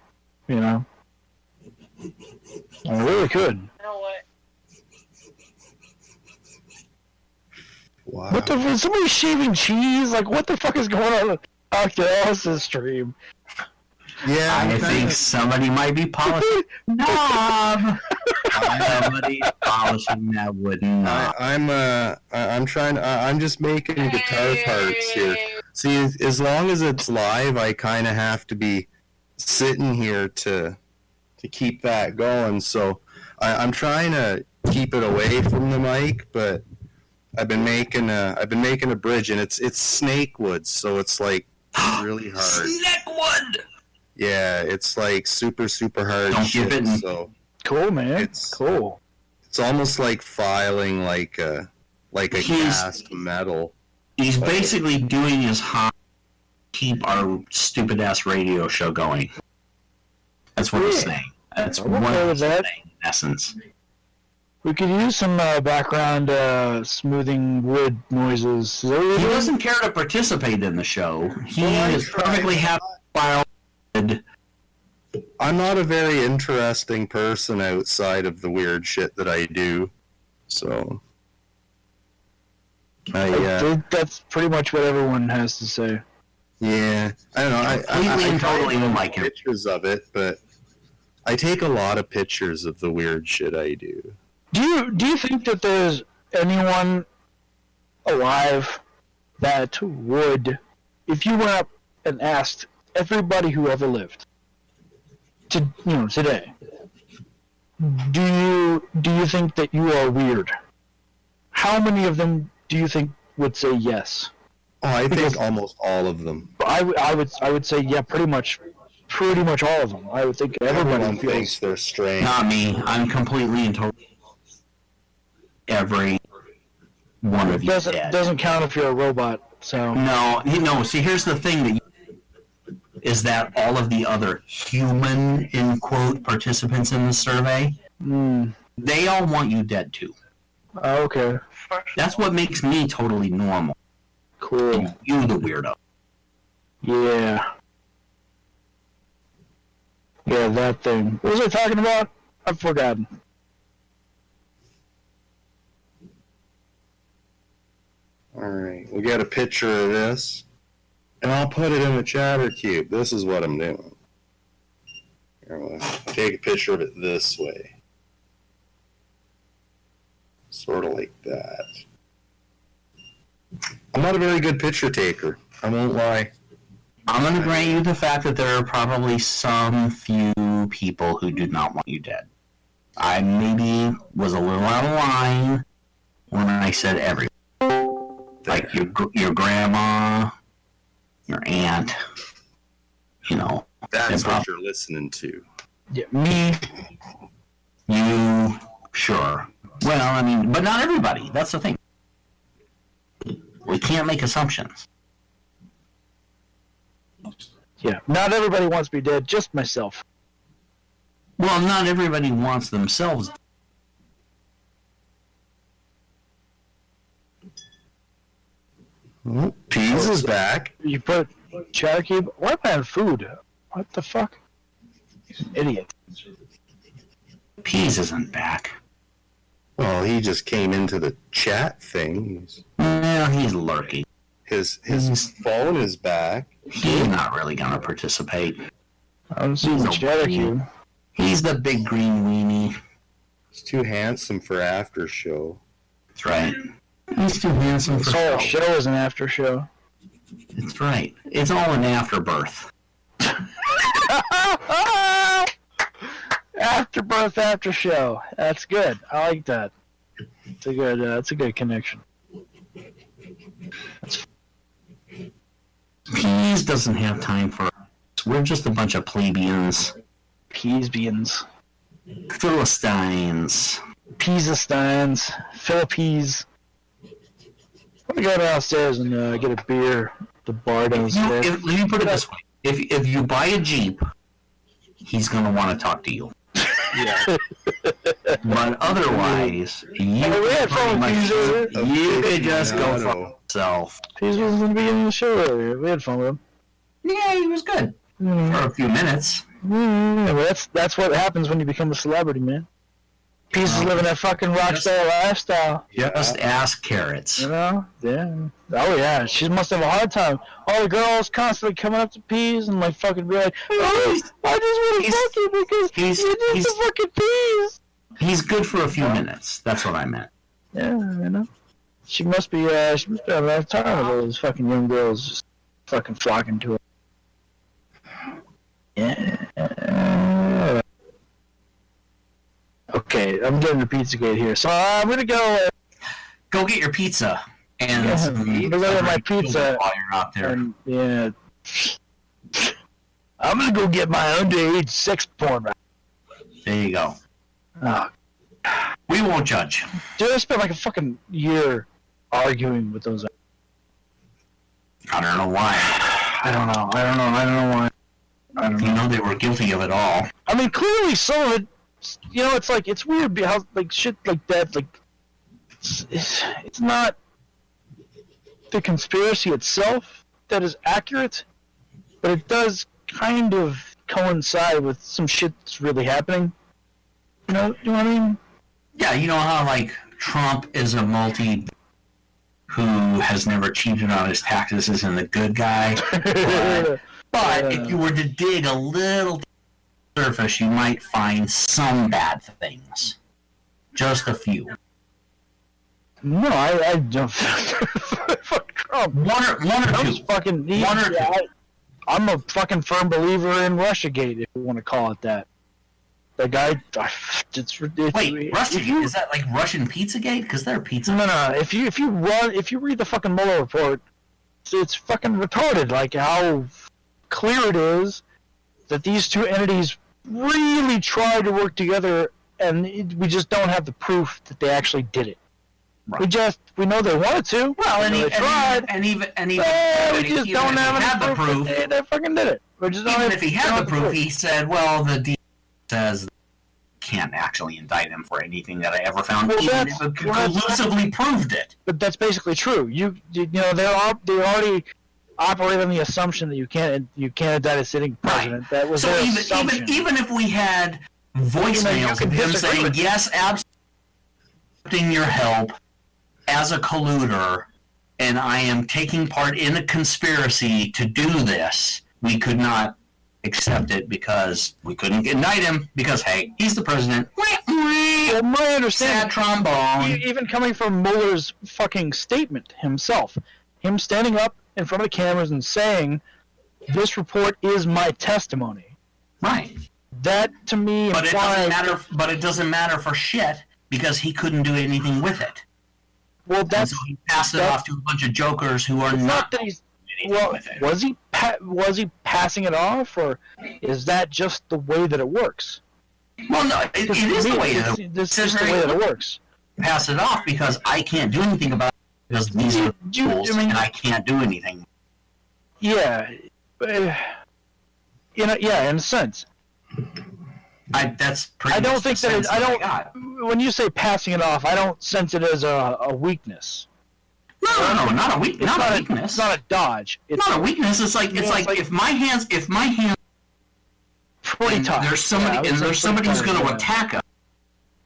C: I really could.
K: You know what?
I: Wow.
C: What the fuck? Somebody shaving cheese? Like, what the fuck is going on with Dr. Ellis' stream?
I: Yeah,
D: I think somebody might be polishing knob. Somebody polishing that wooden knob.
I: I'm trying. I'm just making guitar parts here. See, as long as it's live, I kind of have to be sitting here to
F: keep that going. So I'm trying to keep it away from the mic, but I've been making a bridge, and it's snakewood, so it's like really hard.
D: Snakewood.
F: Yeah, it's like super hard.
D: Don't
F: shit,
D: give it.
F: So
C: Cool, man.
F: It's
C: cool.
F: It's almost like filing like a cast metal.
D: He's basically doing his hobby to keep our stupid ass radio show going. That's what he's saying. That's what he's saying, in essence.
C: We could use some background smoothing wood noises.
D: He doesn't care to participate in the show. He is perfectly happy.
F: I'm not a very interesting person outside of the weird shit that I do, so
C: I think that's pretty much what everyone has to say.
F: Yeah, I don't know. I
D: totally don't like
F: pictures of it, but I take a lot of pictures of the weird shit I do.
C: Do you think that there's anyone alive that would, if you went up and asked everybody who ever lived today, do you think that you are weird? How many of them do you think would say yes?
F: Oh, I think almost all of them.
C: I would say yeah, pretty much all of them. I would think everyone
F: thinks they're strange.
D: Not me. I'm completely and totally. Every one of you
C: doesn't count if you're a robot. So
D: no. See, here's the thing is that all of the other human in quote participants in the survey, they all want you dead too.
C: Okay.
D: That's what makes me totally normal.
C: Cool.
D: And you the weirdo.
C: Yeah. Yeah, that thing. What was I talking about? I've forgotten.
F: Alright, we got a picture of this, and I'll put it in the chatter cube. This is what I'm doing. Here, I'm going to take a picture of it this way. Sort of like that. I'm not a very good picture taker. I won't lie.
D: I'm going to grant you the fact that there are probably some few people who do not want you dead. I maybe was a little out of line when I said everyone. Like your grandma, your aunt,
F: That's what you're listening to.
C: Yeah, me.
D: You, sure. Well, I mean, but not everybody. That's the thing. We can't make assumptions.
C: Yeah, not everybody wants me dead, just myself.
D: Well, not everybody wants themselves.
F: Oh, Peas is back.
C: You put chatter cube. Why am I on food? What the fuck? He's an idiot.
D: Peas isn't back.
F: Well, he just came into the chat thing.
D: Yeah, he's lurking.
F: His phone is back.
D: He's not really gonna participate.
C: I don't see the chatter cube.
D: He's the big green weenie.
F: He's too handsome for after show.
D: That's right. He's too handsome for
C: this whole show is an after show.
D: That's right. It's all an afterbirth.
C: Afterbirth after show. That's good. I like that. It's a good connection.
D: Peas doesn't have time for us. We're just a bunch of plebeians.
C: Peasbeans.
D: Philistines.
C: Peasistines. Philippines. I'm gonna go downstairs and get a beer. The bar downstairs.
D: Let me put it this way: if you buy a Jeep, he's gonna want to talk to you.
C: Yeah.
D: But otherwise, you could just go for yourself.
C: Peas was in the beginning of the show earlier. We had fun with him.
D: Yeah, he was good for a few minutes.
C: Yeah, that's what happens when you become a celebrity, man. Peas is living that fucking rockstar lifestyle.
D: Just ask Carrots.
C: You know? Yeah. Oh, yeah. She must have a hard time. All the girls constantly coming up to Peas and, like, fucking be like, oh, I just want to fuck you because you did the fucking Peas.
D: He's good for a few minutes. That's what I meant.
C: Yeah, you know? She must be having a hard time with all those fucking young girls just fucking flocking to her. Yeah. Okay, I'm getting the Pizzagate here, so I'm gonna go.
D: Go get your pizza and
C: deliver my pizza
D: while you're out there.
C: And, yeah, I'm gonna go get my underage sex porn.
D: There you go.
C: Oh.
D: We won't judge.
C: Dude, I spent like a fucking year arguing with those.
D: I don't know why.
C: I don't know why. I don't know.
D: You know they were guilty of it all.
C: I mean, clearly some of it. You know, it's like it's weird how like shit like that. Like it's not the conspiracy itself that is accurate, but it does kind of coincide with some shit that's really happening. You know what I mean?
D: Yeah, you know how like Trump is a who has never cheated on his taxes, isn't a good guy. But if you were to dig a little surface, you might find some bad things. Just a few.
C: No, I don't. Fuck Trump.
D: One or two.
C: One or two. I'm a fucking firm believer in Russiagate, if you want to call it that. The guy, it's
D: wait, Russiagate? Is that like Russian Pizzagate? Because they're pizza.
C: No. If you read the fucking Mueller report, it's fucking retarded. Like how clear it is that these two entities really tried to work together, and we just don't have the proof that they actually did it. Right. We know they wanted to.
D: Well,
C: they tried.
D: And even
C: we just don't have
D: the proof.
C: They fucking did it.
D: Even if he had the proof, he said, "Well, the D says can't actually indict him for anything that I ever found, even if it conclusively proved it."
C: But that's basically true. You know they already operate on the assumption that you can't indict a sitting president. Right. That was their assumption.
D: Even if we had voicemails of him saying, "Yes, absolutely, accepting your help as a colluder, and I am taking part in a conspiracy to do this," we could not accept it because we couldn't indict him because, hey, he's the president.
C: Well, my understanding,
D: sad trombone.
C: Even coming from Mueller's fucking statement himself, him standing up in front of the cameras and saying, "This report is my testimony."
D: Right.
C: That to me
D: implies.
C: But
D: it doesn't matter for shit because he couldn't do anything with it.
C: Well,
D: so he passed it off to a bunch of jokers who are not.
C: That he's, well, was he passing it off, or is that just the way that it works?
D: Well, no, it is the way that it works.
C: This is the way that it works.
D: Pass it off because I can't do anything about it because these are rules and I can't do anything.
C: Yeah, in a sense.
D: That's pretty.
C: I don't think that. I don't. When you say passing it off, I don't sense it as a weakness.
D: No, not a weakness. Not a weakness.
C: It's not a dodge.
D: It's not a weakness. It's like if my hands.
C: Pretty tough.
D: There's somebody who's going to attack us,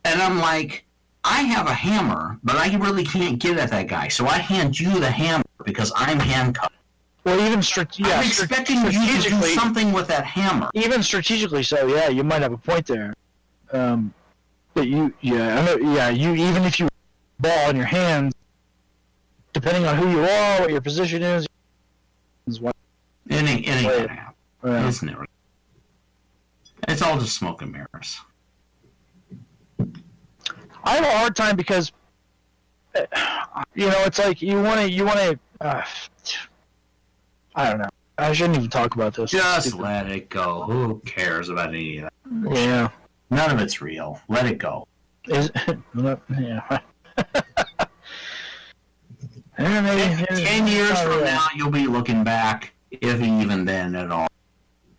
D: and I'm like, I have a hammer, but I really can't get at that guy, so I hand you the hammer because I'm handcuffed.
C: Well, even
D: I'm expecting you to do something with that hammer.
C: Even strategically, so yeah, you might have a point there. But you even if you ball in your hands, depending on who you are, what your position is
D: it ain't gonna happen. It's never. It's all just smoke and mirrors.
C: I have a hard time because, it's like you want to. I don't know. I shouldn't even talk about this.
D: Just let it go. Who cares about any of that?
C: Yeah.
D: None of it's real. Let it go.
C: Yeah.
D: 10 years from now, you'll be looking back, if even then at all.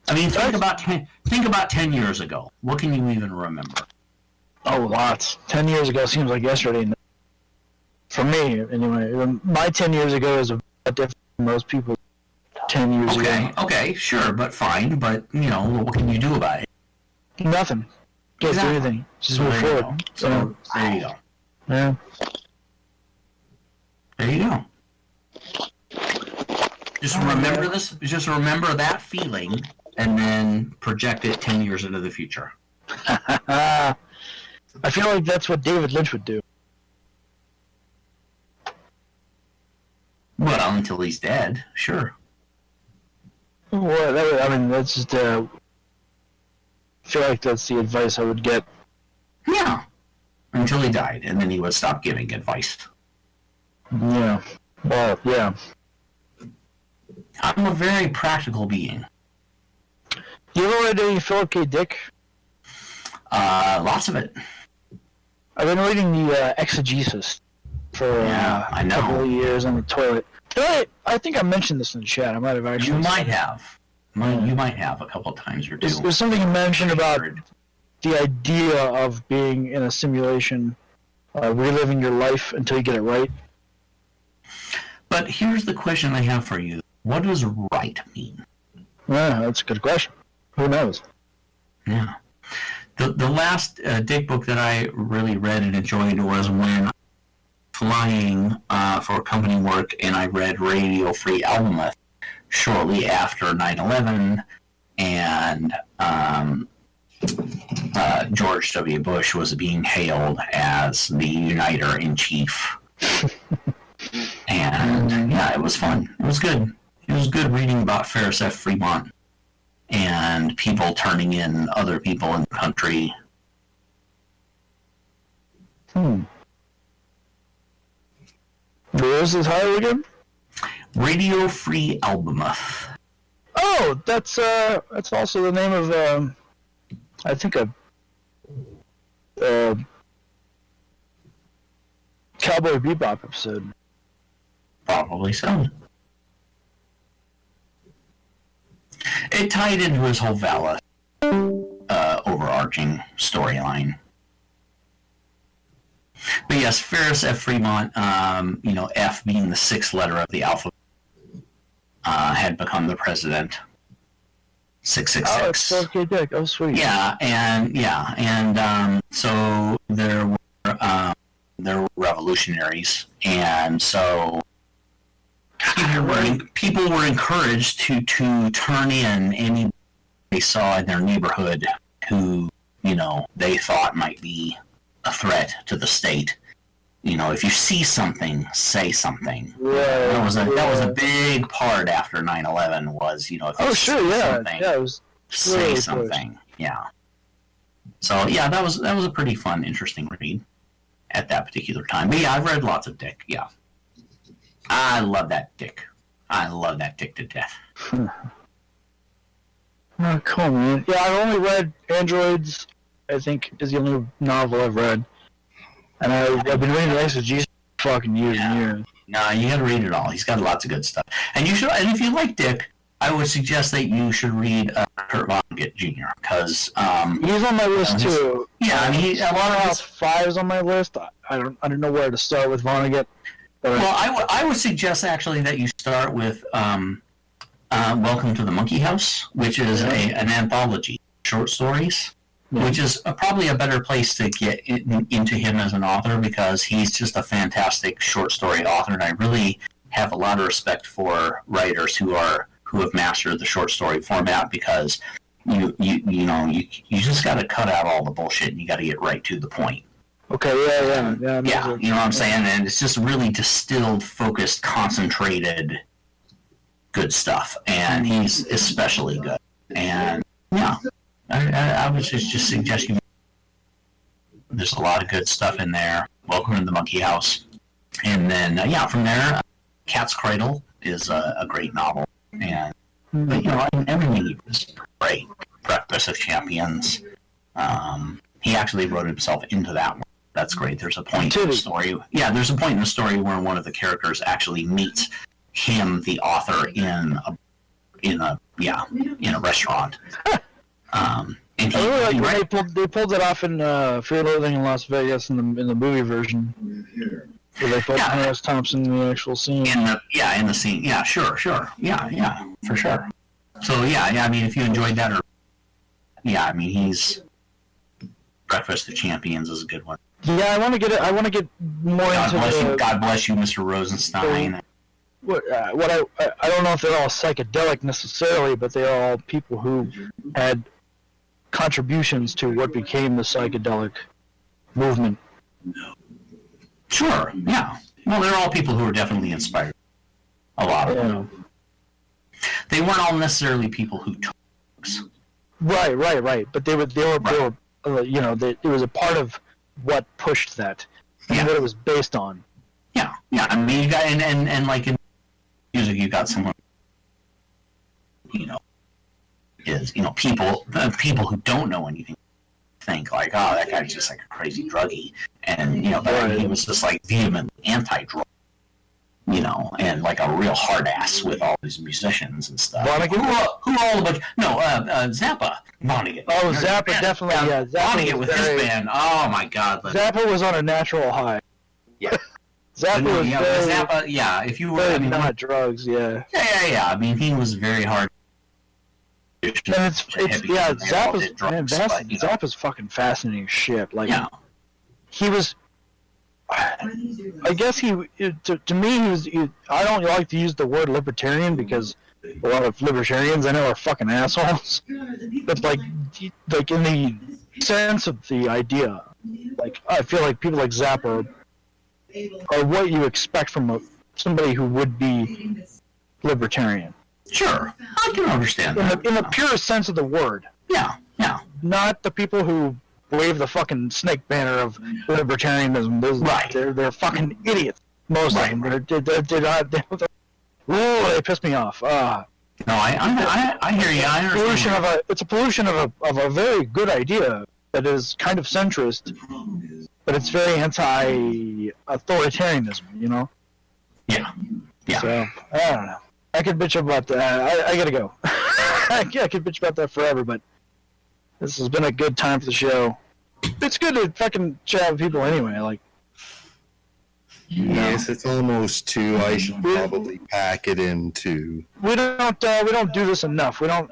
D: I mean, think about 10 years ago. What can you even remember?
C: Oh, lots. 10 years ago seems like yesterday. For me, anyway. My 10 years ago is a lot different than most people 10 years ago.
D: Okay, sure, but fine. But, what can you do about it?
C: Nothing. Can't do anything. Just move forward.
D: So, there you go.
C: Yeah.
D: There you go. Just remember this. Just remember that feeling, and then project it 10 years into the future.
C: I feel like that's what David Lynch would do.
D: Well, until he's dead, sure.
C: Well, that's just. I feel like that's the advice I would get.
D: Yeah. until he died, and then he would stop giving advice.
C: Yeah. Well, yeah.
D: I'm a very practical being.
C: You ever read any Philip K. Dick?
D: Lots of it.
C: I've been reading the Exegesis for
D: I know.
C: a couple of years on the toilet. I think I mentioned this in the chat. I might have actually.
D: You might have. You might have a couple of times or two.
C: There's something you mentioned about the idea of being in a simulation, reliving your life until you get it right.
D: But here's the question I have for you. What does right mean?
C: Yeah, that's a good question. Who knows?
D: Yeah. The last Dick book that I really read and enjoyed was when I was flying for company work, and I read Radio Free Albemuth shortly after 9/11, and George W. Bush was being hailed as the uniter-in-chief. And yeah, it was fun. It was good. It was good reading about Ferris F. Fremont and people turning in other people in the country.
C: Where is the title again?
D: Radio Free Albemuth.
C: Oh, that's also the name of I think a Cowboy Bebop episode.
D: Probably so. It tied into his whole Valis overarching storyline. But yes, Ferris F. Fremont, F being the sixth letter of the alphabet, had become the president. 666.
C: Oh, it's Philip K. Dick. Oh, sweet.
D: So there were revolutionaries, and so people were encouraged to turn in any they saw in their neighborhood who they thought might be a threat to the state. If you see something, say something.
C: Right.
D: That was a big part after 9/11 was if you see something,
C: it was
D: say
C: really
D: something. Close. Yeah. So yeah, that was a pretty fun, interesting read at that particular time. But yeah, I've read lots of Dick. Yeah, I love that Dick. I love that Dick to death.
C: Oh, cool, man. Yeah, I've only read Androids. I think is the only novel I've read, and I've been reading the Exegesis for fucking years and years.
D: No, you gotta read it all. He's got lots of good stuff, and you should. And if you like Dick, I would suggest that you should read Kurt Vonnegut Jr. because
C: he's on my list too.
D: Yeah, I mean, a lot of
C: House 5 is on my list. I don't know where to start with Vonnegut.
D: Well, I would suggest actually that you start with Welcome to the Monkey House, which is an anthology short stories. Yeah. Which is probably a better place to get into him as an author because he's just a fantastic short story author, and I really have a lot of respect for writers who have mastered the short story format because you just got to cut out all the bullshit and you got to get right to the point.
C: Okay, yeah.
D: You know what I'm saying? And it's just really distilled, focused, concentrated, good stuff, and he's especially good. And yeah. I would just suggest you. There's a lot of good stuff in there. Welcome to the Monkey House, and then from there, Cat's Cradle is a great novel, and everything is great. Breakfast of Champions. He actually wrote himself into that one. That's great. There's a point in the story. Yeah, there's a point in the story where one of the characters actually meets him, the author, in a restaurant.
C: And they pulled it off in Fear and Loathing in Las Vegas in the movie version. Where they put Harris Thompson in the actual scene.
D: In the scene. Yeah, sure. Yeah, for sure. So I mean, if you enjoyed that, he's Breakfast of Champions is a good one.
C: Yeah, I want to get more into
D: God bless you, Mr. Rosenstein.
C: What I don't know if they're all psychedelic necessarily, but they are all people who had contributions to what became the psychedelic movement.
D: Sure, yeah. Well, they're all people who are definitely inspired. A lot of them. They weren't all necessarily people who took drugs.
C: Right. But they were. It was a part of what pushed that and what it was based on.
D: Yeah. I mean, you got and like in music, you got someone, is people who don't know anything think like, oh, that guy's just like a crazy druggie, and but he was just like vehemently anti-drug. And like a real hard ass with all these musicians and stuff.
C: Vonnegut?
D: Who are all a bunch? No, Zappa. Vonnegut.
C: Oh, Zappa, definitely. Yeah, Zappa
D: Vonnegut with his band. Oh my God.
C: Zappa was on a natural high.
D: Yeah.
C: Zappa was very,
D: Zappa. Yeah, if you were,
C: not drugs. Yeah.
D: Yeah. I mean, he was very hard.
C: And Zappa's fucking fascinating shit. Like, he was. I guess to me, he was. I don't like to use the word libertarian because a lot of libertarians I know are fucking assholes. But like in the sense of the idea, like I feel like people like Zappa are what you expect from somebody who would be libertarian.
D: Sure, I can understand that.
C: In the purest sense of the word.
D: Yeah.
C: Not the people who wave the fucking snake banner of libertarianism. They're fucking idiots. Most of them. They piss me off.
D: No, I hear you. I understand.
C: It's a pollution of a very good idea that is kind of centrist, but it's very anti-authoritarianism.
D: Yeah.
C: So I don't know. I could bitch about that. I gotta go. I could bitch about that forever, but this has been a good time for the show. It's good to fucking chat with people anyway. Like,
L: yes, it's almost 2. I should probably pack it into.
C: We don't do this enough. We don't.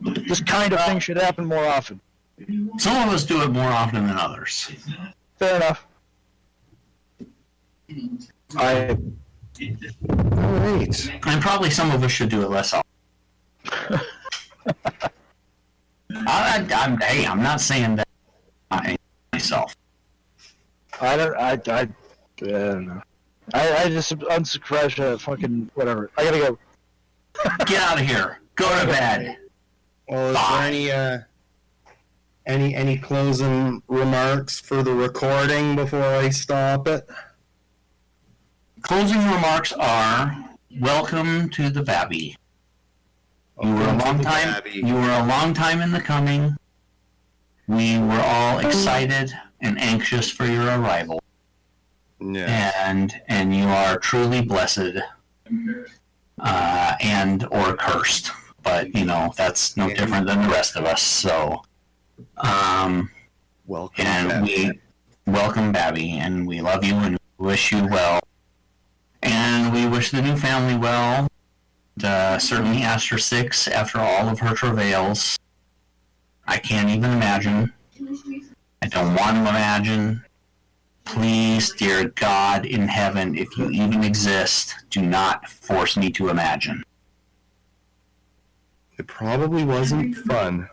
C: This kind of thing should happen more often.
D: Some of us do it more often than others.
C: Fair enough.
L: All right.
D: And probably some of us should do it less often. I'm not saying that myself.
C: I don't know. I just unsubscribe fucking whatever. I gotta go.
D: Get out of here. Go to bed.
L: Well, is there any closing remarks for the recording before I stop it?
D: Closing remarks are: welcome to the Babby. You were a long time in the coming. We were all excited and anxious for your arrival.
L: Yeah.
D: And you are truly blessed, and or cursed. But that's no different than the rest of us. So,
L: welcome.
D: And we welcome Babby, and we love you and wish you well. And we wish the new family well. Certainly Aster 6 after all of her travails. I can't even imagine. I don't want to imagine. Please, dear God in heaven, if you even exist, do not force me to imagine.
L: It probably wasn't fun.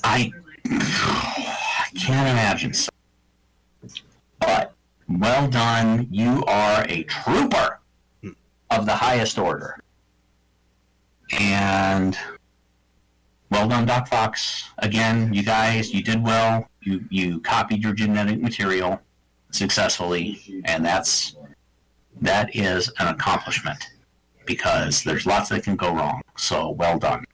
D: I can't imagine. But, well done. You are a trooper of the highest order. And well done, Doc Fox. Again, you guys, you did well. You copied your genetic material successfully, and that is an accomplishment because there's lots that can go wrong. So well done.